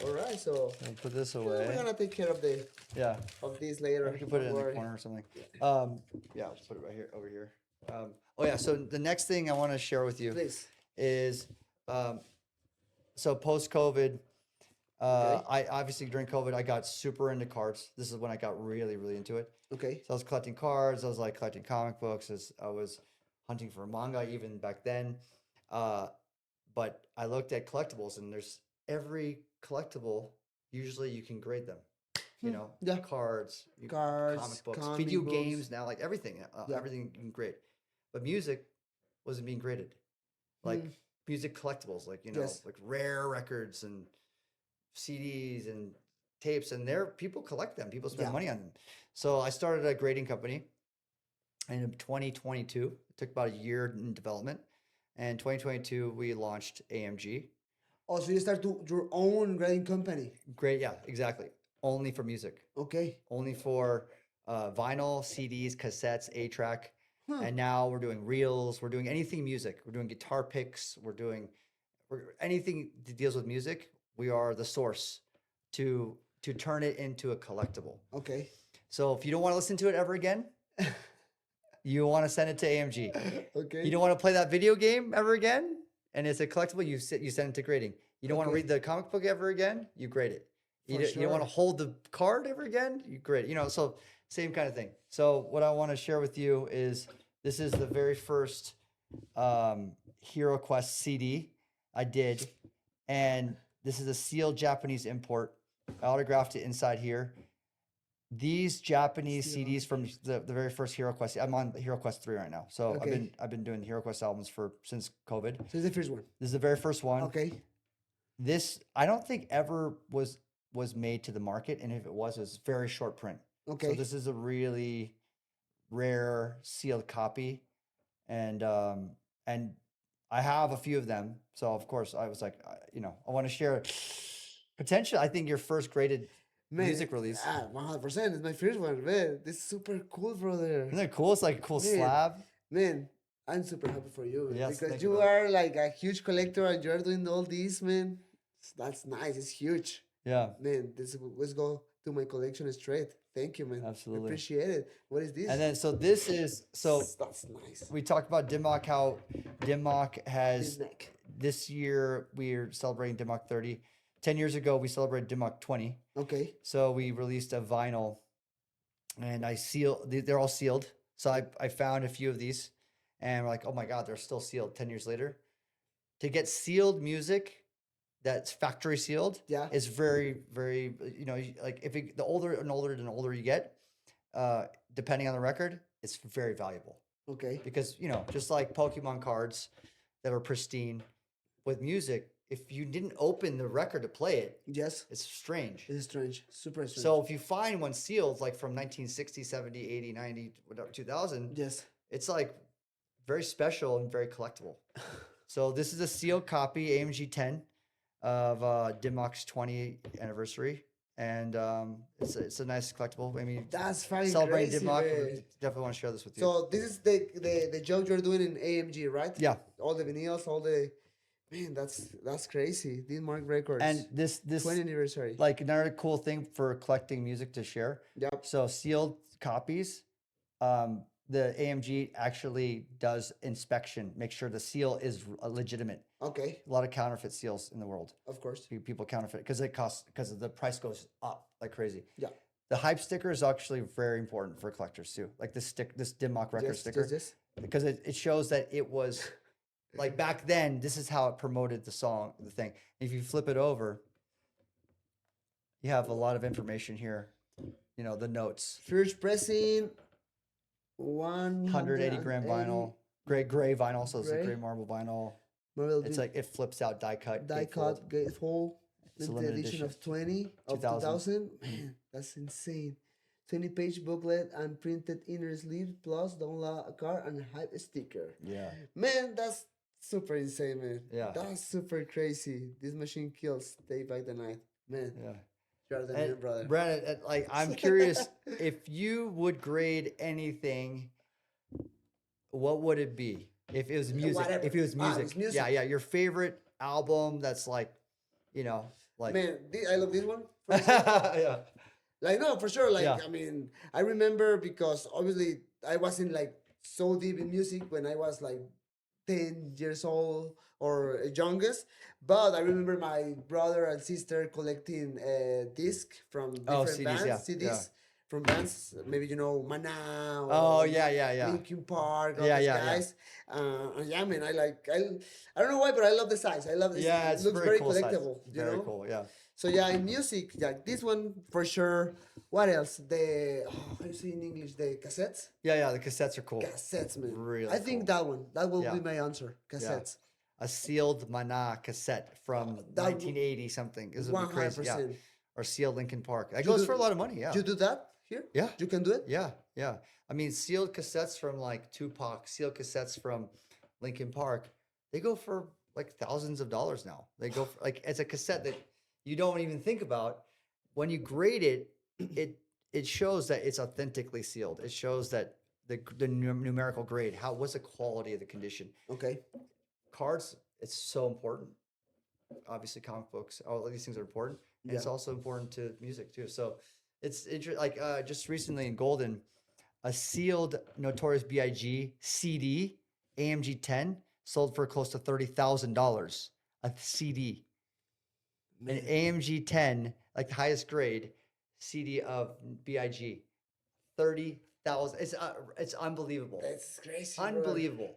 All right, so I'll put this we're away. gonna take care of Yeah, this later. we can put it in Don't the worry. corner or something. Yeah, I'll just put it right here over here. Oh yeah, so the next thing I want to share with you Please. is so post COVID. Okay. I obviously during COVID I got super into cards. This is when I got really really into it. Okay. So I was collecting cards. I was like collecting comic books. I was hunting for manga even back then. But I looked at collectibles, and there's every collectible. Usually you can grade them. You know, Yeah. cards, Cards, comic books, comic video books. games now, like everything. Yeah. Everything you can grade. But music wasn't being graded. Like Hmm. music collectibles, like you know, Yes. like rare records and CDs and tapes, and people collect them. People spend Yeah. money on them. So I started a grading company in 2022. It took about a year in development. And 2022, we launched AMG. Oh, so you start your own grading company. Great, yeah, exactly. Only for music, Okay. only for vinyl, CDs, cassettes, 8-track. Huh. And now we're doing reels. We're doing anything music. We're doing guitar picks. Anything that deals with music. We are the source to turn it into a collectible. Okay. So if you don't want to listen to it ever again, you want to send it to AMG. Okay. You don't want to play that video game ever again, and it's a collectible. You send it to grading. You don't want to Okay. read the comic book ever again. You grade it. You don't want to sure. hold the card ever again. You grade it. You know, so same kind of thing. So what I want to share with you is this is the very first Hero Quest CD I did, and this is a sealed Japanese import. I autographed it inside here. These Japanese Steve CDs from the very first Hero Quest. I'm on Hero Quest 3 right now. So Okay. I've been doing Hero Quest albums since COVID. So it's the first one. This is the very first one. Okay. This I don't think ever was made to the market, and if it was very short print. Okay. So this is a really rare sealed copy, and I have a few of them. So of course I was like, I want to share. Potentially, I think your first graded music release. 100%. It's my first one, man. This is super cool, brother. Isn't it cool? It's like a cool Man. slab. Man, I'm super happy for you, man, Yes, because thank you, you brother. are like a huge collector and you're doing all this, man. That's nice. It's huge, Yeah, man. Let's go to my collection straight. Thank you, man. Absolutely. Appreciate it. What is this? and then this is That's nice. we talked about Dimmock, how Dimmock has His neck. this year we're celebrating Dimmock 30. 10 years ago we celebrated Dimmock 20. Okay. So we released a vinyl, and they're all sealed. So I found a few of these, and we're like, oh my God, they're still sealed 10 years later. To get sealed music that's factory sealed Yeah. is very, very, like the older you get, depending on the record, it's very valuable. Okay. Because, just like Pokemon cards that are pristine, with music, if you didn't open the record to play it, Yes. it's strange. It's strange. Super strange. So if you find one sealed, like from 1960, 70, 80, 90, whatever, 2000, yes. it's like very special and very collectible. So this is a sealed copy, AMG 10, of Dimmock's 20th anniversary. And it's a nice collectible. I mean, That's fucking celebrating crazy, Dimmock, man. definitely want to share this with you. So this is the job you're doing in AMG, right? Yeah. All the vinyls, all the man. That's crazy. Denmark Records. And this 20th anniversary. like another cool thing for collecting music to share. Yep. So sealed copies, the AMG actually does inspection, make sure the seal is legitimate. Okay. A lot of counterfeit seals in the world. Of course. People counterfeit because the price goes up like crazy. Yeah. The hype sticker is actually very important for collectors too. Like this Dimmock record sticker, Yes. because it shows that it was like back then. This is how it promoted the song, the thing. If you flip it over, you have a lot of information here. The notes. First pressing. 180 gram vinyl, gray vinyl, so it's a Gray. gray marble vinyl. Marble It's like it flips out, die cut, die gatefold. cut gatefold. It's a Limited limited edition edition. of 2000. Man, that's insane. 20-page booklet and printed inner sleeve plus download a card and hype sticker. Yeah, Man, that's Super insane, man. Yeah. That's super crazy. This machine kills day by the night. Man, Yeah. you're the And man, brother. Brandon, like I'm curious if you would grade anything, what would it be? If it was music, Whatever. if it was Ah, it music. was music. Yeah, yeah. Your favorite album that's like, like Man, I love this one. For example. yeah. Like, no, for sure. Like, Yeah. I mean, I remember because obviously I wasn't like so deep in music when I was like 10 years old or youngest. But I remember my brother and sister collecting discs from different CDs, bands, yeah, CDs yeah. from bands, maybe Mana Oh or yeah. Linkin Park, all Yeah, these yeah, yeah. guys. Yeah, man, I don't know why, but I love the size. I love this. Yeah, It it's looks very very cool size. collectible. You Very know? cool, yeah. So yeah, in music, yeah, this one for sure. What else? How you say in English? The cassettes. Yeah, the cassettes are cool. Cassettes, man. Really I think cool. that will Yeah. be my answer. Cassettes. A sealed Mana cassette from That 1980 something. This would be crazy. Yeah. 100%. Or sealed Linkin Park. That You goes do- for a lot of money, yeah. You do that here? Yeah. You can do it. Yeah. I mean, sealed cassettes from like Tupac, sealed cassettes from Linkin Park, they go for like thousands of dollars now. They go for, like it's a cassette that you don't even think about. When you grade it, it shows that it's authentically sealed. It shows that the numerical grade, what's the quality of the condition. Okay. Cards, it's so important. Obviously, comic books, all of these things are important. And it's Yeah. also important to music too. So it's interesting. Like just recently in Golden, a sealed Notorious B.I.G. CD AMG 10 sold for close to $30,000 a CD. An Man. AMG 10, like the highest grade CD of B.I.G. 30,000. It's unbelievable. That's crazy. bro. Unbelievable.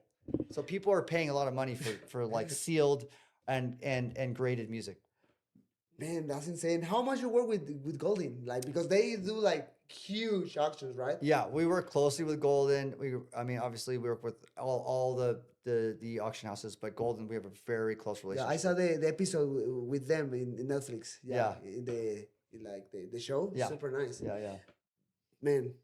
So people are paying a lot of money for like sealed and graded music. Man, that's insane. How much you work with Golden? Like, because they do like huge auctions, right? Yeah, we work closely with Golden. I mean, obviously we work with all the auction houses, but Golden we have a very close Yeah, relationship. I saw the episode with them in Netflix. Yeah. In the show. Yeah. Super nice. Yeah. Man,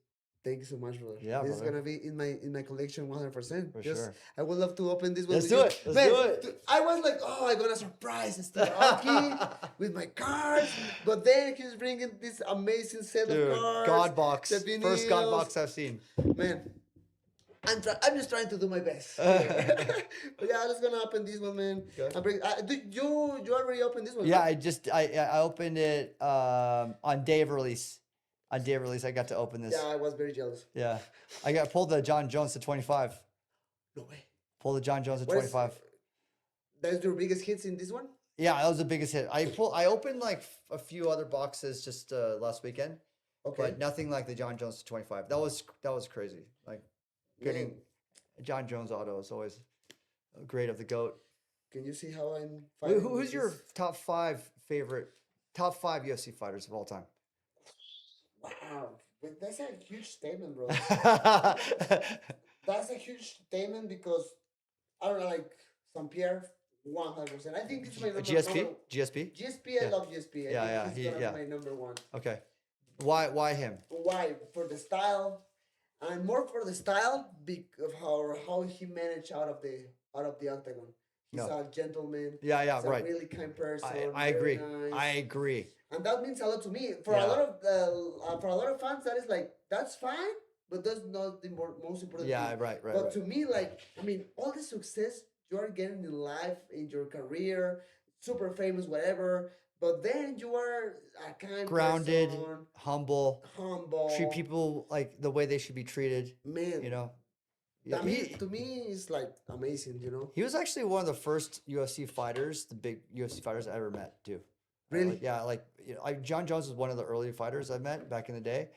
thank you so much, brother. Yeah, this is brother. gonna be in my collection 100%. For Just, sure. I would love to open this one. Let's with do you. it. Let's Man, do it. dude, I was like, oh, I'm gonna surprise Steve Aoki with my cards, but then he's bringing this amazing set Dude, of cards. God box. the First God vinyls. box I've seen. Man, I'm just trying to do my best. But yeah, I'm just gonna open this one, man. Okay. You already opened this one? Yeah, right? I opened it on day of release. On day of release, I got to open this. Yeah, I was very jealous. Yeah. I got pulled the John Jones to 25. No way. Pulled the John Jones to What is- 25. That's your biggest hits in this one? Yeah, that was the biggest hit. I opened like a few other boxes just last weekend, Okay. but nothing like the John Jones to 25. That was crazy. Like getting Man, John Jones auto is always great of the GOAT. can you see how I'm Who- fighting? Who's with your this? top five UFC fighters of all time? Wow, but that's a huge statement, bro. That's a huge statement because I don't know, like St. Pierre, 100%. I think it's my number GSP? one. GSP? GSP, I Yeah. love GSP. I Yeah, think he- he's gonna yeah. be my number one. Okay. Why him? Why? For the style, and more for the style because how he managed out of the octagon. He's No. a gentleman. Yeah, He's a right. really kind person. I very agree. nice. I agree. And that means a lot to me. For Yeah. a lot of fans, that is like that's fine, but that's not the most important. Yeah, thing. right. But to me, like I mean, all the success you are getting in life, in your career, super famous, whatever. But then you are a kind Grounded, person, humble, humble, treat people like the way they should be treated. man. You know. That He- means, to me, it's like amazing. You know, He was actually one of the first UFC fighters, the big UFC fighters I ever met, too. Really? John Jones was one of the early fighters I met back in the day.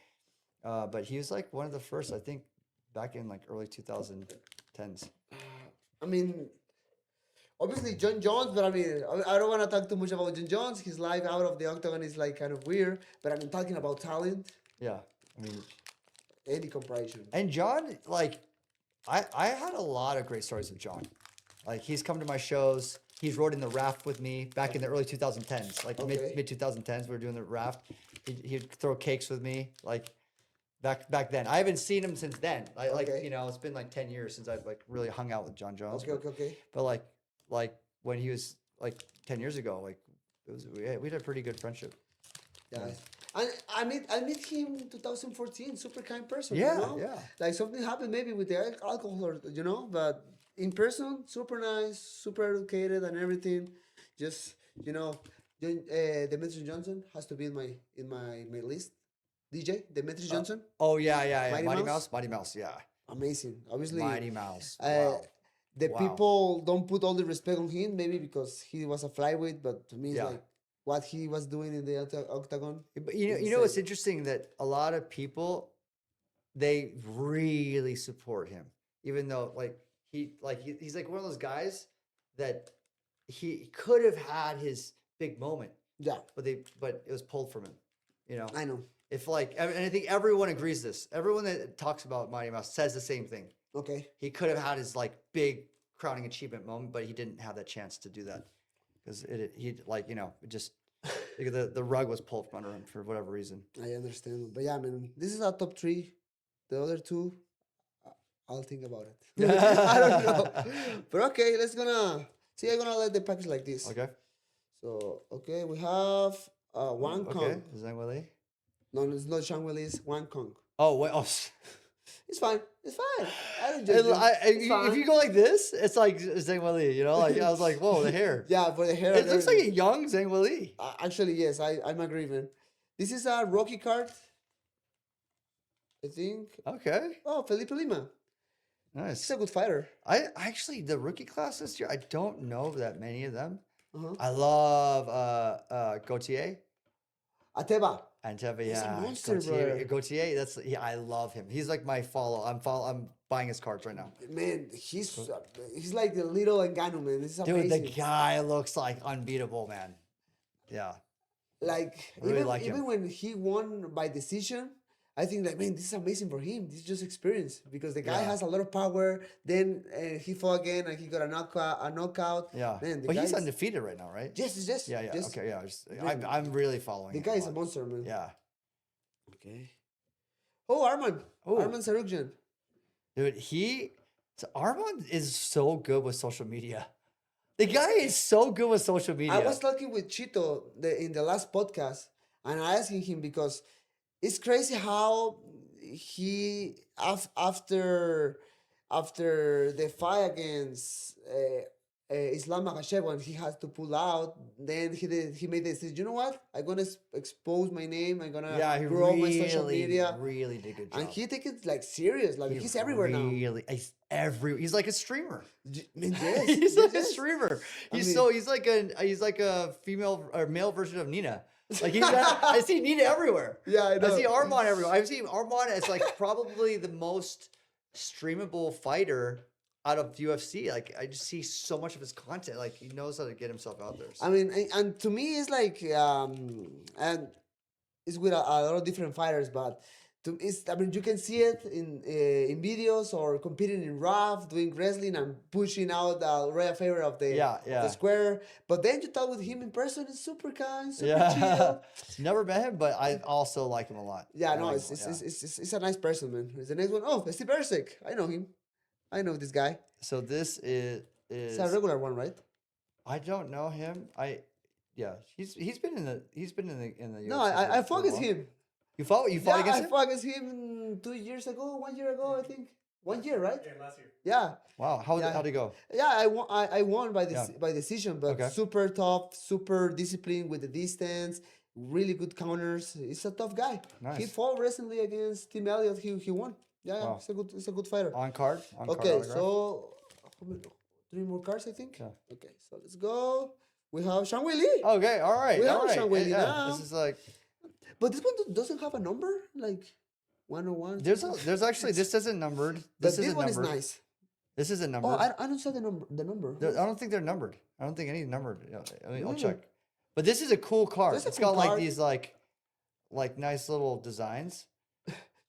But he was like one of the first, I think, back in like early 2010s. I mean, obviously John Jones, but I mean, I don't want to talk too much about John Jones. His life out of the octagon is like kind of weird. But I'm talking about talent. Yeah. I mean, Any comparison? and John, like, I had a lot of great stories with John. Like, he's come to my shows. He's rode in the raft with me back in the early 2010s, like Okay. mid 2010s. We were doing the raft. He'd throw cakes with me. Like, back then. I haven't seen him since then. Like Okay. you know, it's been like 10 years since I've like really hung out with John Jones. Okay. But like when he was like 10 years ago, like we had a pretty good friendship. Yeah. And I met him in 2014. Super kind person. Yeah, You know? yeah. Like something happened maybe with the alcohol, or, you know. But in person, super nice, super educated, and everything. Just you know, Demetrius Johnson has to be in my list. DJ Demetrius Johnson, Oh yeah. Mighty Mouse? Mighty Mouse, yeah. amazing. Obviously, Mighty Mouse. Uh, Wow. the Wow. people don't put all the respect on him, maybe because he was a flyweight, but to me, it's Yeah. like what he was doing in the octagon. But you know what's interesting that a lot of people they really support him, even though he's like one of those guys that he could have had his big moment, Yeah, but it was pulled from him. You know, I know. if like and I think everyone agrees this. Everyone that talks about Mighty Mouse says the same thing. Okay. He could have had his like big crowning achievement moment, but he didn't have that chance to do that because he like you know it just the rug was pulled from under him for whatever reason. I understand, but yeah, man, this is our top three. The other two, I'll think about it. I don't know, but okay, I'm gonna let the package like this. Okay. So okay, we have one Okay. Kong. Is that Willie? No, it's not Shangwell. It's one Kong. Oh wait. Oh. It's fine. It's fine. I don't judge you. It's If fine. you go like this, it's like Zhang Weili, you know. Like I was like, whoa, the hair. Yeah, for the hair. It and looks like everything. a young Zhang Weili. Actually, yes, I'm agree, man. This is a Rocky card. I think. Okay, Oh, Felipe Lima. He's nice. a good fighter. I actually the rookie class this year, I don't know that many of them. Uh-huh. I love Gautier Ateba. and Teva. He's a Yeah, monster, Gautier. brother. Gautier. I love him. He's like my follow. I'm buying his cards right now. Man, he's like the little Ngannou, man. This is Dude, amazing. the guy looks like unbeatable, man. Yeah. Like Really even like him. even when he won by decision, I think like, man, this is amazing for him. This is just experience because the guy Yeah. has a lot of power. Then he fought again and he got a knockout. Yeah. Man, the But he's guy's- undefeated right now, right? Yes. Yeah. Yes. Okay. Yeah. I'm really following. The him guy is a lot. monster, man. Yeah. Okay. Oh, Arman. Oh. Arman Sarukjan. Dude, Armand is so good with social media. The guy is so good with social media. I was talking with Chito in the last podcast, and I asking him because it's crazy how he after the fight against Islam Makhachev when he has to pull out, then he made the decision. You know what? I'm gonna expose my name. I'm gonna yeah, he grow my social really, media, really did a good job. and he take it like serious. Like he's everywhere now. He's like a streamer. Man, yes, He's like a yes. streamer. I He's mean- he's like a female or male version of Nina. Like I see Nina everywhere. Yeah, I know. I see Armand everywhere. I've seen Armand as like probably the most streamable fighter out of UFC. Like I just see so much of his content. Like he knows how to get himself out there. So. I mean, and to me, it's like, and it's with a lot of different fighters, but I mean, you can see it in videos or competing in RAF, doing wrestling and pushing out the Royal favor of the Yeah, of yeah. the square. But then you talk with him in person, it's super kind, super Yeah, chill. never met him, but I also like him a lot. Yeah, I no, like it's him, yeah. it's a nice person, man. It's the next one. Oh, Steve Aoki. I know him. I know this guy. So this is It's a regular one, right? I don't know him. He's been in the UFC No, for I a fought against while. him. You fought Yeah, against I him? fought against him 2 years ago, 1 year ago, I think. 1 year, right? Yeah, last year. Yeah. Wow, Yeah. how'd it go? Yeah, I won by Yeah. by decision, but Okay. super tough, super disciplined with the distance, really good counters. He's a tough guy. He Nice. fought recently against Tim Elliott. He won. Yeah, Wow. it's a good fighter. On card Okay, autograph? so how many- 3 more cards, I think. Yeah. Okay, so let's go. We have Shang Wei Li. Okay, all right. We all have right. Shang Wei Li Yeah, now. this is like But this one doesn't have a number, like 101. there's actually this isn't numbered. But This this isn't one numbered. is nice. This isn't Oh, numbered. I don't see the number. I don't think they're numbered. I don't think any numbered. Yeah, I'll Mm. check. But this is a cool card. That's a It's cool got like card. these like nice little designs.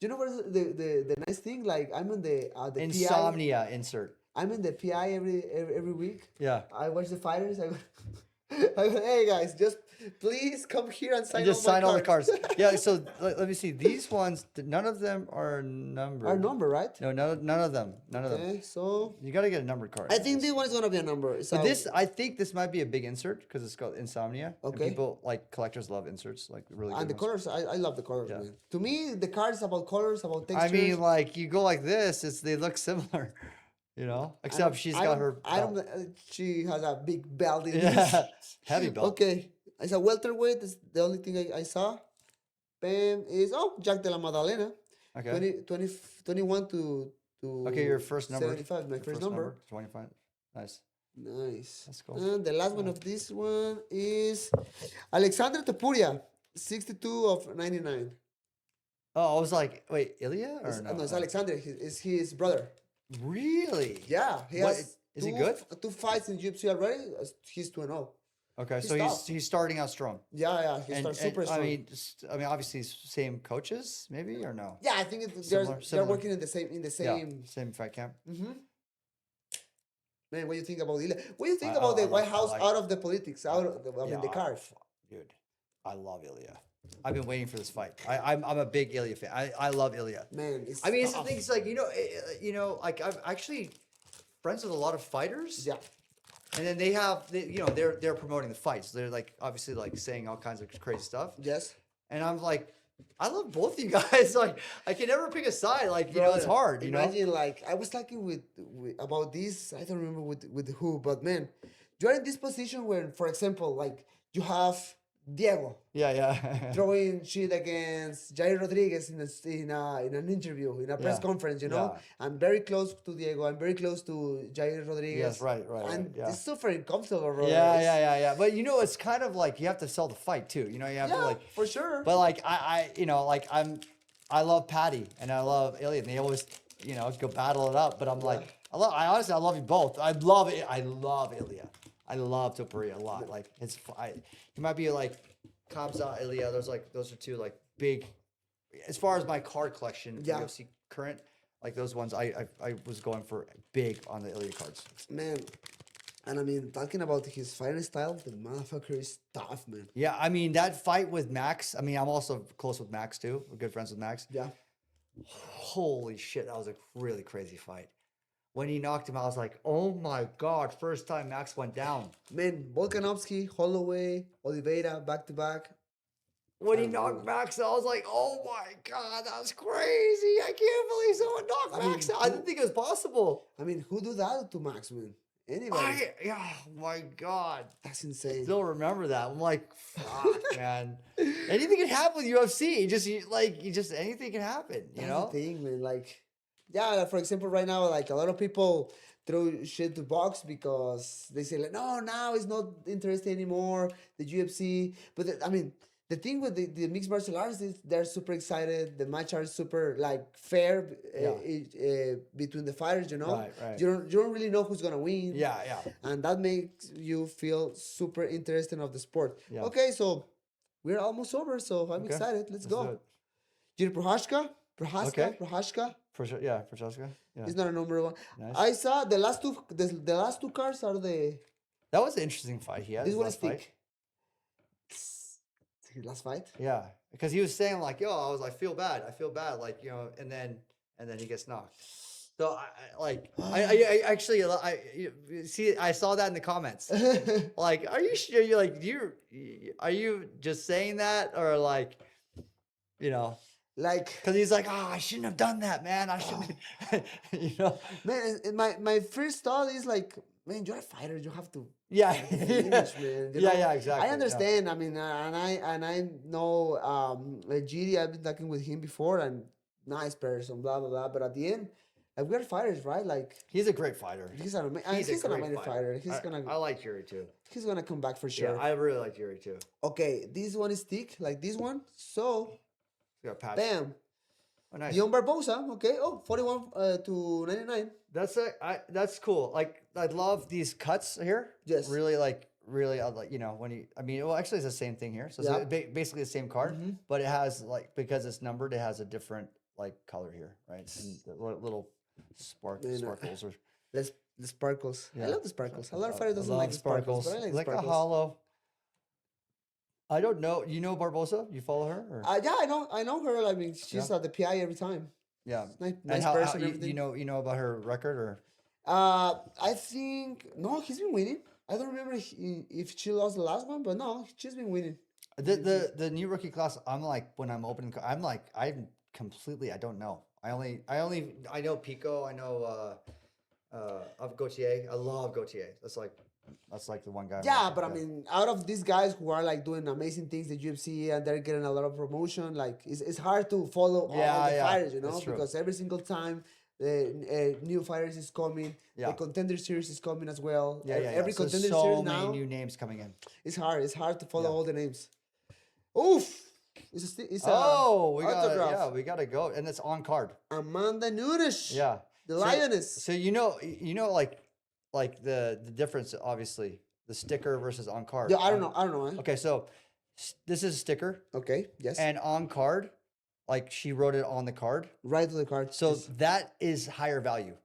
You know what is the nice thing? Like I'm in the PI. Insomnia insert. I'm in the PI every week. Yeah. I watch the fighters. Hey guys, just please come here and sign And just all my sign all the cards. cards. Yeah. So let me see. These ones, none of them are numbered. Our number, right? No, none of them. None of them. Okay, so You got to get a numbered card. I think this one is gonna be a number. But So this, I think this might be a big insert because it's called Insomnia. Okay. And people like collectors love inserts, like really and good the ones. colors, I love the colors, Yeah. man. To me, the cards about colors, about I textures. mean, like you go like this, they look similar, you know. I Except don't- she's I got don't- her. I don't. belt. She has a big belt in Yeah, this. heavy belt. Okay, it's a welterweight. That's the only thing I saw. Bam is Jack de la Madalena. Okay. 21 to Okay, your first number. 75. My Your first number. 25. Nice. Nice. That's cool. And the last one of this one is Alexander Topuria, 62 of 99. Oh, I was like, wait, Ilya or no? No, it's Alexander. It's his brother. Really? Yeah, he What- has is he good? two fights in UFC already. He's 2-0. Okay, He's so tough. he's starting out strong. Yeah, he starts super strong. I mean, obviously, same coaches, maybe or no? Yeah, I think they're Similar. working in the same Yeah, same fight camp. Mhm. Man, what do you think about Ilya? What do you think I- about I the White like- I House like- out of the politics, out of the, Yeah, the card? Dude, I love Ilya. I've been waiting for this fight. I'm a big Ilya fan. I love Ilya. Man, it's I mean, it's the tough. thing. It's like like I'm actually friends with a lot of fighters. Yeah, And then they're promoting the fights. They're like obviously like saying all kinds of crazy stuff. yes. And I'm like, I love both of you guys. Like I can never pick a side. Like it's Brother, hard. You know. Imagine, like, I was talking with about this. I don't remember with who, but man, you're in this position where, for example, like you have Diego Yeah. throwing shit against Jair Rodriguez in an interview, in a press Yeah, conference. You know, yeah. I'm very close to Diego. I'm very close to Jair Rodriguez. Yes, right, And yeah. it's super uncomfortable, bro. Yeah. But it's kind of like you have to sell the fight too. You know, you have Yeah, to like. for sure. But like like I love Patty and I love Ilya. And they always go battle it up. But I'm like I honestly love you both. I love it. I love Ilya. I love Topuria a lot. Like he might be like Kamza, Ilya. Those are two like big. As far as my card collection, Yeah. UFC current, like those ones, I was going for big on the Ilya cards. Man, and I mean, talking about his fighting style, the motherfucker is tough, man. Yeah, I mean that fight with Max. I mean, I'm also close with Max too. We're good friends with Max. Yeah. Holy shit, that was a really crazy fight. When he knocked him, I was like, oh my god! First time Max went down. Man, Volkanovski, Holloway, Oliveira, back to back. When he knocked Max, I was like, oh my god, that was crazy! I can't believe someone knocked I mean, Max out. I didn't think it was possible. I mean, who do that to Max, man? Anybody? Oh my god. That's insane. Still remember that. I'm like, fuck, man. Anything can happen with UFC. Anything can happen, you That's know? the thing, man. Like, yeah, for example, right now, like a lot of people throw shit to box because they say like, no, now it's not interesting anymore. The UFC, but I mean, the thing with the mixed martial arts is they're super excited. The match are super like fair between the fighters. You know, Right. You don't really know who's gonna win. Yeah. And that makes you feel super interesting of the sport. Yeah. Okay, so we're almost over, so I'm Okay, excited. Let's do go. it. Jiri Prohaska. Okay. Prohaska. For sure. Yeah, for Jessica. Yeah. It's not a number one. Nice. I saw the last two cards are the That was an interesting fight he had. this his one is last fight. thick. His last fight. Yeah. Because he was saying like, I feel bad. Like, and then he gets knocked. So I actually see I saw that in the comments. Like, are you sure are you just saying that or like, Like, because he's like, I shouldn't have done that, man. I shouldn't, man, my first thought is like, man, you're a fighter. You have to Yeah. finish, man. Yeah, exactly. I understand. I mean, and I know GD. I've been talking with him before, and nice person, blah blah blah. But at the end, like we're fighters, right? Like He's a great fighter. he's an He's a amazing great fighter. He's I like Yuri too. he's gonna come back for sure. Yeah, I really like Yuri too. Okay, this one is thick, like this one. So, He's got patch. bam. Oh, nice. Leon Barbosa, okay. 41 to 99. That's cool. Like I love these cuts here. Yes. Really I like when you. I mean, well, actually, it's the same thing here. So Yeah. it's basically the same card, Mhm. but it has because it's numbered, it has a different like color here, right? And the little Man, sparkles. Or The sparkles. I Yeah. love the sparkles. A lot of fighters doesn't love like the sparkles, but I like the like a sparkles. hollow. I don't know. You know Barbosa? You follow her? Or? Yeah, I know her. I mean, she's Yeah. at the PI every time. Yeah. Nice, And nice how person. you, Everything. you know about her record or? I think no, he's been winning. I don't remember if she lost the last one, but no, she's been winning. The new rookie class, I'm like when I'm opening, I'm completely I don't know. I know Pico. I know of Gautier. I love Gautier. That's like the one guy. I'm Yeah, watching. but I mean, out of these guys who are like doing amazing things at UFC and they're getting a lot of promotion, like it's hard to follow all Yeah, the yeah, fighters, that's true. because every single time the new fighters is coming, Yeah. the contender series is coming as well. Yeah, yeah, Every So contender so series many now, new names coming in. it's hard. It's hard to follow Yeah. all the names. Oof! It's autograph. Yeah, we gotta go, and it's on card. Amanda Nunes. Yeah, The So- Lioness. So like the difference, obviously, the sticker versus on card. Yeah, I don't know. Eh? Okay, so this is a sticker, Okay. Yes. and on card, like she wrote it on the card. Right to the card. So Yes. that is higher value,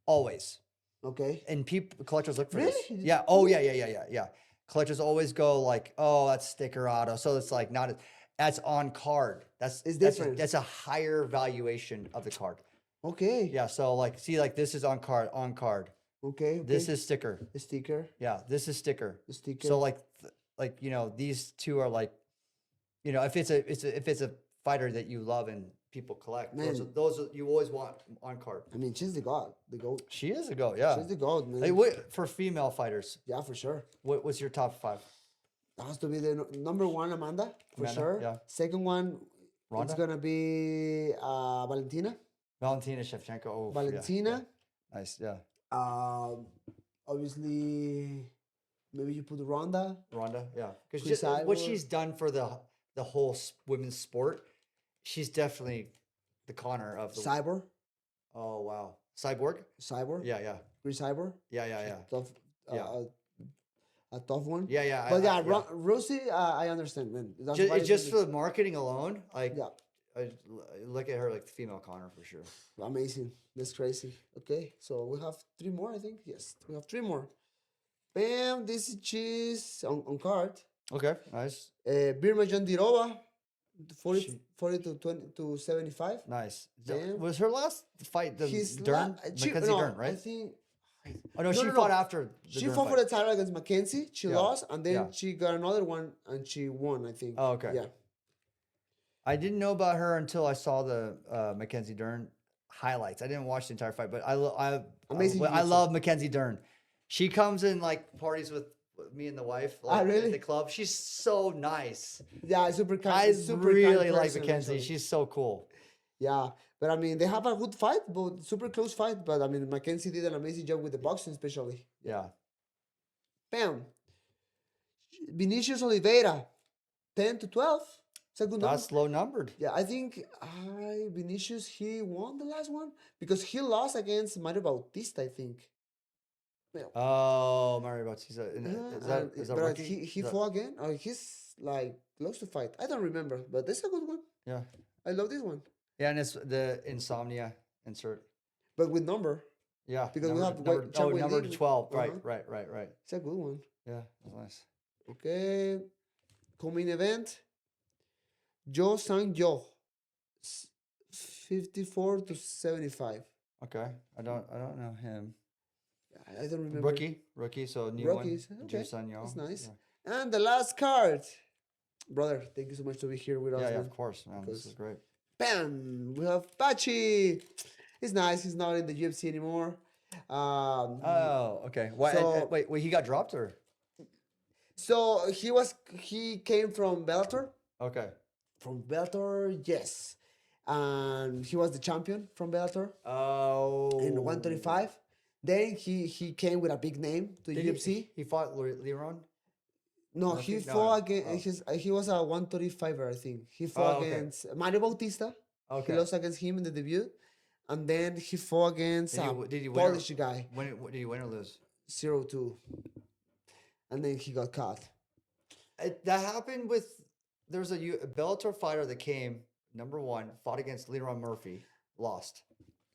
always. Okay. And collectors look for this. Really? Yeah. Oh yeah. Collectors always go like, oh, that's sticker auto. So it's like not. That's on card. It's that's different. That's a higher valuation of the card. Okay. Yeah. So like, see, like this is on card. On card. Okay. This is sticker. the sticker. Yeah. This is sticker. The sticker. So like these two are like, if it's a fighter that you love and people collect, those are you always want on card. I mean, she's the god, the goat. She is a goat. Yeah. She's the goat, man. Like, for female fighters, Yeah, for sure. what's your top 5? That has to be the number one, Amanda, for Amanda, sure. yeah. Second one, it's Ronda? gonna be Valentina. Valentina Shevchenko. Oh, yeah, Valentina. yeah. Nice. Yeah. Obviously, maybe you put Ronda. Ronda. Yeah. Chris Because what Cyborg. she's done for the whole women's sport, she's definitely the Connor of the. Cyborg. Oh wow. Cyborg. Cyborg. Yeah. Yeah. Chris Cyborg. Yeah. Tough. Yeah. A tough one. Yeah. But Rosie, I understand, man. That's why It's just for the marketing alone. Like, yeah, I look at her like the female Connor for sure. amazing. That's crazy. Okay, so we have 3 more, I think. Yes, we have 3 more. Bam! This is cheese on card. Okay. Nice. Birma Jandirova, 40 She- to 20 to 75. Nice. Damn. Was her last fight the Dern? Mackenzie Dern, I right? think Oh no, No, she no, fought no. after. The she Dern fought for fight. the title against Mackenzie. She Yeah, lost, and then yeah. she got another one, and she won, I think. Oh, okay. Yeah. I didn't know about her until I saw the Mackenzie Dern highlights. I didn't watch the entire fight, but Amazing I jiu-jitsu. love Mackenzie Dern. She comes in like parties with me and the wife, like, really? at the club. She's so nice. Yeah, super kind. I super really kind like person, Mackenzie. actually. She's so cool. Yeah, but I mean, they have a good fight, but super close fight. But I mean, Mackenzie did an amazing job with the boxing, especially. Yeah. Bam. Vinicius Oliveira, 10 to 12. It's a good number. That's low numbered. Yeah, I think Vinicius, he won the last one because he lost against Mario Bautista, I think. Yeah. Oh, Mario Bautista. Yeah, Is that but rookie? he Is that- fought again. He's like close to fight. I don't remember, but this is a good one. Yeah. I love this one. Yeah, and it's the insomnia insert. But with number, Yeah. Because we have number, Chuck Wayne number Lee. 12. Uh-huh. Right. it's a good one. Yeah, that's nice. Okay. Co-main event. Joe Sang-jo. 54 to 75. Okay. I don't know him. I don't remember. Rookie, so new Rookies. one. Okay. Joo Sun-yeol. That's nice. Yeah. And the last card. Brother, thank you so much to be here with us. Yeah, man. of course, man. This is great. Bam! We have Pachi. He's nice. He's not in the UFC anymore. Oh, okay. Why? So- wait, he got dropped or? So he came from Bellator. Okay. From Bellator, yes. And he was the champion from Bellator Oh. in 135. Then he came with a big name to Did UFC. He fought Leron? No, Murphy? he No, fought no. against he was a 135er, I think. He fought okay. against Mario Bautista. Okay. He lost against him in the debut. And then he fought against Did he a win or- Polish guy, Did he win or lose? 0-2. And then he got caught. That happened with. There was a Bellator fighter that came #1, fought against Leron Murphy, lost.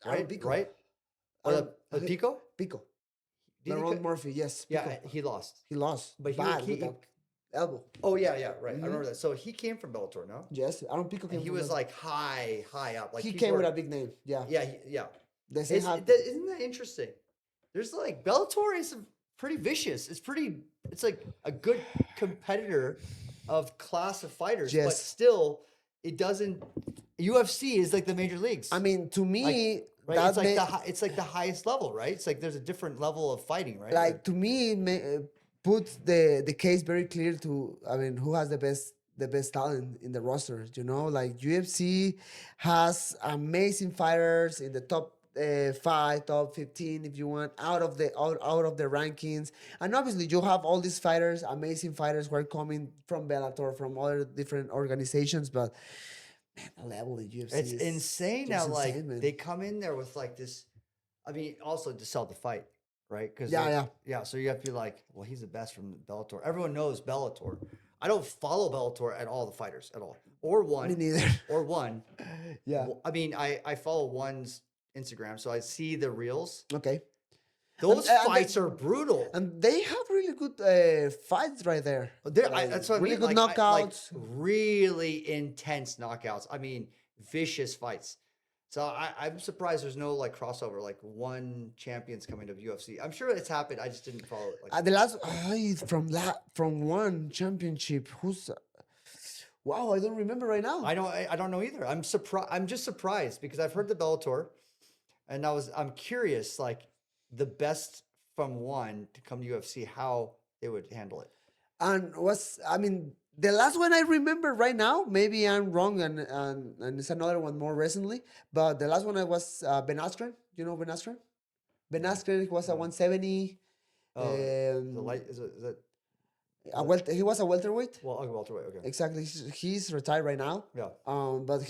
Aaron Right. Pico. Right. Or the Pico? Pico. Did he Laurent cut- Murphy, yes. Yeah, Pico. he lost. He lost. But he- bad he- with that elbow. Oh yeah, right. I remember that. So he came from Bellator, no? Yes, Aaron Pico came And he from was the- like high up. Like he people came with are- a big name. Yeah. Yeah, yeah. They say Isn't that interesting? There's like Bellator is pretty vicious. It's like a good competitor of class of fighters, but Yes. still it doesn't. UFC is like the major leagues. I mean, to me, right? that It's like ma- it's like the highest level, right? It's like there's a different level of fighting, right? like to me put the case very clear to, I mean, who has the best talent in the roster. You know, like UFC has amazing fighters in the top 5, top 15, if you want, out of the rankings. And obviously you have all these fighters, amazing fighters who are coming from Bellator, from other different organizations, but man, the level in UFC It's is insane just now. Like insane, man. they come in there with like this. I mean, also to sell the fight, right? Because Yeah. So you have to be like, well, he's the best from Bellator. Everyone knows Bellator. I don't follow Bellator at all. The fighters at all, or one, Me neither. or one. Yeah. I mean, I follow one's Instagram, so I see the reels. Okay. Those and fights are brutal. And they have really good fights right there. That's what I really mean. good knockouts. Really intense knockouts. I mean, vicious fights. So I'm surprised there's no like crossover, like one champion's coming to UFC. I'm sure it's happened. I just didn't follow it. Like, The last from one championship. Who's? Wow, I don't remember right now. I don't know either. I'm surprised. I'm just surprised because I've heard the Bellator, and I'm curious, like the best from one to come to UFC, how they would handle it. And the last one I remember right now, maybe I'm wrong, and it's another one more recently, but the last one I was Ben Askren. You know Ben Askren? Ben Askren was a 170. The light is it? He was a welterweight. Well, okay, welterweight. Okay. Exactly. He's retired right now. Yeah. But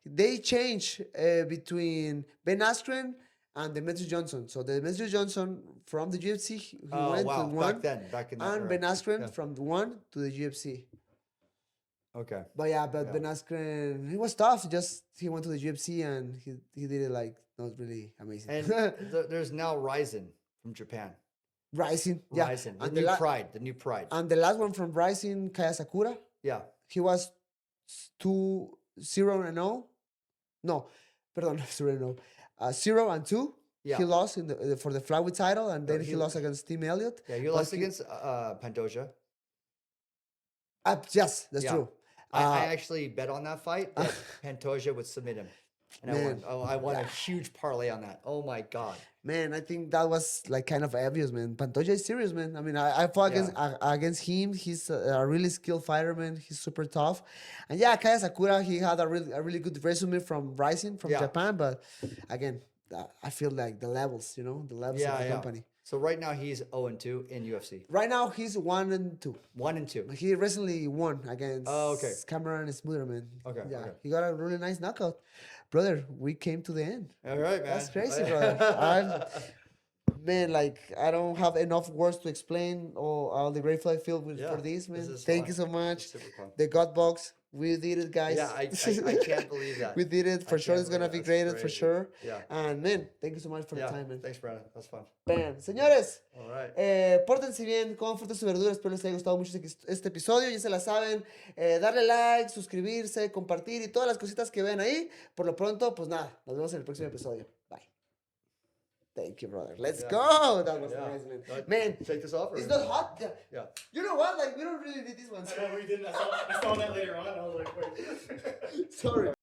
they changed between Ben Askren and Demetrius Johnson. So Demetrius Johnson from the UFC, he went to one. Back in that And era. Ben Askren Yeah. from the one to the UFC. Okay. But Ben Askren, he was tough. Just he went to the UFC and he did it like not really amazing. And there's now Ryzen from Japan. Rising, yeah. Ryzen, And the new pride. And the last one from Rising, Kaya Sakura, Yeah. he was 2-0-0. No, pardon, 0-0. 0-2. Yeah. He lost for the flyweight title, and then he he- lost against Tim Elliott. Yeah, he But lost against Pantoja. Yes, that's Yeah. true. I actually bet on that fight that Pantoja would submit him. And I won. Man. Oh, I won a huge parlay on that. Oh my God. Man, I think that was like kind of obvious, man. Pantoja is serious, man. I mean, I fought against him. He's a really skilled fighter, man. He's super tough. And yeah, Kaya Sakura, he had a really good resume from Rising from Yeah. Japan. But again, I feel like the levels, of the company. So right now he's 0-2 in UFC. Right now, he's 1-2. 1-2. He recently won against okay. Cameron Smuderman. Okay, Yeah, okay. he got a really nice knockout. Brother, we came to the end. All right, man. That's crazy, brother. Man, like I don't have enough words to explain all the grateful I feel for this, man. is Thank fun. you so much. Super fun. The God Box, we did it, guys. Yeah, I can't believe that. We did it. For sure, can't it's gonna believe be that. That's graded for crazy. sure. Yeah. And man, thank you so much for the time, man. Thanks, Brandon. That's fun. Bam. Señores, All right. pórtense bien, coman frutas y verduras. Espero les haya gustado mucho este episodio. Ya se la saben. Darle like, suscribirse, compartir y todas las cositas que vean ahí. Por lo pronto, pues nada. Nos vemos en el próximo episodio. Bye. Thank you, brother. Let's go. That was nice, man. Man, Take this off? Or? it's not hot. Yeah. Yeah. You know what? Like, we don't really need these ones. I know we didn't. I saw that later on. I was like, wait. Sorry.